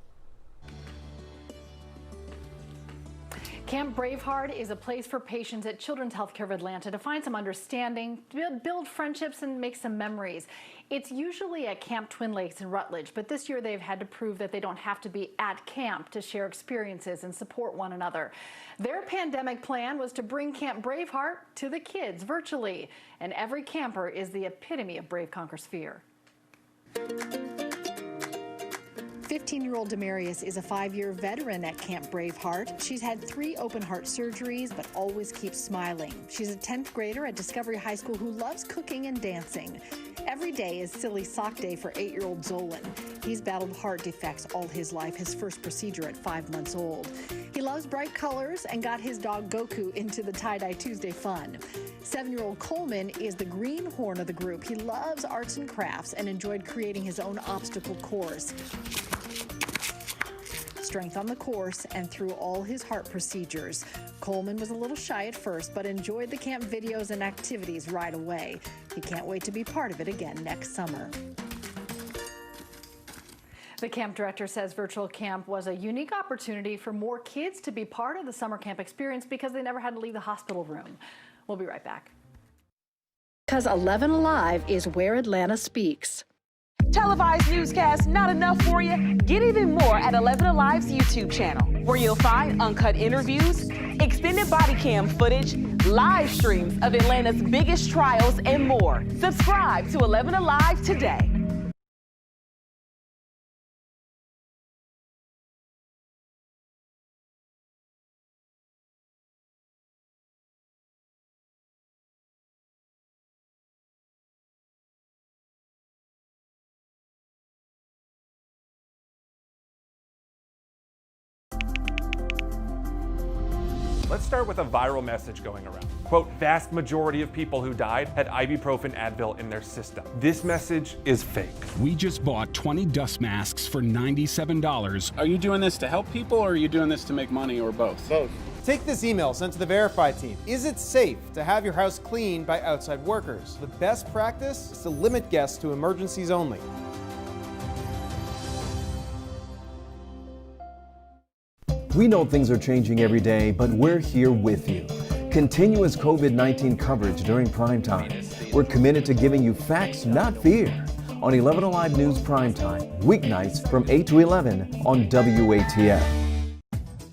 Camp Braveheart is a place for patients at Children's Healthcare of Atlanta to find some understanding, build friendships, and make some memories. It's usually at Camp Twin Lakes in Rutledge, but this year they've had to prove that they don't have to be at camp to share experiences and support one another. Their pandemic plan was to bring Camp Braveheart to the kids virtually, and every camper is the epitome of Brave Conquers Fear. 15-year-old Demarius is a 5-year veteran at Camp Braveheart. She's had 3 open-heart surgeries, but always keeps smiling. She's a 10th grader at Discovery High School who loves cooking and dancing. Every day is Silly Sock Day for 8-year-old Zolan. He's battled heart defects all his life, his first procedure at 5 months old. He loves bright colors and got his dog Goku into the Tie-Dye Tuesday fun. 7-year-old Coleman is the greenhorn of the group. He loves arts and crafts and enjoyed creating his own obstacle course. Strength on the course and through all his heart procedures. Coleman was a little shy at first, but enjoyed the camp videos and activities right away. He can't wait to be part of it again next summer. The camp director says virtual camp was a unique opportunity for more kids to be part of the summer camp experience because they never had to leave the hospital room. We'll be right back. Because 11Alive is where Atlanta speaks. Televised newscasts not enough for you? Get even more at 11Alive's YouTube channel, where you'll find uncut interviews, extended body cam footage, live streams of Atlanta's biggest trials, and more. Subscribe to 11Alive today. Let's start with a viral message going around. Quote, vast majority of people who died had ibuprofen Advil in their system. This message is fake. We just bought 20 dust masks for $97. Are you doing this to help people, or are you doing this to make money, or both? Both. Take this email sent to the Verify team. Is it safe to have your house cleaned by outside workers? The best practice is to limit guests to emergencies only. We know things are changing every day, but we're here with you. Continuous COVID-19 coverage during Primetime. We're committed to giving you facts, not fear. On 11Alive News Primetime, weeknights from 8 to 11 on WATF.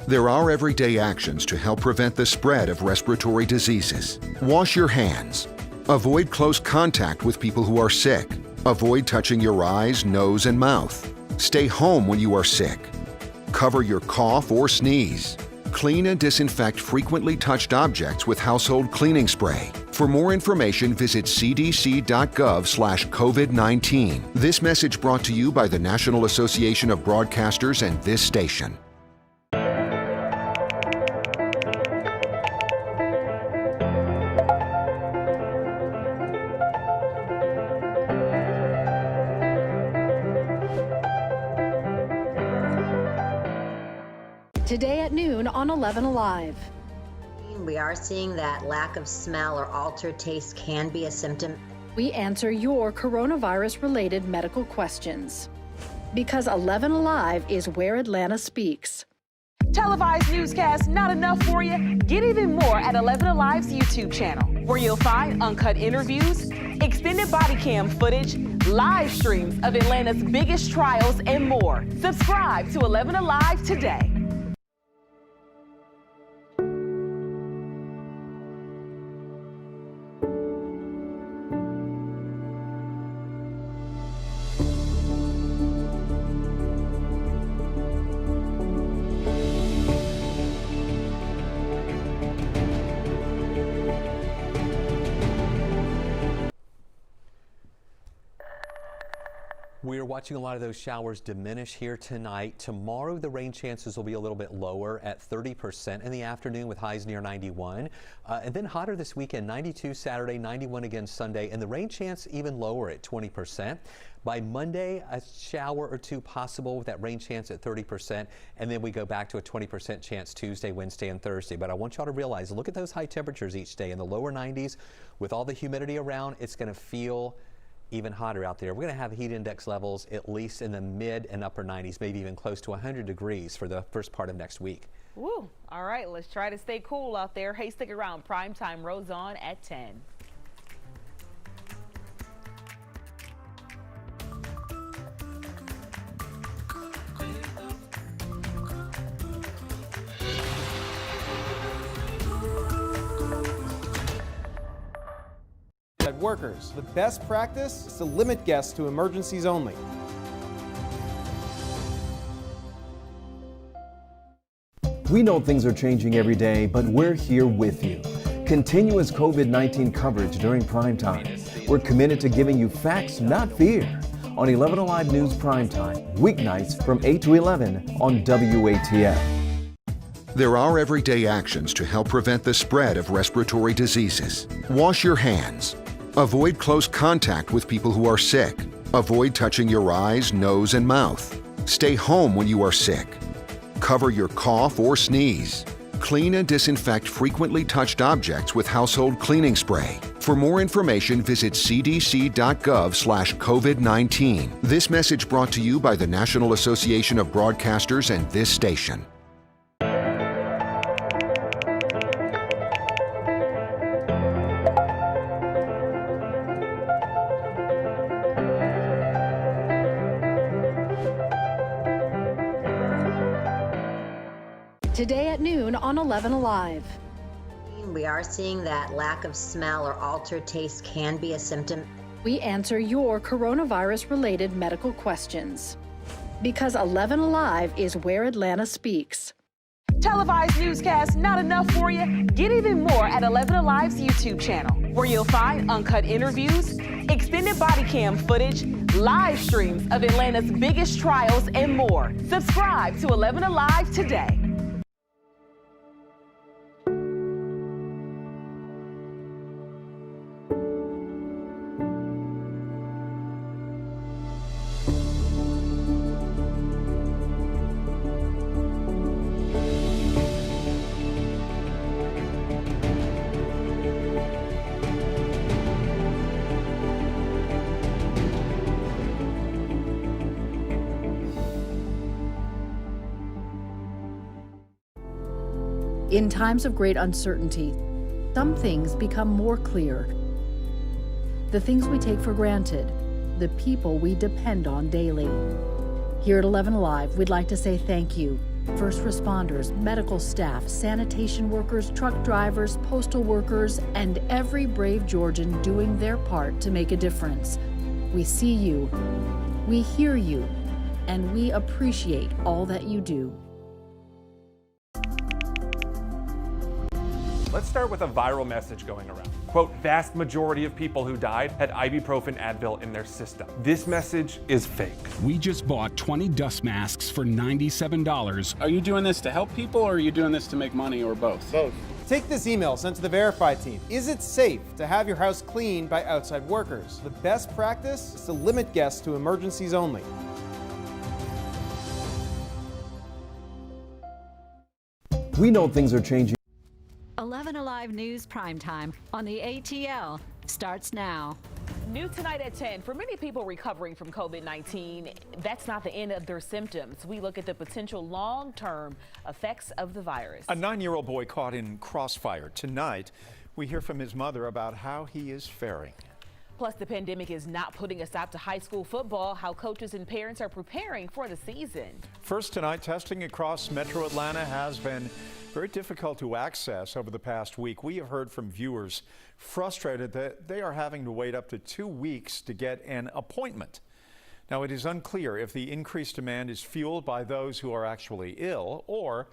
There are everyday actions to help prevent the spread of respiratory diseases. Wash your hands. Avoid close contact with people who are sick. Avoid touching your eyes, nose, and mouth. Stay home when you are sick. Cover your cough or sneeze. Clean and disinfect frequently touched objects with household cleaning spray. For more information, visit cdc.gov/COVID-19. This message brought to you by the National Association of Broadcasters and this station. Today at noon on 11Alive. We are seeing that lack of smell or altered taste can be a symptom. We answer your coronavirus-related medical questions. Because 11Alive is where Atlanta speaks. Televised newscasts not enough for you? Get even more at 11Alive's YouTube channel, where you'll find uncut interviews, extended body cam footage, live streams of Atlanta's biggest trials, and more. Subscribe to 11Alive today. We're watching a lot of those showers diminish here tonight. Tomorrow, the rain chances will be a little bit lower at 30% in the afternoon with highs near 91. And then hotter this weekend, 92 Saturday, 91 again Sunday, and the rain chance even lower at 20%. By Monday, a shower or two possible with that rain chance at 30%, and then we go back to a 20% chance Tuesday, Wednesday, and Thursday. But I want y'all to realize, look at those high temperatures each day in the lower 90s. With all the humidity around, it's going to feel even hotter out there. We're going to have heat index levels at least in the mid and upper 90s, maybe even close to 100 degrees for the first part of next week. Woo! All right, let's try to stay cool out there. Hey, stick around. Primetime rolls on at 10. Workers. The best practice is to limit guests to emergencies only. We know things are changing every day, but we're here with you. Continuous COVID-19 coverage during primetime. We're committed to giving you facts, not fear. On 11Alive News Primetime, weeknights from 8 to 11 on WATF. There are everyday actions to help prevent the spread of respiratory diseases. Wash your hands. Avoid close contact with people who are sick. Avoid touching your eyes, nose, and mouth. Stay home when you are sick. Cover your cough or sneeze. Clean and disinfect frequently touched objects with household cleaning spray. For more information, visit cdc.gov/COVID-19. This message brought to you by the National Association of Broadcasters and this station. Today at noon on 11Alive. We are seeing that lack of smell or altered taste can be a symptom. We answer your coronavirus-related medical questions. Because 11Alive is where Atlanta speaks. Televised newscasts not enough for you? Get even more at 11Alive's YouTube channel, where you'll find uncut interviews, extended body cam footage, live streams of Atlanta's biggest trials, and more. Subscribe to 11Alive today. In times of great uncertainty, some things become more clear. The things we take for granted, the people we depend on daily. Here at 11Alive, we'd like to say thank you. First responders, medical staff, sanitation workers, truck drivers, postal workers, and every brave Georgian doing their part to make a difference. We see you, we hear you, and we appreciate all that you do. Let's start with a viral message going around. Quote, vast majority of people who died had ibuprofen Advil in their system. This message is fake. We just bought 20 dust masks for $97. Are you doing this to help people or are you doing this to make money or both? Both. Take this email sent to the Verify team. Is it safe to have your house cleaned by outside workers? The best practice is to limit guests to emergencies only. We know things are changing. 11Alive News Primetime on the ATL starts now. New tonight at 10. For many people recovering from COVID-19, that's not the end of their symptoms. We look at the potential long-term effects of the virus. A 9-year-old boy caught in crossfire. Tonight, we hear from his mother about how he is faring. Plus, the pandemic is not putting a stop to high school football, how coaches and parents are preparing for the season. First tonight, testing across Metro Atlanta has been very difficult to access over the past week. We have heard from viewers frustrated that they are having to wait up to 2 weeks to get an appointment. Now, it is unclear if the increased demand is fueled by those who are actually ill or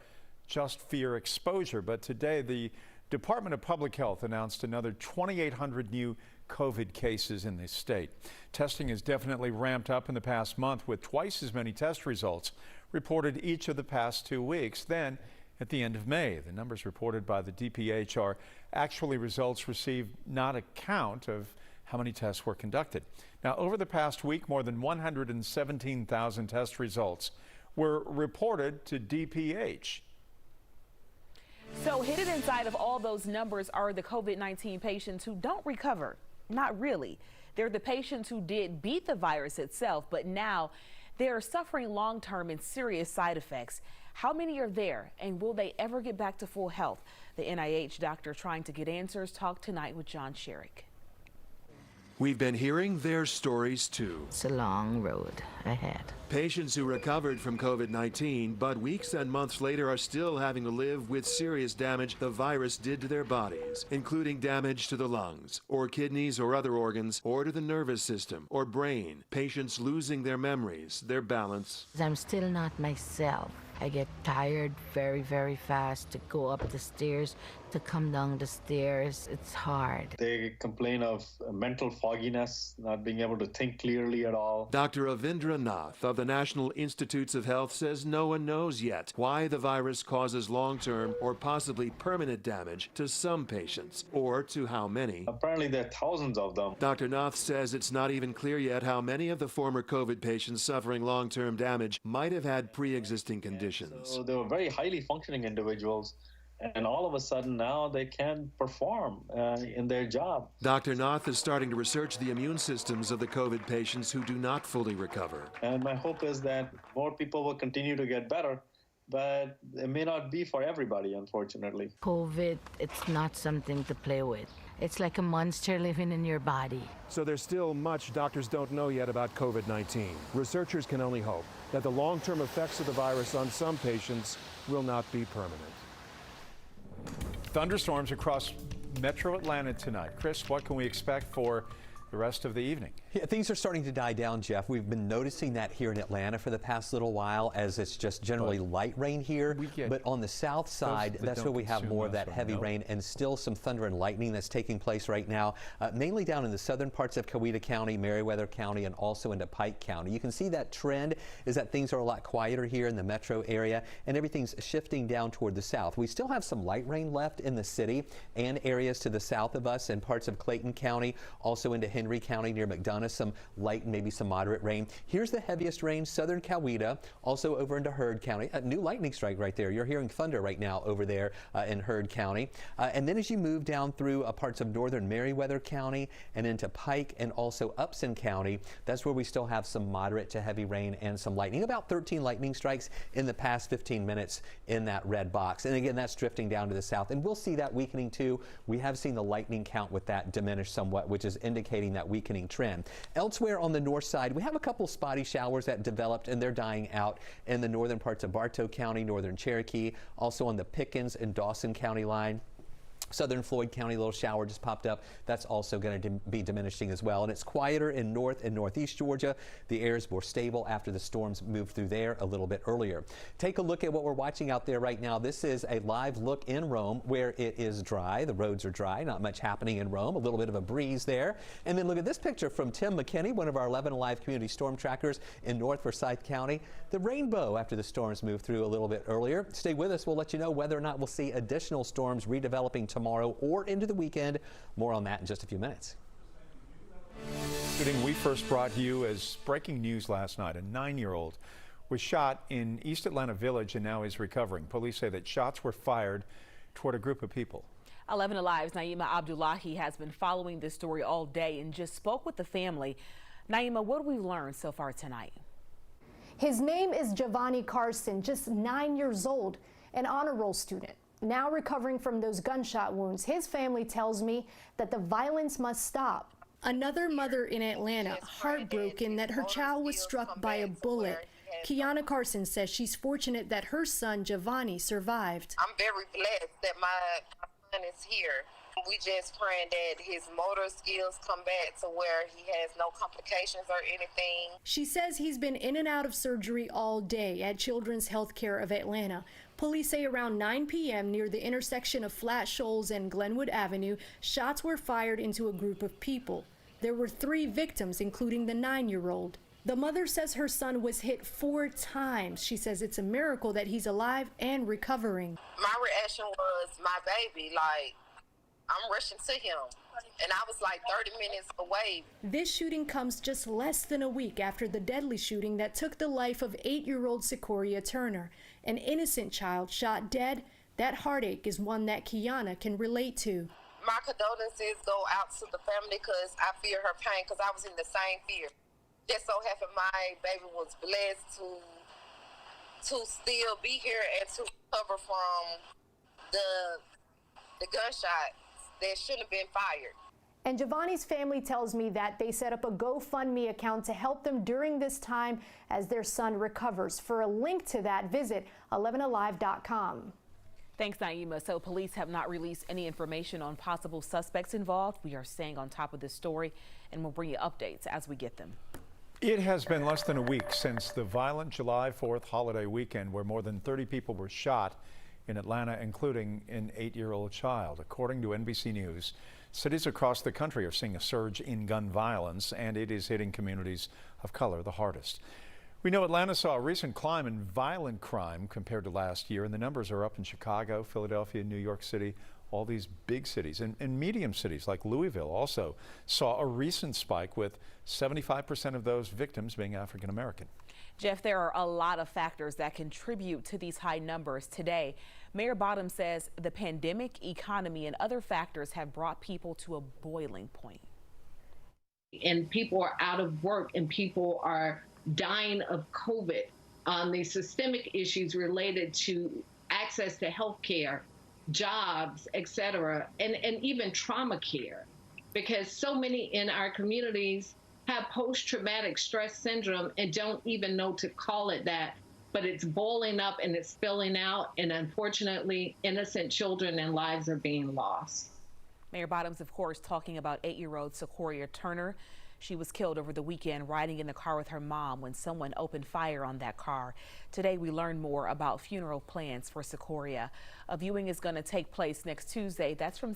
just fear exposure. But today, the Department of Public Health announced another 2,800 new COVID cases in the state. Testing has definitely ramped up in the past month, with twice as many test results reported each of the past 2 weeks. Then, at the end of May, the numbers reported by the DPH are actually results received, not a count of how many tests were conducted. Now, over the past week, more than 117,000 test results were reported to DPH. So hidden inside of all those numbers are the COVID-19 patients who don't recover. Not really. They're the patients who did beat the virus itself, but now they are suffering long-term and serious side effects. How many are there, and will they ever get back to full health? The NIH doctor trying to get answers talked tonight with John Sherrick. We've been hearing their stories too. It's a long road ahead. Patients who recovered from COVID-19, but weeks and months later are still having to live with serious damage the virus did to their bodies, including damage to the lungs, or kidneys or other organs, or to the nervous system or brain. Patients losing their memories, their balance. I'm still not myself. I get tired very, very fast to go up the stairs, to come down the stairs. It's hard. They complain of mental fogginess, not being able to think clearly at all. Dr. Avindra Nath of the National Institutes of Health says no one knows yet why the virus causes long-term or possibly permanent damage to some patients, or to how many. Apparently there are thousands of them. Dr. Nath says it's not even clear yet how many of the former COVID patients suffering long-term damage might have had pre-existing conditions. So they were very highly functioning individuals, and all of a sudden now they can't perform in their job. Dr. Nath is starting to research the immune systems of the COVID patients who do not fully recover. And my hope is that more people will continue to get better, but it may not be for everybody, unfortunately. COVID, it's not something to play with. It's like a monster living in your body. So there's still much doctors don't know yet about COVID-19. Researchers can only hope that the long-term effects of the virus on some patients will not be permanent. Thunderstorms across metro Atlanta tonight. Chris, what can we expect for the rest of the evening? Yeah, things are starting to die down, Jeff. We've been noticing that here in Atlanta for the past little while, as it's just generally light rain here. But on the south side, that's where we have more of that heavy rain, and still some thunder and lightning that's taking place right now, mainly down in the southern parts of Coweta County, Meriwether County, and also into Pike County. You can see that trend is that things are a lot quieter here in the metro area, and everything's shifting down toward the south. We still have some light rain left in the city and areas to the south of us, and parts of Clayton County, also into Henry County near McDonough. Some light and maybe some moderate rain. Here's the heaviest rain, southern Coweta, also over into Heard County. A new lightning strike right there. You're hearing thunder right now over there in Heard County. And then as you move down through parts of northern Meriwether County and into Pike and also Upson County, that's where we still have some moderate to heavy rain and some lightning. About 13 lightning strikes in the past 15 minutes in that red box. And again, that's drifting down to the south. And we'll see that weakening too. We have seen the lightning count with that diminish somewhat, which is indicating that weakening trend. Elsewhere on the north side, we have a couple spotty showers that developed, and they're dying out in the northern parts of Bartow County, northern Cherokee, also on the Pickens and Dawson County line. Southern Floyd County, a little shower just popped up. That's also going to be diminishing as well. And it's quieter in north and northeast Georgia. The air is more stable after the storms moved through there a little bit earlier. Take a look at what we're watching out there right now. This is a live look in Rome where it is dry. The roads are dry. Not much happening in Rome. A little bit of a breeze there. And then look at this picture from Tim McKinney, one of our 11Alive community storm trackers in North Forsyth County. The rainbow after the storms moved through a little bit earlier. Stay with us. We'll let you know whether or not we'll see additional storms redeveloping tomorrow or into the weekend. More on that in just a few minutes. Shooting we first brought you as breaking news last night. A 9-year-old was shot in East Atlanta Village and now is recovering. Police say that shots were fired toward a group of people. 11Alive's Naima Abdullahi has been following this story all day and just spoke with the family. Naima, what have we learned so far tonight? His name is Giovanni Carson, just 9 years old, an honor roll student. Now recovering from those gunshot wounds, his family tells me that the violence must stop. Another mother in Atlanta, heartbroken that her child was struck by a bullet. Kiana Carson says she's fortunate that her son, Giovanni, survived. I'm very blessed that my son is here. We just praying that his motor skills come back to where he has no complications or anything. She says he's been in and out of surgery all day at Children's Healthcare of Atlanta, Police say around 9 p.m. near the intersection of Flat Shoals and Glenwood Avenue, shots were fired into a group of people. There were 3 victims, including the 9-year-old. The mother says her son was hit 4 times. She says it's a miracle that he's alive and recovering. My reaction was my baby, like, I'm rushing to him. And I was like 30 minutes away. This shooting comes just less than a week after the deadly shooting that took the life of 8-year-old Sequoia Turner, an innocent child shot dead. That heartache is one that Kiana can relate to. My condolences go out to the family because I feel her pain because I was in the same fear. Just so happened my baby was blessed to still be here and to recover from the gunshot that shouldn't have been fired. And Giovanni's family tells me that they set up a GoFundMe account to help them during this time as their son recovers. For a link to that, visit 11alive.com. Thanks, Naima. So police have not released any information on possible suspects involved. We are staying on top of this story and we'll bring you updates as we get them. It has been less than a week since the violent July 4th holiday weekend where more than 30 people were shot in Atlanta, including an 8-year-old child. According to NBC News, cities across the country are seeing a surge in gun violence, and it is hitting communities of color the hardest. We know Atlanta saw a recent climb in violent crime compared to last year, and the numbers are up in Chicago, Philadelphia, New York City, all these big cities. And medium cities like Louisville also saw a recent spike, with 75% of those victims being African American. Jeff, there are a lot of factors that contribute to these high numbers today. Mayor Bottom says the pandemic, economy, and other factors have brought people to a boiling point. And people are out of work and people are dying of COVID. The systemic issues related to access to health care, jobs, etc., and even trauma care, because so many in our communities have post-traumatic stress syndrome and don't even know to call it that, but it's boiling up and it's spilling out, and unfortunately innocent children and lives are being lost. Mayor Bottoms, of course, talking about 8-year-old Sequoia Turner. She was killed over the weekend riding in the car with her mom when someone opened fire on that car. Today we learned more about funeral plans for Sequoia. A viewing is going to take place next Tuesday. That's from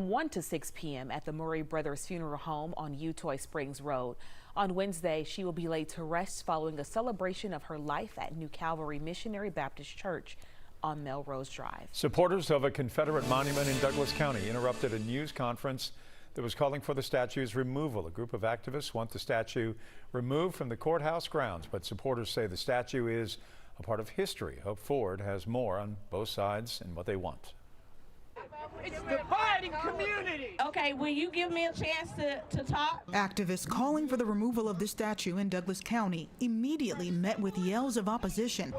1 to 6 p.m. at the Murray Brothers Funeral Home on Utoy Springs Road. On Wednesday, she will be laid to rest following a celebration of her life at New Calvary Missionary Baptist Church on Melrose Drive. Supporters of a Confederate monument in Douglas County interrupted a news conference that was calling for the statue's removal. A group of activists want the statue removed from the courthouse grounds, but supporters say the statue is a part of history. Hope Ford has more on both sides and what they want. It's dividing community. Okay, will you give me a chance to talk? Activists calling for the removal of the statue in Douglas County immediately met with yells of opposition.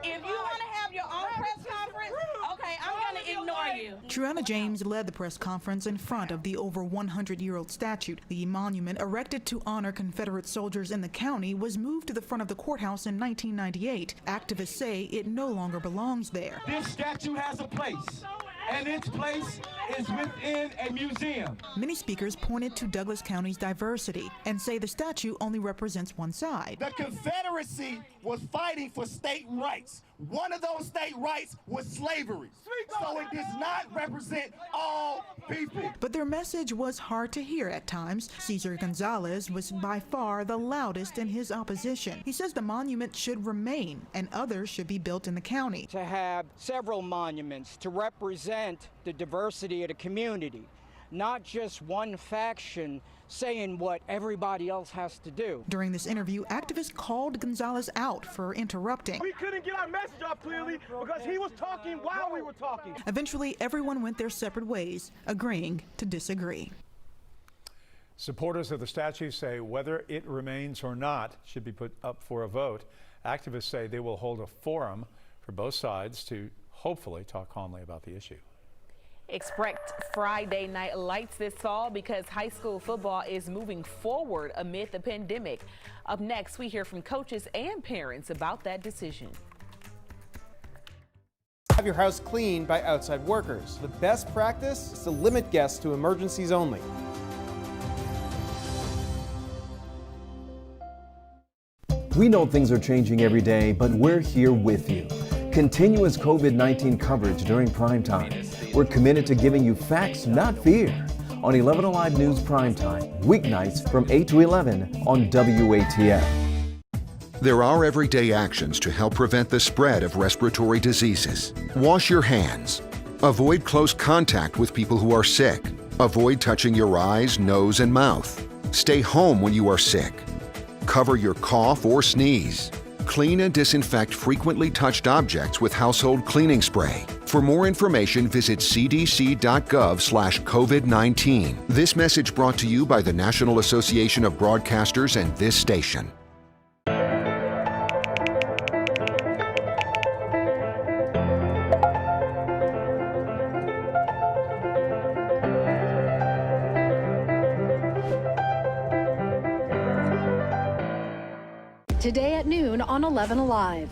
If you want to have your own press conference, okay, I'm going to ignore you. Triana James led the press conference in front of the over 100-year-old statue. The monument, erected to honor Confederate soldiers in the county, was moved to the front of the courthouse in 1998. Activists say it no longer belongs there. This statue has a place, and its place is within a museum. Many speakers pointed to Douglas County's diversity and say the statue only represents one side. The Confederacy was fighting for state rights. One of those state rights was slavery. So it does not represent all people. But their message was hard to hear at times. Cesar Gonzalez was by far the loudest in his opposition. He says the monument should remain and others should be built in the county. To have several monuments to represent the diversity of the community, not just one faction saying what everybody else has to do. During this interview, activists called Gonzalez out for interrupting. We couldn't get our message off clearly because he was talking while we were talking. Eventually, everyone went their separate ways, agreeing to disagree. Supporters of the statue say whether it remains or not should be put up for a vote. Activists say they will hold a forum for both sides to hopefully talk calmly about the issue. Expect Friday night lights this fall because high school football is moving forward amid the pandemic. Up next, we hear from coaches and parents about that decision. Have your house cleaned by outside workers. The best practice is to limit guests to emergencies only. We know things are changing every day, but we're here with you. Continuous COVID-19 coverage during prime time. We're committed to giving you facts, not fear. On 11Alive News Primetime, weeknights from 8 to 11 on WATF. There are everyday actions to help prevent the spread of respiratory diseases. Wash your hands. Avoid close contact with people who are sick. Avoid touching your eyes, nose, and mouth. Stay home when you are sick. Cover your cough or sneeze. Clean and disinfect frequently touched objects with household cleaning spray. For more information, visit cdc.gov/COVID-19. This message brought to you by the National Association of Broadcasters and this station. Today at noon on 11Alive.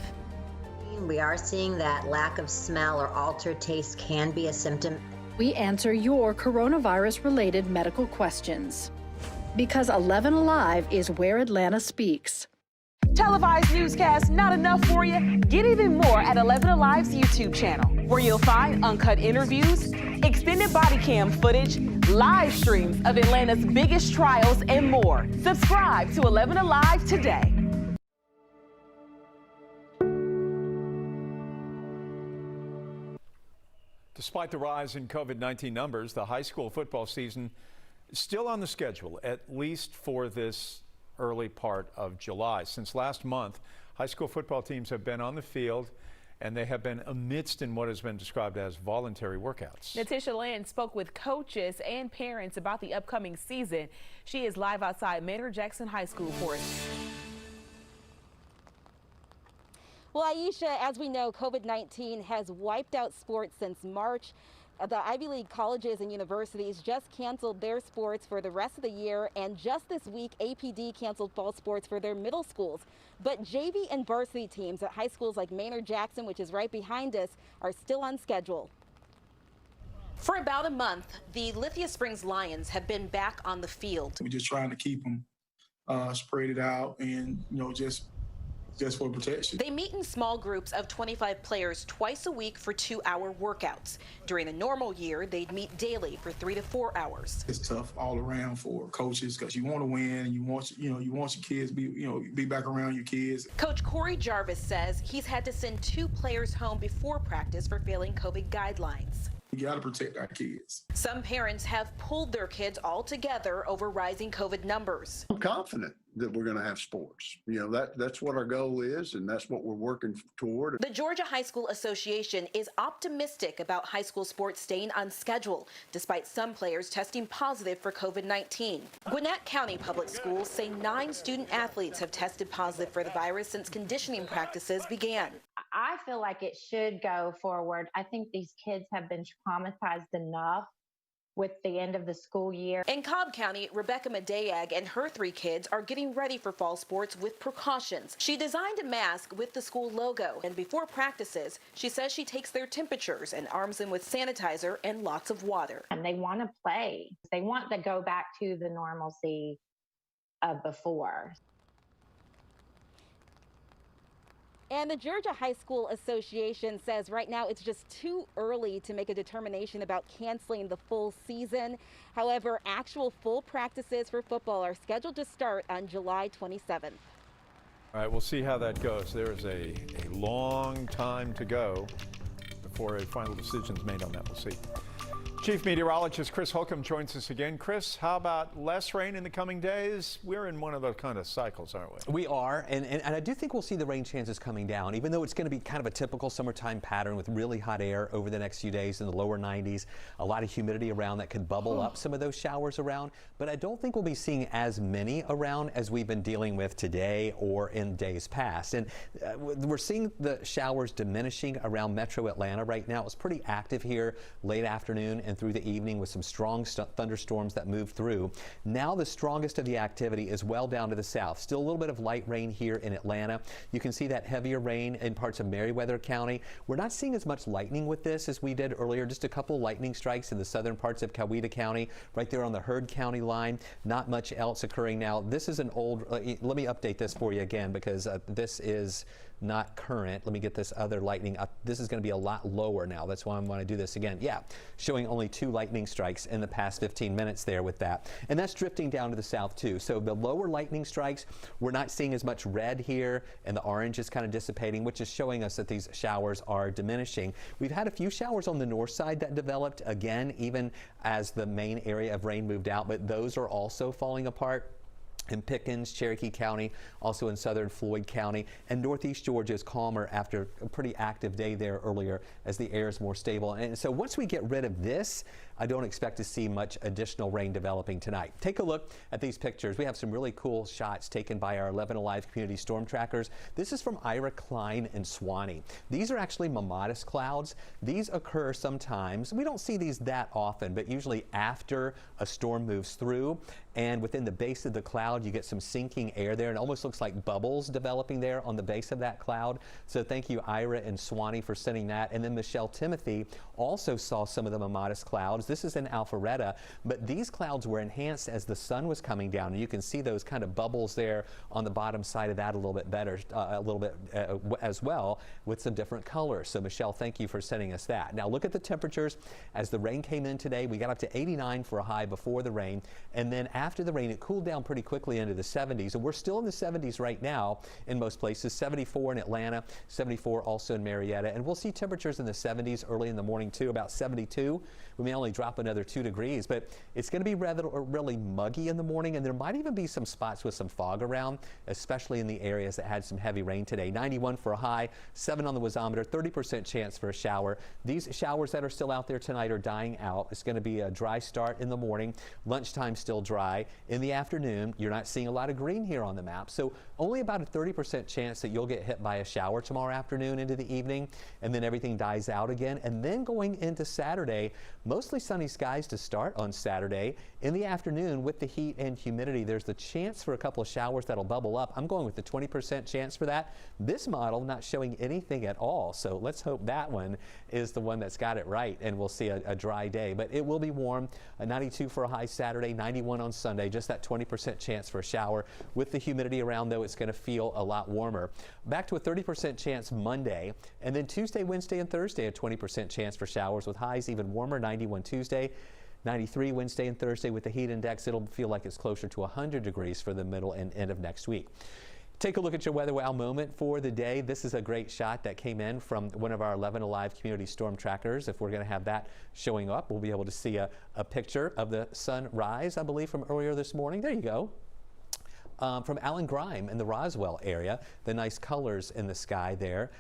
We are seeing that lack of smell or altered taste can be a symptom. We answer your coronavirus-related medical questions. Because 11Alive is where Atlanta speaks. Televised newscasts not enough for you? Get even more at 11Alive's YouTube channel, where you'll find uncut interviews, extended body cam footage, live streams of Atlanta's biggest trials, and more. Subscribe to 11Alive today. Despite the rise in COVID-19 numbers, the high school football season is still on the schedule, at least for this early part of July. Since last month, high school football teams have been on the field, and they have been amidst in what has been described as voluntary workouts. Natisha Land spoke with coaches and parents about the upcoming season. She is live outside Maynard Jackson High School for us. Well, Aisha, as we know, COVID-19 has wiped out sports since March. The Ivy League colleges and universities just canceled their sports for the rest of the year, and just this week, APD canceled fall sports for their middle schools. But JV and varsity teams at high schools like Maynard Jackson, which is right behind us, are still on schedule. For about a month, the Lithia Springs Lions have been back on the field. We're just trying to keep them spread it out and, just for protection. They meet in small groups of 25 players twice a week for 2-hour workouts. During the normal year, they'd meet daily for 3 to 4 hours. It's tough all around for coaches because you want to win and you want your kids be back around your kids. Coach Corey Jarvis says he's had to send 2 players home before practice for failing COVID guidelines. We got to protect our kids. Some parents have pulled their kids altogether over rising COVID numbers. I'm confident that we're going to have sports. That's what our goal is, and that's what we're working toward. The Georgia High School Association is optimistic about high school sports staying on schedule, despite some players testing positive for COVID-19. Gwinnett County Public Schools say 9 student athletes have tested positive for the virus since conditioning practices began. I feel like it should go forward. I think these kids have been traumatized enough with the end of the school year. In Cobb County, Rebecca Medayag and her 3 kids are getting ready for fall sports with precautions. She designed a mask with the school logo, and before practices, she says she takes their temperatures and arms them with sanitizer and lots of water. And they want to play. They want to go back to the normalcy of before. And the Georgia High School Association says right now it's just too early to make a determination about canceling the full season. However, actual full practices for football are scheduled to start on July 27th. All right, we'll see how that goes. There is a long time to go before a final decision is made on that. We'll see. Chief Meteorologist Chris Holcomb joins us again. Chris, how about less rain in the coming days? We're in one of those kind of cycles, aren't we? We are, and I do think we'll see the rain chances coming down, even though it's going to be kind of a typical summertime pattern with really hot air over the next few days in the lower 90s. A lot of humidity around that could bubble up some of those showers around, but I don't think we'll be seeing as many around as we've been dealing with today or in days past. And we're seeing the showers diminishing around metro Atlanta right now. It's pretty active here late afternoon and through the evening with some strong thunderstorms that moved through. Now the strongest of the activity is well down to the south. Still a little bit of light rain here in Atlanta. You can see that heavier rain in parts of Meriwether County. We're not seeing as much lightning with this as we did earlier. Just a couple lightning strikes in the southern parts of Coweta County, right there on the Heard County line. Not much else occurring now. This is an old, let me update this for you again because this is not current. Let me get this other lightning up. This is going to be a lot lower now. That's why I'm going to do this again. Yeah, showing only 2 lightning strikes in the past 15 minutes there with that. And that's drifting down to the south too. So the lower lightning strikes, we're not seeing as much red here, and the orange is kind of dissipating, which is showing us that these showers are diminishing. We've had a few showers on the north side that developed again, even as the main area of rain moved out, but those are also falling apart. In Pickens, Cherokee County, also in southern Floyd County, and northeast Georgia is calmer after a pretty active day there earlier as the air is more stable. And so once we get rid of this, I don't expect to see much additional rain developing tonight. Take a look at these pictures. We have some really cool shots taken by our 11Alive community storm trackers. This is from Ira Klein and Swanee. These are actually mammatus clouds. These occur sometimes. We don't see these that often, but usually after a storm moves through, and within the base of the cloud you get some sinking air there, and it almost looks like bubbles developing there on the base of that cloud. So thank you, Ira and Swanee, for sending that. And then Michelle Timothy also saw some of the mammatus clouds. This is in Alpharetta, but these clouds were enhanced as the sun was coming down, and you can see those kind of bubbles there on the bottom side of that a little bit better, as well, with some different colors. So Michelle, thank you for sending us that. Now look at the temperatures. As the rain came in today, we got up to 89 for a high before the rain, and then after the rain it cooled down pretty quickly into the 70s, and we're still in the 70s right now in most places. 74 in Atlanta, 74 also in Marietta, and we'll see temperatures in the 70s early in the morning too, about 72. We may only drop another 2 degrees, but it's going to be really muggy in the morning, and there might even be some spots with some fog around, especially in the areas that had some heavy rain today. 91 for a high, 7 on the wasometer, 30% chance for a shower. These showers that are still out there tonight are dying out. It's going to be a dry start in the morning, lunchtime still dry. In the afternoon, you're not seeing a lot of green here on the map, so only about a 30% chance that you'll get hit by a shower tomorrow afternoon into the evening, and then everything dies out again. And then going into Saturday, mostly sunny skies to start on Saturday. In the afternoon, with the heat and humidity, there's the chance for a couple of showers that'll bubble up. I'm going with the 20% chance for that. This model not showing anything at all, so let's hope that one is the one that's got it right, and we'll see a dry day. But it will be warm, 92 for a high Saturday, 91 on Sunday, just that 20% chance for a shower. With the humidity around, though, it's going to feel a lot warmer. Back to a 30% chance Monday, and then Tuesday, Wednesday, and Thursday, a 20% chance for showers with highs even warmer, 91 Tuesday, 93 Wednesday and Thursday. With the heat index, it'll feel like it's closer to 100 degrees for the middle and end of next week. Take a look at your weather wow moment for the day. This is a great shot that came in from one of our 11Alive community storm trackers. If we're going to have that showing up, we'll be able to see a picture of the sunrise, I believe, from earlier this morning. There you go. From Alan Grime in the Roswell area. The nice colors in the sky there.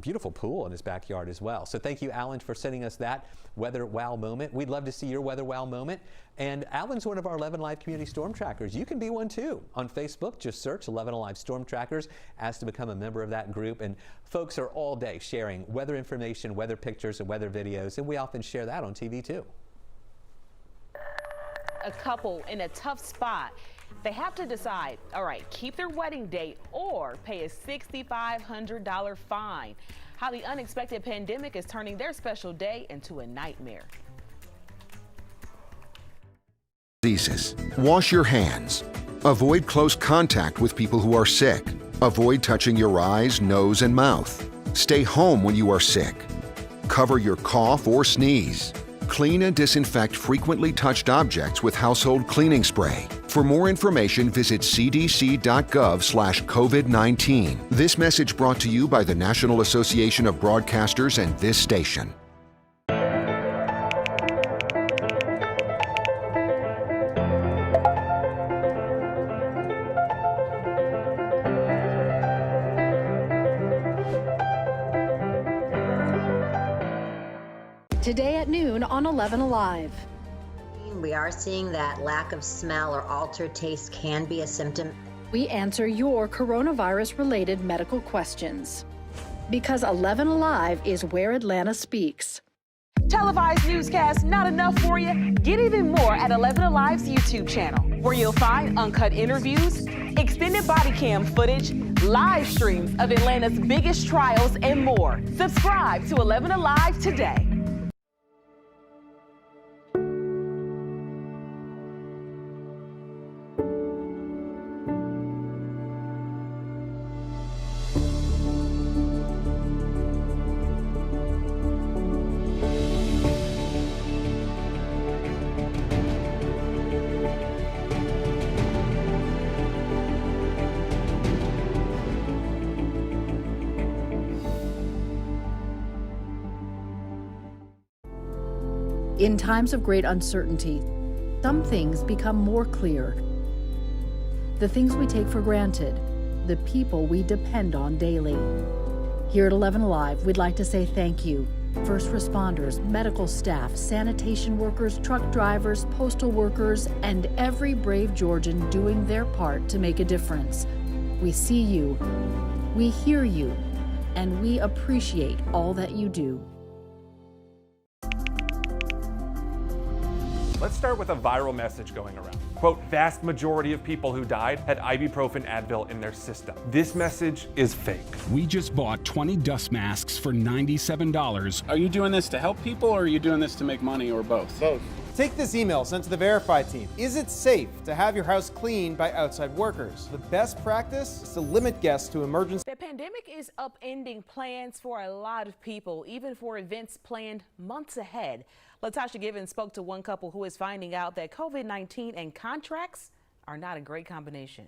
Beautiful pool in his backyard as well. So thank you, Alan, for sending us that weather wow moment. We'd love to see your weather wow moment. And Alan's one of our 11Alive community storm trackers. You can be one too. On Facebook, just search 11Alive storm trackers. Ask to become a member of that group. And folks are all day sharing weather information, weather pictures, and weather videos. And we often share that on TV too. A couple in a tough spot. They have to decide, all right, keep their wedding date or pay a $6,500 fine. How the unexpected pandemic is turning their special day into a nightmare. Diseases. Wash your hands. Avoid close contact with people who are sick. Avoid touching your eyes, nose, and mouth. Stay home when you are sick. Cover your cough or sneeze. Clean and disinfect frequently touched objects with household cleaning spray. For more information, visit cdc.gov/COVID-19. This message brought to you by the National Association of Broadcasters and this station. Today at noon on 11Alive. We are seeing that lack of smell or altered taste can be a symptom. We answer your coronavirus-related medical questions. Because 11Alive is where Atlanta speaks. Televised newscasts not enough for you? Get even more at 11Alive's YouTube channel, where you'll find uncut interviews, extended body cam footage, live streams of Atlanta's biggest trials, and more. Subscribe to 11Alive today. In times of great uncertainty, some things become more clear. The things we take for granted, the people we depend on daily. Here at 11Alive, we'd like to say thank you. First responders, medical staff, sanitation workers, truck drivers, postal workers, and every brave Georgian doing their part to make a difference. We see you, we hear you, and we appreciate all that you do. Let's start with a viral message going around. Quote, vast majority of people who died had ibuprofen Advil in their system. This message is fake. We just bought 20 dust masks for $97. Are you doing this to help people, or are you doing this to make money, or both? Both. Take this email sent to the Verify team. Is it safe to have your house cleaned by outside workers? The best practice is to limit guests to emergency. The pandemic is upending plans for a lot of people, even for events planned months ahead. Latasha Givens spoke to one couple who is finding out that COVID-19 and contracts are not a great combination.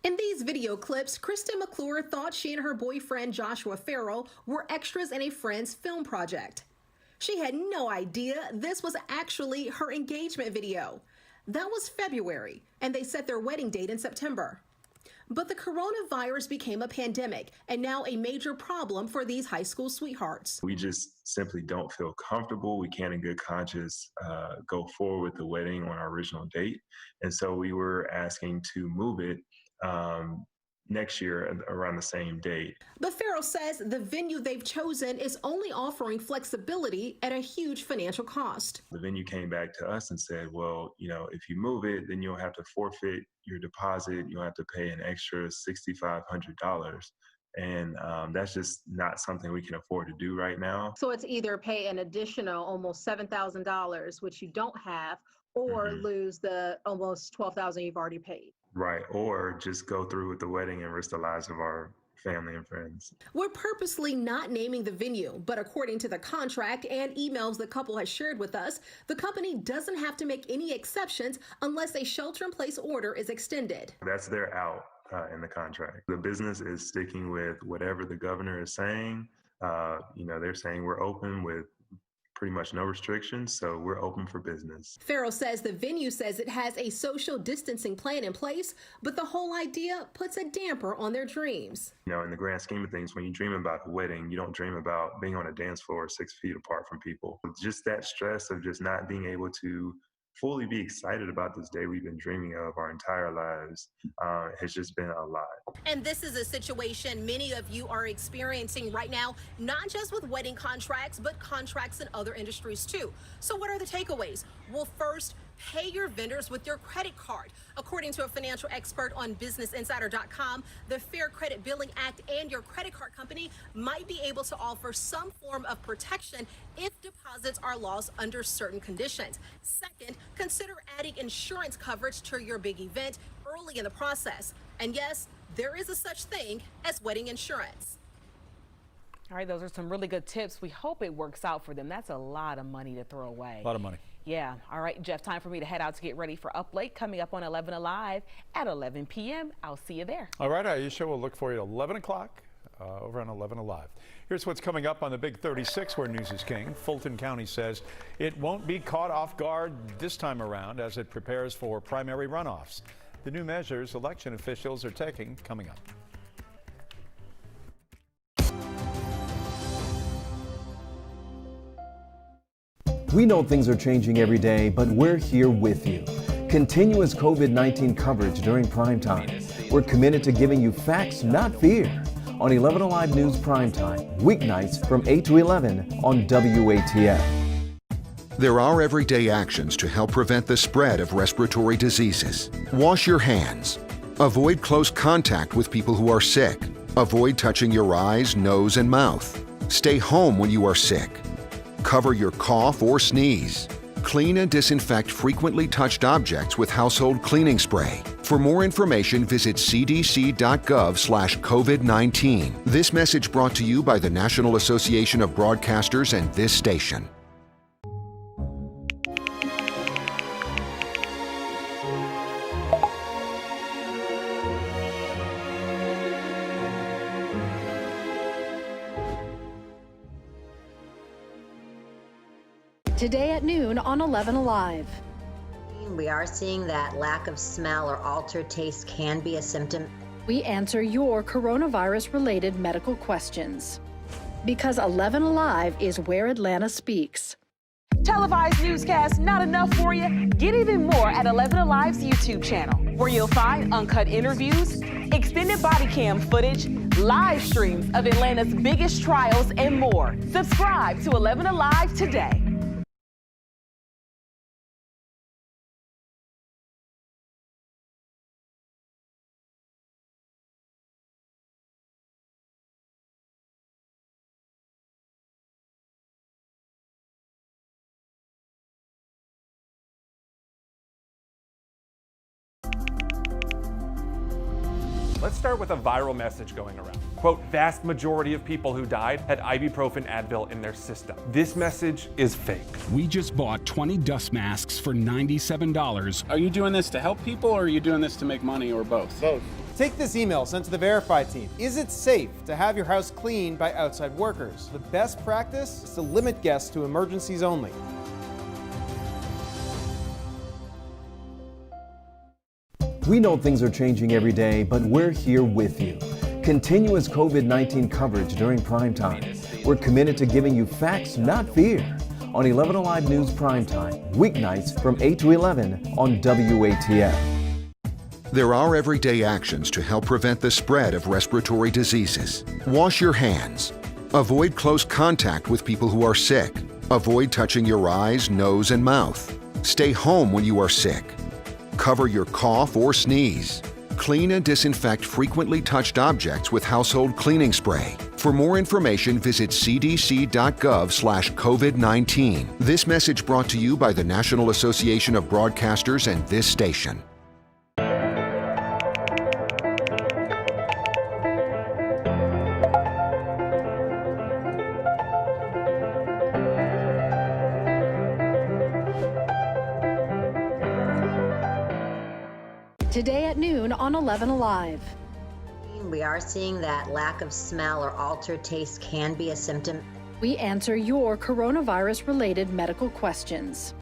In these video clips, Kristen McClure thought she and her boyfriend Joshua Farrell were extras in a friend's film project. She had no idea this was actually her engagement video. That was February, and they set their wedding date in September. But the coronavirus became a pandemic and now a major problem for these high school sweethearts. We just simply don't feel comfortable. We can't in good conscience go forward with the wedding on our original date. And so we were asking to move it next year around the same date. But Farrell says the venue they've chosen is only offering flexibility at a huge financial cost. The venue came back to us and said, well, you know, if you move it, then you'll have to forfeit your deposit. You'll have to pay an extra $6,500. And that's just not something we can afford to do right now. So it's either pay an additional almost $7,000, which you don't have, or lose the almost $12,000 you've already paid. Right, or just go through with the wedding and risk the lives of our family and friends. We're purposely not naming the venue, but according to the contract and emails the couple has shared with us, the company doesn't have to make any exceptions unless a shelter-in-place order is extended. That's their out in the contract. The business is sticking with whatever the governor is saying. You know, they're saying we're open with pretty much no restrictions, so we're open for business. Farrell says the venue says it has a social distancing plan in place, but the whole idea puts a damper on their dreams. You know, in the grand scheme of things, when you dream about a wedding, you don't dream about being on a dance floor 6 feet apart from people. Just that stress of just not being able to fully be excited about this day we've been dreaming of our entire lives has just been a lot. And this is a situation many of you are experiencing right now, not just with wedding contracts, but contracts in other industries too. So what are the takeaways? Well, first, pay your vendors with your credit card. According to a financial expert on businessinsider.com, the Fair Credit Billing Act and your credit card company might be able to offer some form of protection if deposits are lost under certain conditions. Second, consider adding insurance coverage to your big event early in the process. And yes, there is a such thing as wedding insurance. All right, those are some really good tips. We hope it works out for them. That's a lot of money to throw away. A lot of money. Yeah. All right, Jeff, time for me to head out to get ready for Up Late, coming up on 11Alive at 11 p.m. I'll see you there. All right, Aisha, we'll look for you at 11 o'clock over on 11Alive. Here's what's coming up on the Big 36 where news is king. Fulton County says it won't be caught off guard this time around as it prepares for primary runoffs. The new measures election officials are taking coming up. We know things are changing every day, but we're here with you. Continuous COVID-19 coverage during primetime. We're committed to giving you facts, not fear. On 11Alive News Primetime, weeknights from 8 to 11 on WATF. There are everyday actions to help prevent the spread of respiratory diseases. Wash your hands. Avoid close contact with people who are sick. Avoid touching your eyes, nose, and mouth. Stay home when you are sick. Cover your cough or sneeze. Clean and disinfect frequently touched objects with household cleaning spray. For more information, visit cdc.gov/COVID-19. This message brought to you by the National Association of Broadcasters and this station. Today at noon on 11Alive. We are seeing that lack of smell or altered taste can be a symptom. We answer your coronavirus-related medical questions. Because 11Alive is where Atlanta speaks. Televised newscasts not enough for you? Get even more at 11Alive's YouTube channel, where you'll find uncut interviews, extended body cam footage, live streams of Atlanta's biggest trials, and more. Subscribe to 11Alive today. Let's start with a viral message going around. Quote, vast majority of people who died had ibuprofen Advil in their system. This message is fake. We just bought 20 dust masks for $97. Are you doing this to help people or are you doing this to make money or both? Both. Take this email sent to the Verify team. Is it safe to have your house cleaned by outside workers? The best practice is to limit guests to emergencies only. We know things are changing every day, but we're here with you. Continuous COVID-19 coverage during primetime. We're committed to giving you facts, not fear. On 11Alive News Primetime, weeknights from 8 to 11 on WATF. There are everyday actions to help prevent the spread of respiratory diseases. Wash your hands. Avoid close contact with people who are sick. Avoid touching your eyes, nose, and mouth. Stay home when you are sick. Cover your cough or sneeze. Clean and disinfect frequently touched objects with household cleaning spray. For more information, visit cdc.gov/COVID-19. This message brought to you by the National Association of Broadcasters and this station. Today at noon on 11Alive. We are seeing that lack of smell or altered taste can be a symptom. We answer your coronavirus-related medical questions.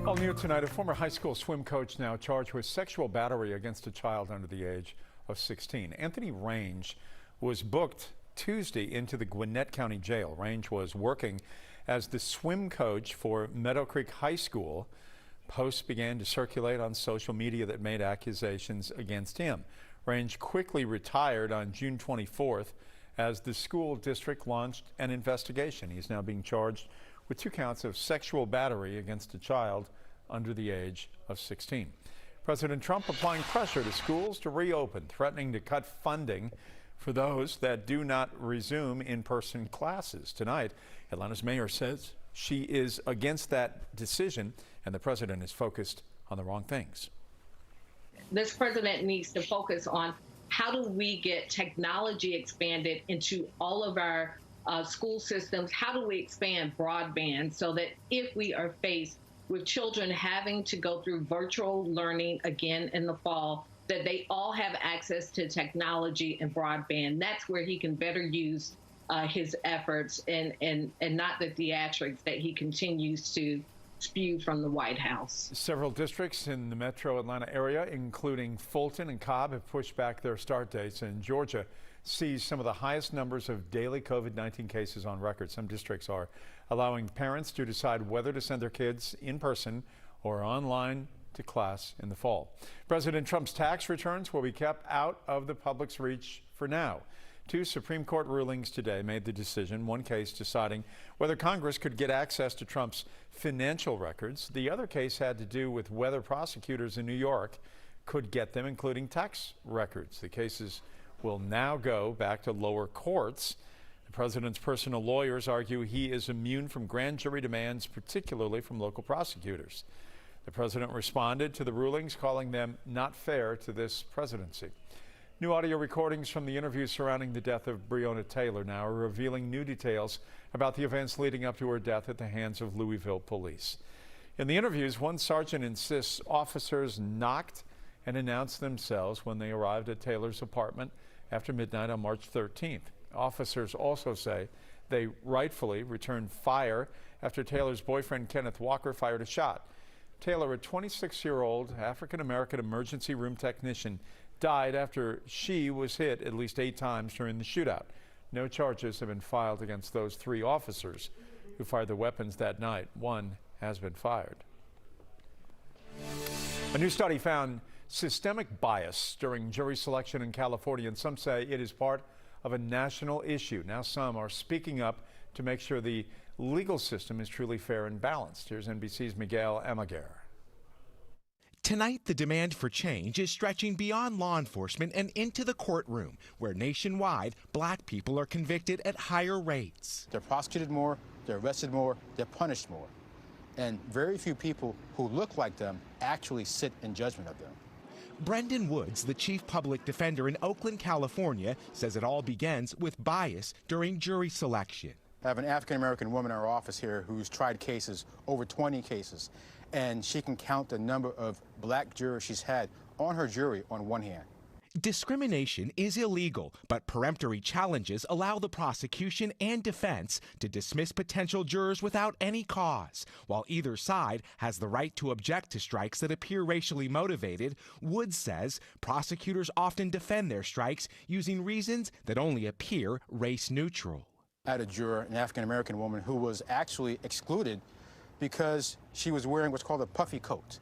All new tonight, a former high school swim coach now charged with sexual battery against a child under the age of 16. Anthony Range was booked Tuesday into the Gwinnett County Jail. Range was working as the swim coach for Meadow Creek High School. Posts began to circulate on social media that made accusations against him. Range quickly retired on June 24th as the school district launched an investigation. He's now being charged with 2 counts of sexual battery against a child under the age of 16. President Trump applying pressure to schools to reopen, threatening to cut funding for those that do not resume in-person classes. Tonight, Atlanta's mayor says she is against that decision, and the president is focused on the wrong things. This president needs to focus on how do we get technology expanded into all of our school systems? How do we expand broadband so that if we are faced with children having to go through virtual learning again in the fall, that they all have access to technology and broadband? That's where he can better use his efforts and not the theatrics that he continues to spew from the White House. Several districts in the metro Atlanta area, including Fulton and Cobb, have pushed back their start dates, and Georgia sees some of the highest numbers of daily COVID-19 cases on record. Some districts are allowing parents to decide whether to send their kids in person or online to class in the fall. President Trump's tax returns will be kept out of the public's reach for now. Two Supreme Court rulings today made the decision, one case deciding whether Congress could get access to Trump's financial records. The other case had to do with whether prosecutors in New York could get them, including tax records. The cases will now go back to lower courts. The president's personal lawyers argue he is immune from grand jury demands, particularly from local prosecutors. The president responded to the rulings, calling them not fair to this presidency. New audio recordings from the interviews surrounding the death of Breonna Taylor now are revealing new details about the events leading up to her death at the hands of Louisville police. In the interviews, one sergeant insists officers knocked and announced themselves when they arrived at Taylor's apartment after midnight on March 13th. Officers also say they rightfully returned fire after Taylor's boyfriend Kenneth Walker fired a shot. Taylor, a 26-year-old African-American emergency room technician, died after she was hit at least 8 times during the shootout. No charges have been filed against those 3 officers who fired the weapons that night. One has been fired. A new study found systemic bias during jury selection in California, and some say it is part of a national issue. Now some are speaking up to make sure the legal system is truly fair and balanced. Here's NBC's Miguel Amaguer. Tonight, the demand for change is stretching beyond law enforcement and into the courtroom, where nationwide, black people are convicted at higher rates. They're prosecuted more, they're arrested more, they're punished more. And very few people who look like them actually sit in judgment of them. Brendan Woods, the chief public defender in Oakland, California, says it all begins with bias during jury selection. I have an African-American woman in our office here who's tried cases, over 20 cases, and she can count the number of black jurors she's had on her jury on one hand. Discrimination is illegal, but peremptory challenges allow the prosecution and defense to dismiss potential jurors without any cause. While either side has the right to object to strikes that appear racially motivated, Woods says prosecutors often defend their strikes using reasons that only appear race neutral. I had a juror, an African-American woman, who was actually excluded because she was wearing what's called a puffy coat.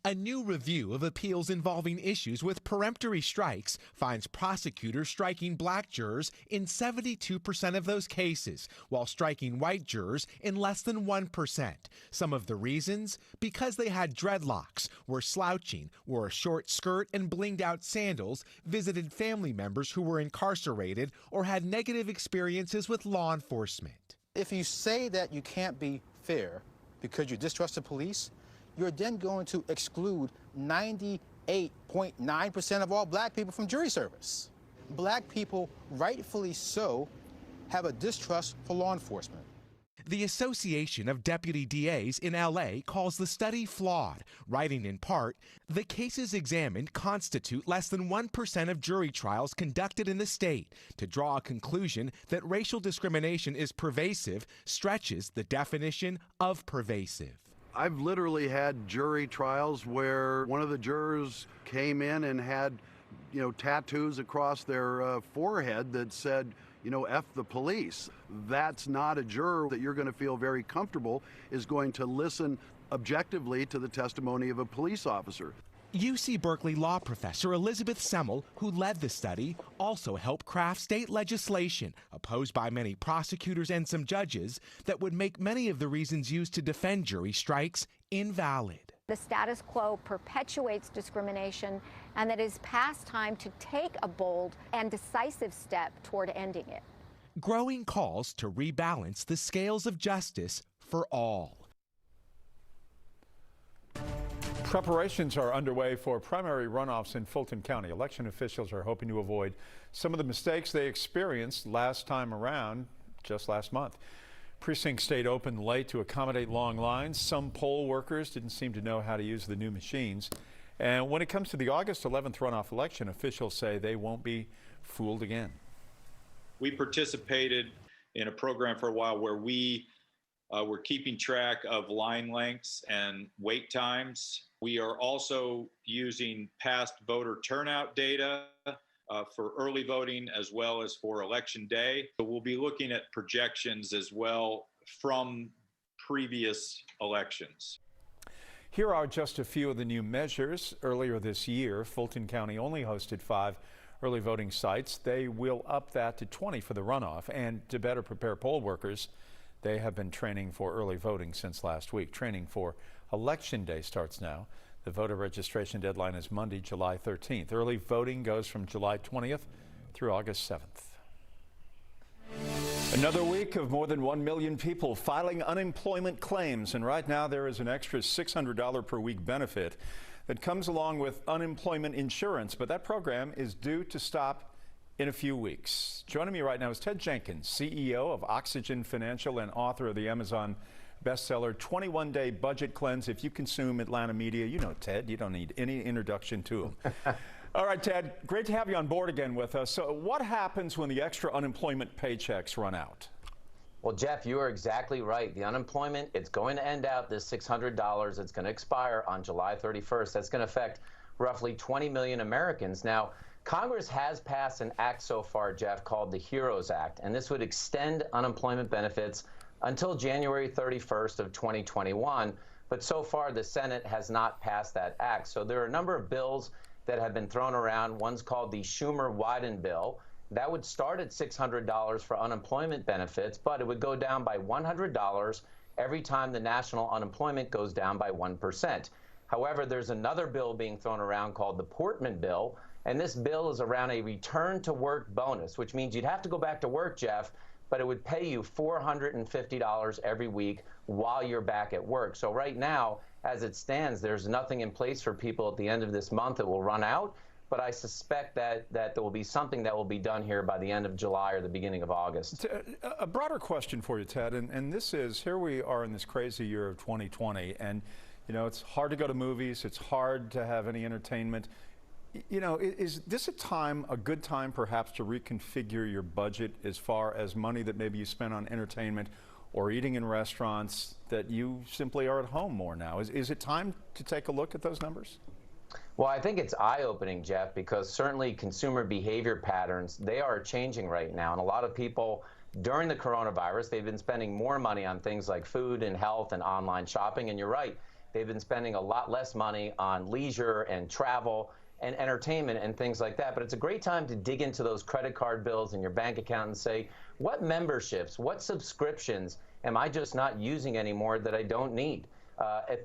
A new review of appeals involving issues with peremptory strikes finds prosecutors striking black jurors in 72% of those cases, while striking white jurors in less than 1%. Some of the reasons? Because they had dreadlocks, were slouching, wore a short skirt and blinged out sandals, visited family members who were incarcerated, or had negative experiences with law enforcement. If you say that you can't be fair because you distrust the police, you're then going to exclude 98.9% of all black people from jury service. Black people, rightfully so, have a distrust for law enforcement. The Association of Deputy DAs in LA calls the study flawed, writing in part, the cases examined constitute less than 1% of jury trials conducted in the state. To draw a conclusion that racial discrimination is pervasive stretches the definition of pervasive. I've literally had jury trials where one of the jurors came in and had, tattoos across their forehead that said, F the police. That's not a juror that you're going to feel very comfortable is going to listen objectively to the testimony of a police officer. UC Berkeley law professor Elizabeth Semmel, who led the study, also helped craft state legislation, opposed by many prosecutors and some judges, that would make many of the reasons used to defend jury strikes invalid. The status quo perpetuates discrimination, and that it is past time to take a bold and decisive step toward ending it. Growing calls to rebalance the scales of justice for all. Preparations are underway for primary runoffs in Fulton County. Election officials are hoping to avoid some of the mistakes they experienced last time around, just last month. Precincts stayed open late to accommodate long lines. Some poll workers didn't seem to know how to use the new machines. And when it comes to the August 11th runoff election, officials say they won't be fooled again. We participated in a program for a while where we were keeping track of line lengths and wait times. We are also using past voter turnout data for early voting as well as for election day. So we'll be looking at projections as well from previous elections. Here are just a few of the new measures. Earlier this year, Fulton County only hosted 5 early voting sites. They will up that to 20 for the runoff. And to better prepare poll workers, they have been training for early voting since last week. Training for Election Day starts now. The voter registration deadline is Monday, July 13th. Early voting goes from July 20th through August 7th. Another week of more than 1 million people filing unemployment claims, and right now there is an extra $600 per week benefit that comes along with unemployment insurance, but that program is due to stop in a few weeks. Joining me right now is Ted Jenkins, CEO of Oxygen Financial and author of the Amazon bestseller 21-Day Budget Cleanse. If you consume Atlanta media, you know Ted. You don't need any introduction to him. All right, Ted, great to have you on board again with us. So what happens when the extra unemployment paychecks run out? Well, Jeff, you are exactly right. The unemployment, it's going to end out this $600. It's going to expire on July 31st. That's going to affect roughly 20 million Americans. Now, Congress has passed an act so far, Jeff, called the HEROES Act, and this would extend unemployment benefits until January 31st of 2021. But so far, the Senate has not passed that act. So there are a number of bills that have been thrown around. One's called the Schumer-Wyden bill. That would start at $600 for unemployment benefits, but it would go down by $100 every time the national unemployment goes down by 1%. However, there's another bill being thrown around called the Portman bill, and this bill is around a return to work bonus, which means you'd have to go back to work, Jeff, but it would pay you $450 every week while you're back at work. So right now, as it stands, there's nothing in place for people at the end of this month. It will run out, but I suspect that there will be something that will be done here by the end of July or the beginning of August. A broader question for you, Ted, and this is, here we are in this crazy year of 2020, and you know, it's hard to go to movies, it's hard to have any entertainment. You know, is this a good time perhaps to reconfigure your budget as far as money that maybe you spend on entertainment or eating in restaurants that you simply are at home more now? Is it time to take a look at those numbers? Well, I think it's eye-opening, Jeff, because certainly consumer behavior patterns, they are changing right now. And a lot of people during the coronavirus, they've been spending more money on things like food and health and online shopping. And you're right, they've been spending a lot less money on leisure and travel and entertainment and things like that. But it's a great time to dig into those credit card bills in your bank account and say, what memberships, what subscriptions am I just not using anymore that I don't need?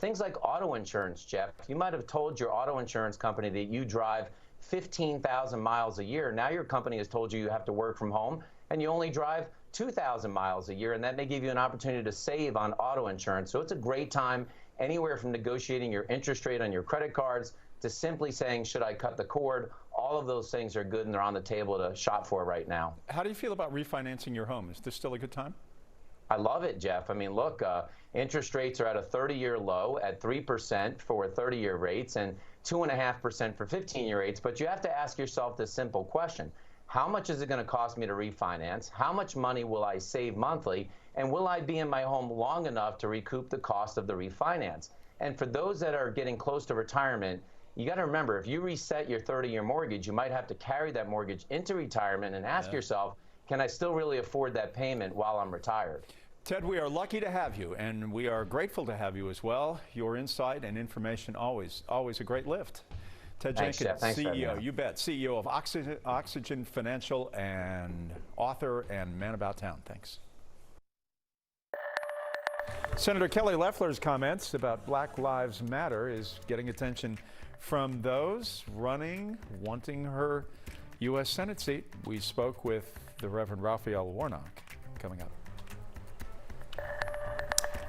Things like auto insurance, Jeff. You might have told your auto insurance company that you drive 15,000 miles a year. Now your company has told you you have to work from home and you only drive 2,000 miles a year, and that may give you an opportunity to save on auto insurance. So it's a great time, anywhere from negotiating your interest rate on your credit cards to simply saying, should I cut the cord? All of those things are good and they're on the table to shop for right now. How do you feel about refinancing your home? Is this still a good time? I love it, Jeff. I mean, look, interest rates are at a 30-year low at 3% for 30-year rates and 2.5% for 15-year rates. But you have to ask yourself this simple question. How much is it going to cost me to refinance? How much money will I save monthly? And will I be in my home long enough to recoup the cost of the refinance? And for those that are getting close to retirement, you got to remember, if you reset your 30-year mortgage, you might have to carry that mortgage into retirement and ask yourself, can I still really afford that payment while I'm retired? Ted, we are lucky to have you, and we are grateful to have you as well. Your insight and information always a great lift. Ted Thanks, Jenkins, Jeff. Thanks, CEO, you bet, CEO of Oxygen Financial and author and man about town. Thanks. Senator Kelly Loeffler's comments about Black Lives Matter is getting attention from those wanting her U.S. Senate seat. We spoke with the Reverend Raphael Warnock. Coming up.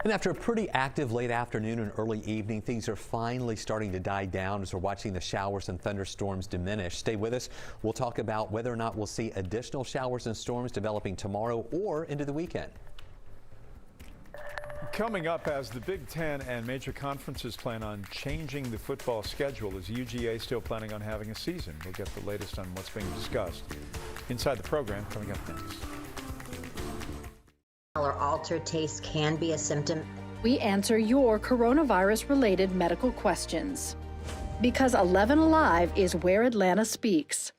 And after a pretty active late afternoon and early evening, things are finally starting to die down as we're watching the showers and thunderstorms diminish. Stay with us. We'll talk about whether or not we'll see additional showers and storms developing tomorrow or into the weekend. Coming up, as the Big Ten and major conferences plan on changing the football schedule, is UGA still planning on having a season? We'll get the latest on what's being discussed inside the program coming up next. Or altered taste can be a symptom. We answer your coronavirus-related medical questions. Because 11Alive is where Atlanta speaks.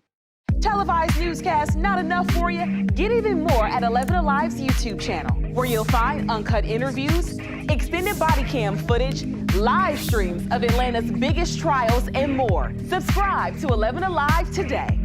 Televised newscasts not enough for you? Get even more at 11Alive's YouTube channel, where you'll find uncut interviews, extended body cam footage, live streams of Atlanta's biggest trials, and more. Subscribe to 11Alive today.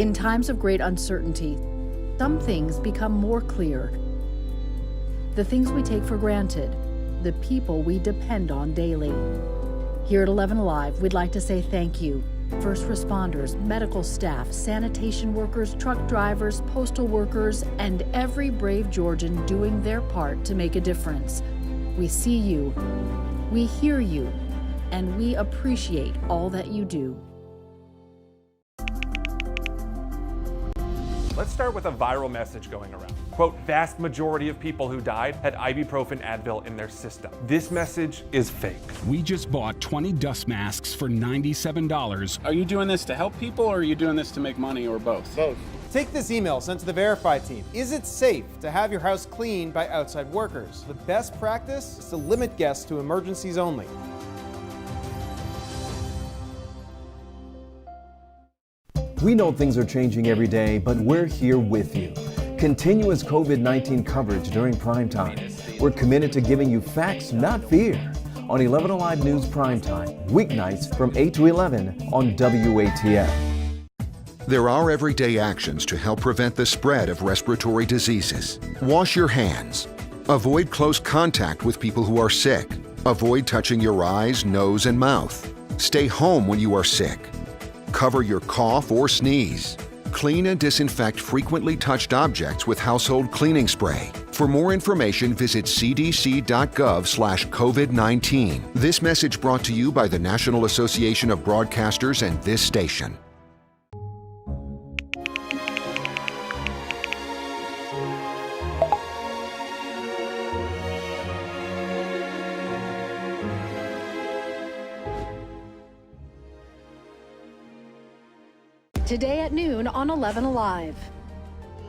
In times of great uncertainty, some things become more clear. The things we take for granted, the people we depend on daily. Here at 11Alive, we'd like to say thank you. First responders, medical staff, sanitation workers, truck drivers, postal workers, and every brave Georgian doing their part to make a difference. We see you, we hear you, and we appreciate all that you do. Let's start with a viral message going around. Quote, vast majority of people who died had ibuprofen Advil in their system. This message is fake. We just bought 20 dust masks for $97. Are you doing this to help people or are you doing this to make money or both? Both. Take this email sent to the Verify team. Is it safe to have your house cleaned by outside workers? The best practice is to limit guests to emergencies only. We know things are changing every day, but we're here with you. Continuous COVID-19 coverage during primetime. We're committed to giving you facts, not fear. On 11Alive News Primetime, weeknights from 8 to 11 on WATF. There are everyday actions to help prevent the spread of respiratory diseases. Wash your hands. Avoid close contact with people who are sick. Avoid touching your eyes, nose, and mouth. Stay home when you are sick. Cover your cough or sneeze. Clean and disinfect frequently touched objects with household cleaning spray. For more information, visit cdc.gov/COVID-19. This message brought to you by the National Association of Broadcasters and this station. Today at noon on 11Alive.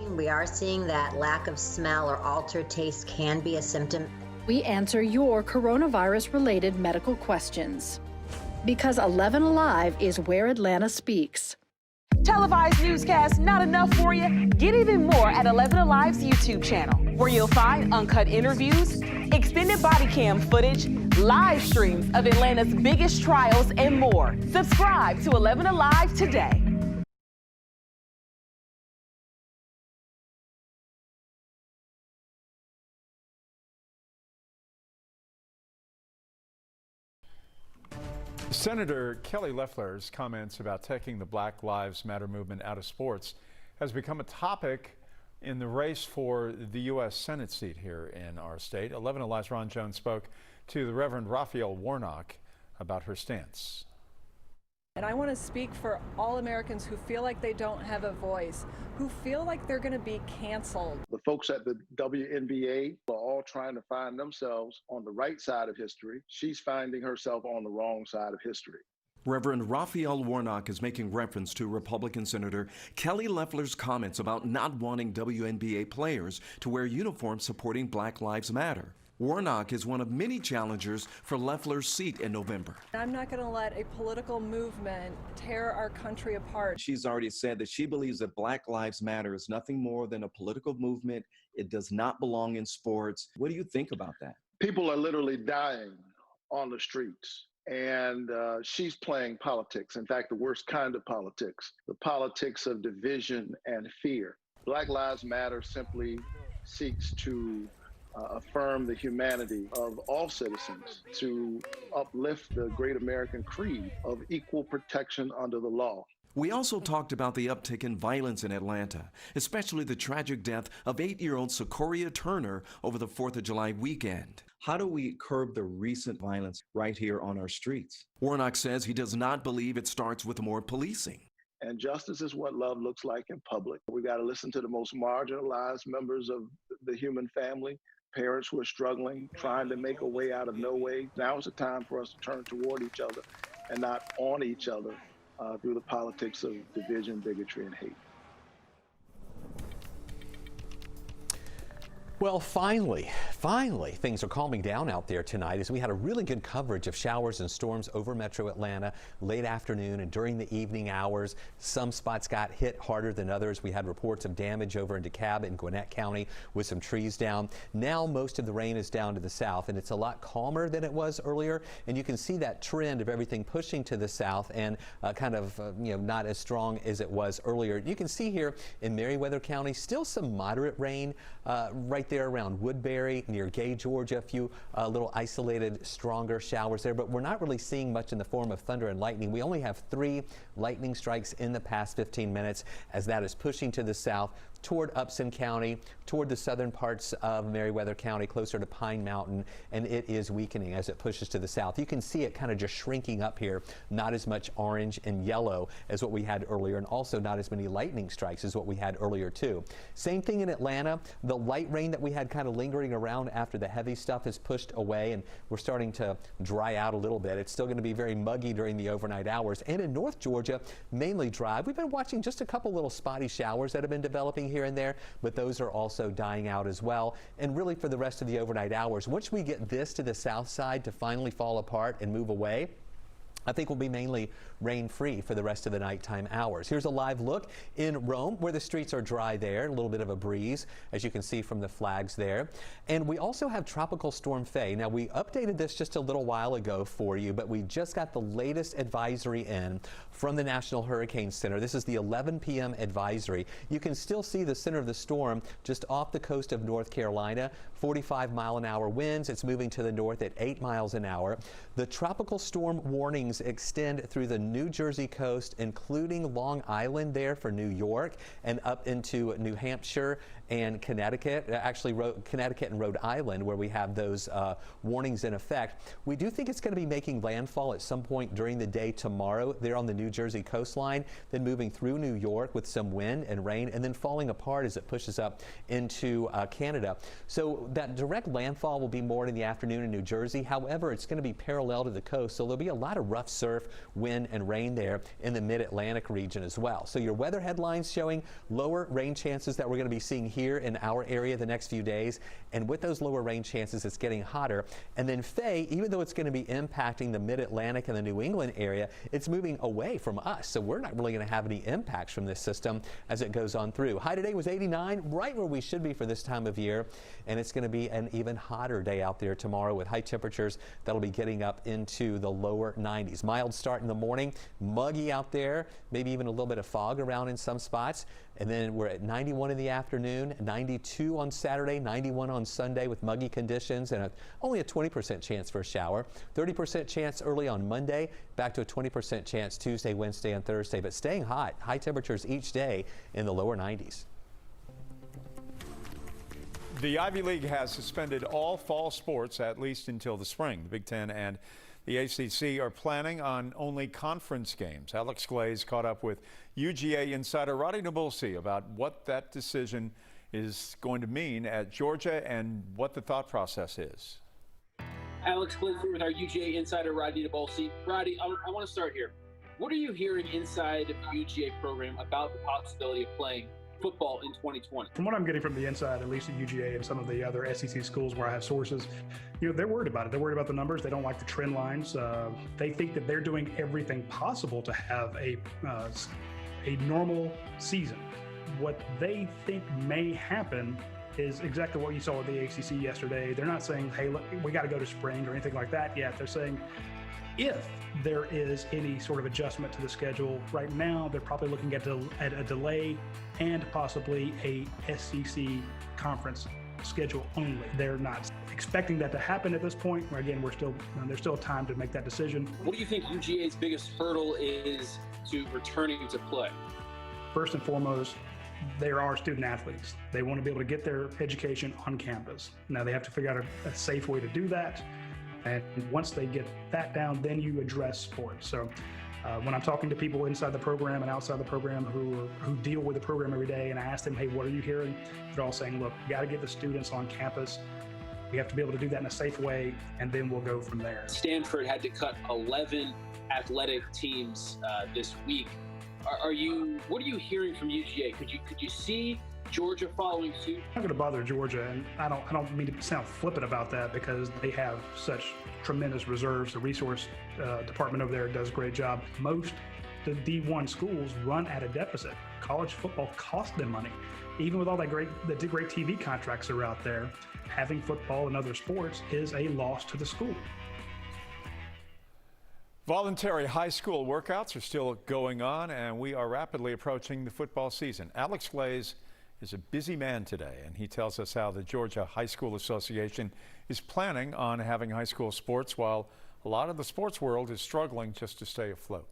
We are seeing that lack of smell or altered taste can be a symptom. We answer your coronavirus-related medical questions. Because 11Alive is where Atlanta speaks. Televised newscasts not enough for you? Get even more at 11Alive's YouTube channel, where you'll find uncut interviews, extended body cam footage, live streams of Atlanta's biggest trials, and more. Subscribe to 11Alive today. Senator Kelly Loeffler's comments about taking the Black Lives Matter movement out of sports has become a topic in the race for the U.S. Senate seat here in our state. 11Alive's Ron Jones spoke to the Reverend Raphael Warnock about her stance. And I want to speak for all Americans who feel like they don't have a voice, who feel like they're going to be canceled. The folks at the WNBA are all trying to find themselves on the right side of history. She's finding herself on the wrong side of history. Reverend Raphael Warnock is making reference to Republican Senator Kelly Loeffler's comments about not wanting WNBA players to wear uniforms supporting Black Lives Matter. Warnock is one of many challengers for Loeffler's seat in November. I'm not going to let a political movement tear our country apart. She's already said that she believes that Black Lives Matter is nothing more than a political movement. It does not belong in sports. What do you think about that? People are literally dying on the streets. And she's playing politics. In fact, the worst kind of politics, the politics of division and fear. Black Lives Matter simply seeks to affirm the humanity of all citizens, to uplift the great American creed of equal protection under the law. We also talked about the uptick in violence in Atlanta, especially the tragic death of 8-year-old Secoria Turner over the 4th of July weekend. How do we curb the recent violence right here on our streets? Warnock says he does not believe it starts with more policing. And justice is what love looks like in public. We got to listen to the most marginalized members of the human family, parents who are struggling, trying to make a way out of no way. Now is the time for us to turn toward each other and not on each other through the politics of division, bigotry, and hate. Well, finally, things are calming down out there tonight as we had a really good coverage of showers and storms over metro Atlanta late afternoon and during the evening hours. Some spots got hit harder than others. We had reports of damage over in DeKalb and Gwinnett County with some trees down. Now most of the rain is down to the south, and it's a lot calmer than it was earlier. And you can see that trend of everything pushing to the south and not as strong as it was earlier. You can see here in Meriwether County still some moderate rain right there around Woodbury, near Gay, Georgia. A few little isolated, stronger showers there, but we're not really seeing much in the form of thunder and lightning. We only have 3 lightning strikes in the past 15 minutes as that is pushing to the south toward Upson County, toward the southern parts of Meriwether County, closer to Pine Mountain, and it is weakening as it pushes to the south. You can see it kind of just shrinking up here, not as much orange and yellow as what we had earlier, and also not as many lightning strikes as what we had earlier too. Same thing in Atlanta. The light rain that we had kind of lingering around after the heavy stuff is pushed away, and we're starting to dry out a little bit. It's still going to be very muggy during the overnight hours, and in North Georgia, mainly dry. We've been watching just a couple little spotty showers that have been developing here and there, but those are also dying out as well. And really for the rest of the overnight hours, once we get this to the south side to finally fall apart and move away, I think we'll be mainly rain-free for the rest of the nighttime hours. Here's a live look in Rome, where the streets are dry there, a little bit of a breeze, as you can see from the flags there. And we also have Tropical Storm Faye. Now, we updated this just a little while ago for you, but we just got the latest advisory in from the National Hurricane Center. This is the 11 p.m. advisory. You can still see the center of the storm just off the coast of North Carolina, 45-mile-an-hour winds. It's moving to the north at 8 miles an hour. The tropical storm warnings extend through the New Jersey coast, including Long Island there for New York, and up into New Hampshire and Connecticut, Connecticut and Rhode Island, where we have those warnings in effect. We do think it's going to be making landfall at some point during the day tomorrow there on the New Jersey coastline, then moving through New York with some wind and rain, and then falling apart as it pushes up into Canada. So that direct landfall will be more in the afternoon in New Jersey. However, it's going to be parallel to the coast, so there'll be a lot of rough surf, wind, and rain there in the mid-Atlantic region as well. So your weather headlines showing lower rain chances that we're going to be seeing here in our area the next few days, and with those lower rain chances, it's getting hotter. And then Faye, even though it's going to be impacting the mid-Atlantic and the New England area, it's moving away from us, so we're not really going to have any impacts from this system as it goes on through. High today was 89, right where we should be for this time of year, and it's going to be an even hotter day out there tomorrow with high temperatures that'll be getting up into the lower 90s. Mild start in the morning, muggy out there, maybe even a little bit of fog around in some spots. And then we're at 91 in the afternoon, 92 on Saturday, 91 on Sunday with muggy conditions, and only a 20% chance for a shower. 30% chance early on Monday, back to a 20% chance Tuesday, Wednesday, and Thursday, but staying hot. High temperatures each day in the lower 90s. The Ivy League has suspended all fall sports, at least until the spring. The Big Ten and the ACC are planning on only conference games. Alex Glaze caught up with UGA insider Roddy Nabulsi about what that decision is going to mean at Georgia and what the thought process is. Alex Glaze with our UGA insider Roddy Nabulsi. Roddy, I want to start here. What are you hearing inside of the UGA program about the possibility of playing football in 2020? From what I'm getting from the inside, at least at UGA and some of the other SEC schools where I have sources, they're worried about it. They're worried about the numbers. They don't like the trend lines. They think that they're doing everything possible to have a normal season. What they think may happen is exactly what you saw with the ACC yesterday. They're not saying, hey, look, we got to go to spring or anything like that yet. They're saying, if there is any sort of adjustment to the schedule, right now they're probably looking at a delay and possibly a SEC conference schedule only. They're not expecting that to happen at this point. Again, there's still time to make that decision. What do you think UGA's biggest hurdle is to returning to play? First and foremost, there are student athletes. They want to be able to get their education on campus. Now they have to figure out a safe way to do that. And once they get that down, then you address sports. So when I'm talking to people inside the program and outside the program who deal with the program every day, and I ask them, hey, what are you hearing? They're all saying, look, we got to get the students on campus. We have to be able to do that in a safe way, and then we'll go from there. Stanford had to cut 11 athletic teams this week. What are you hearing from UGA? Could you see Georgia following suit. I'm not going to bother Georgia, and I don't mean to sound flippant about that because they have such tremendous reserves. The resource department over there does a great job. Most the D1 schools run at a deficit. College football costs them money. Even with all the great TV contracts that are out there, having football and other sports is a loss to the school. Voluntary high school workouts are still going on, and we are rapidly approaching the football season. Alex Glaze is a busy man today, and he tells us how the Georgia High School Association is planning on having high school sports while a lot of the sports world is struggling just to stay afloat.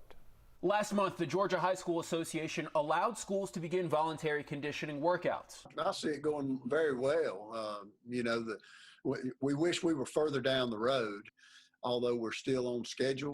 Last month, the Georgia High School Association allowed schools to begin voluntary conditioning workouts. I see it going very well. We wish we were further down the road, although we're still on schedule.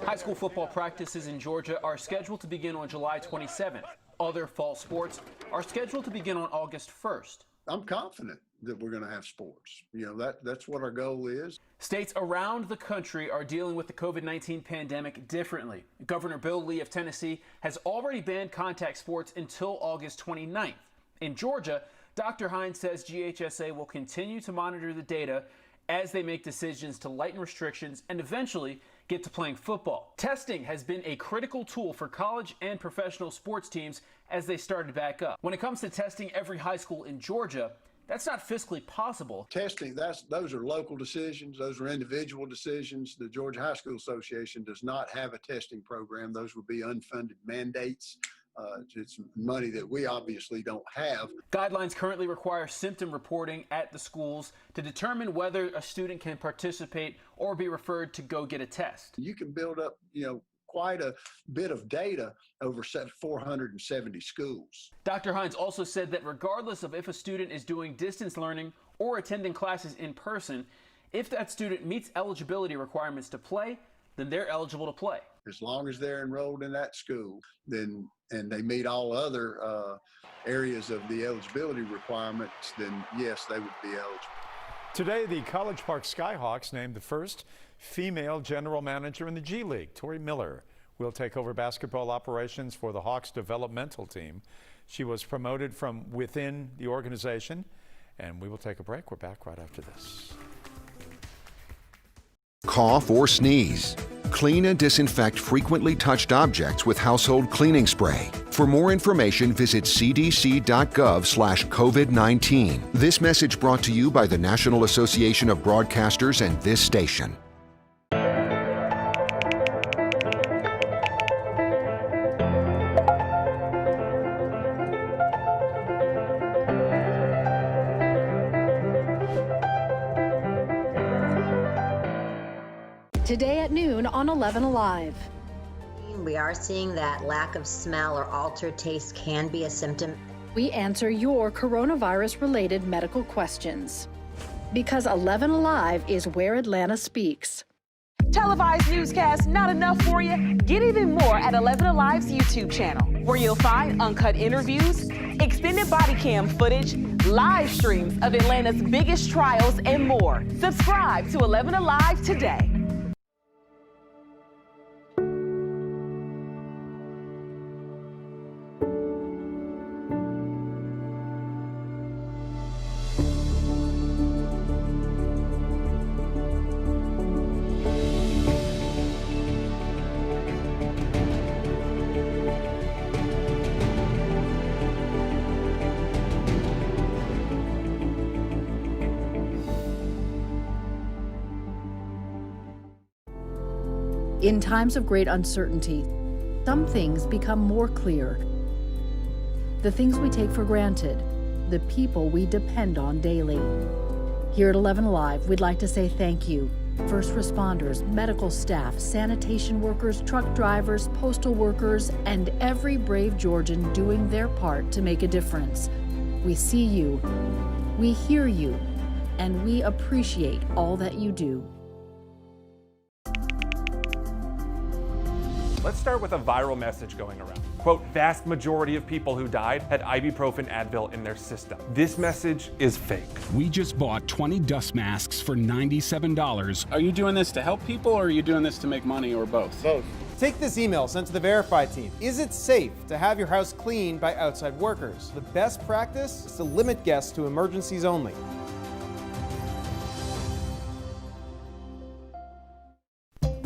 High school football practices in Georgia are scheduled to begin on July 27th. Other fall sports are scheduled to begin on August 1st. I'm confident that we're going to have sports. That's what our goal is. States around the country are dealing with the COVID-19 pandemic differently. Governor Bill Lee of Tennessee has already banned contact sports until August 29th. In Georgia, Dr. Hines says GHSA will continue to monitor the data as they make decisions to lighten restrictions and eventually get to playing football. Testing has been a critical tool for college and professional sports teams as they started back up. When it comes to testing every high school in Georgia, that's not fiscally possible. Testing, those are local decisions. Those are individual decisions. The Georgia High School Association does not have a testing program. Those would be unfunded mandates. It's money that we obviously don't have. Guidelines currently require symptom reporting at the schools to determine whether a student can participate or be referred to go get a test. You can build up, quite a bit of data over 470 schools. Dr. Hines also said that regardless of if a student is doing distance learning or attending classes in person, if that student meets eligibility requirements to play, then they're eligible to play. As long as they're enrolled in that school, and they meet all other areas of the eligibility requirements, then yes, they would be eligible. Today, the College Park Skyhawks named the first female general manager in the G League. Tori Miller will take over basketball operations for the Hawks developmental team. She was promoted from within the organization, and we will take a break. We're back right after this. Cough or sneeze. Clean and disinfect frequently touched objects with household cleaning spray. For more information, visit cdc.gov/COVID-19. This message brought to you by the National Association of Broadcasters and this station. Today at noon on 11Alive. We are seeing that lack of smell or altered taste can be a symptom. We answer your coronavirus-related medical questions. Because 11Alive is where Atlanta speaks. Televised newscasts not enough for you? Get even more at 11Alive's YouTube channel, where you'll find uncut interviews, extended body cam footage, live streams of Atlanta's biggest trials, and more. Subscribe to 11Alive today. In times of great uncertainty, some things become more clear. The things we take for granted, the people we depend on daily. Here at 11Alive, we'd like to say thank you. First responders, medical staff, sanitation workers, truck drivers, postal workers, and every brave Georgian doing their part to make a difference. We see you, we hear you, and we appreciate all that you do. Let's start with a viral message going around. Quote, vast majority of people who died had ibuprofen Advil in their system. This message is fake. We just bought 20 dust masks for $97. Are you doing this to help people or are you doing this to make money or both? Both. Take this email sent to the Verify team. Is it safe to have your house cleaned by outside workers? The best practice is to limit guests to emergencies only.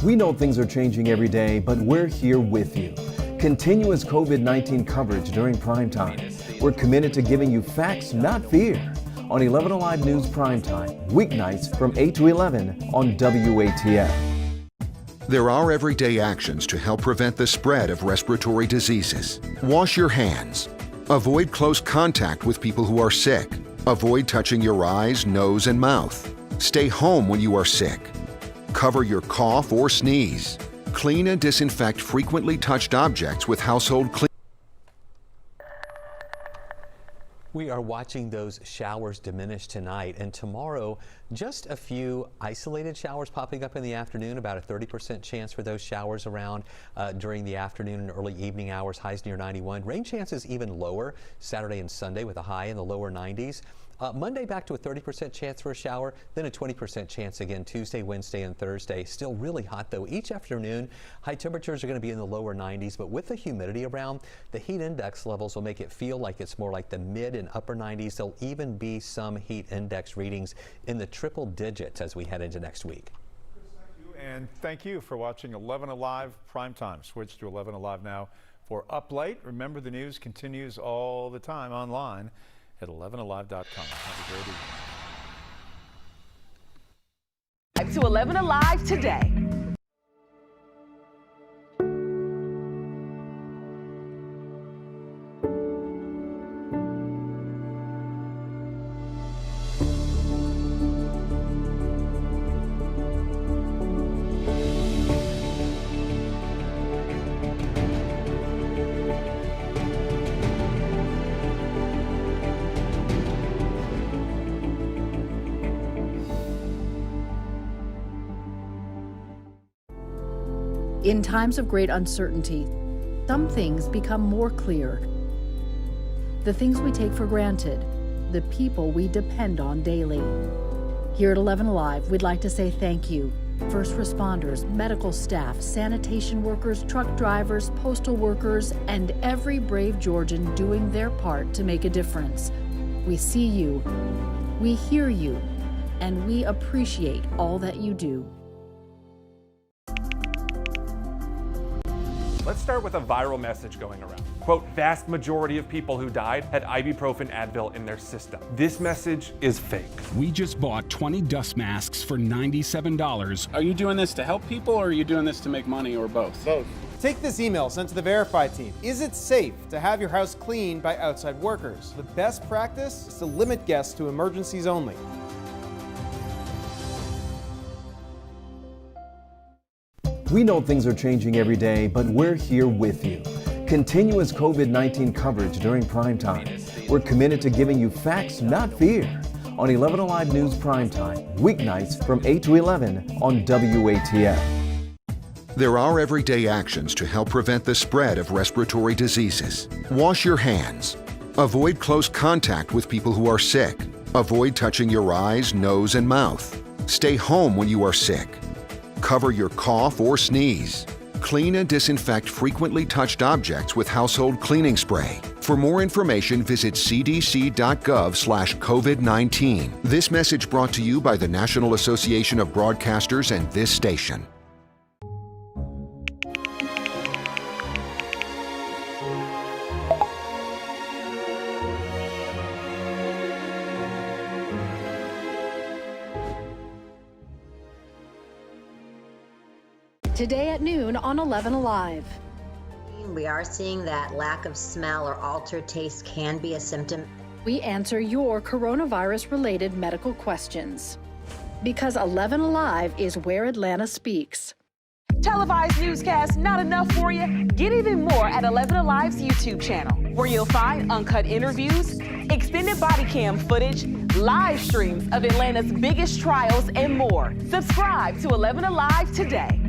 We know things are changing every day, but we're here with you. Continuous COVID-19 coverage during primetime. We're committed to giving you facts, not fear. On 11Alive News Primetime, weeknights from 8 to 11 on WATF. There are everyday actions to help prevent the spread of respiratory diseases. Wash your hands. Avoid close contact with people who are sick. Avoid touching your eyes, nose, and mouth. Stay home when you are sick. Cover your cough or sneeze. Clean and disinfect frequently touched objects with household cleaning. We are watching those showers diminish tonight, and tomorrow just a few isolated showers popping up in the afternoon, about a 30% chance for those showers around during the afternoon and early evening hours, highs near 91. Rain chances even lower Saturday and Sunday with a high in the lower 90s. Monday back to a 30% chance for a shower, then a 20% chance again Tuesday, Wednesday, and Thursday. Still really hot though. Each afternoon, high temperatures are going to be in the lower 90s, but with the humidity around, the heat index levels will make it feel like it's more like the mid and upper 90s. There'll even be some heat index readings in the triple digits as we head into next week. And thank you for watching 11Alive Primetime. Switch to 11Alive now for Up Late. Remember, the news continues all the time online at 11alive.com. Have a great evening. To 11Alive today. In times of great uncertainty, some things become more clear. The things we take for granted, the people we depend on daily. Here at 11Alive, we'd like to say thank you. First responders, medical staff, sanitation workers, truck drivers, postal workers, and every brave Georgian doing their part to make a difference. We see you, we hear you, and we appreciate all that you do. Let's start with a viral message going around. Quote, vast majority of people who died had ibuprofen Advil in their system. This message is fake. We just bought 20 dust masks for $97. Are you doing this to help people or are you doing this to make money or both? Both. Take this email sent to the Verify team. Is it safe to have your house cleaned by outside workers? The best practice is to limit guests to emergencies only. We know things are changing every day, but we're here with you. Continuous COVID-19 coverage during primetime. We're committed to giving you facts, not fear. On 11Alive News Primetime, weeknights from 8 to 11 on WATF. There are everyday actions to help prevent the spread of respiratory diseases. Wash your hands. Avoid close contact with people who are sick. Avoid touching your eyes, nose, and mouth. Stay home when you are sick. Cover your cough or sneeze. Clean and disinfect frequently touched objects with household cleaning spray. For more information, visit cdc.gov/COVID-19. This message brought to you by the National Association of Broadcasters and this station. Today at noon on 11Alive. We are seeing that lack of smell or altered taste can be a symptom. We answer your coronavirus-related medical questions. Because 11Alive is where Atlanta speaks. Televised newscasts not enough for you? Get even more at 11Alive's YouTube channel, where you'll find uncut interviews, extended body cam footage, live streams of Atlanta's biggest trials, and more. Subscribe to 11Alive today.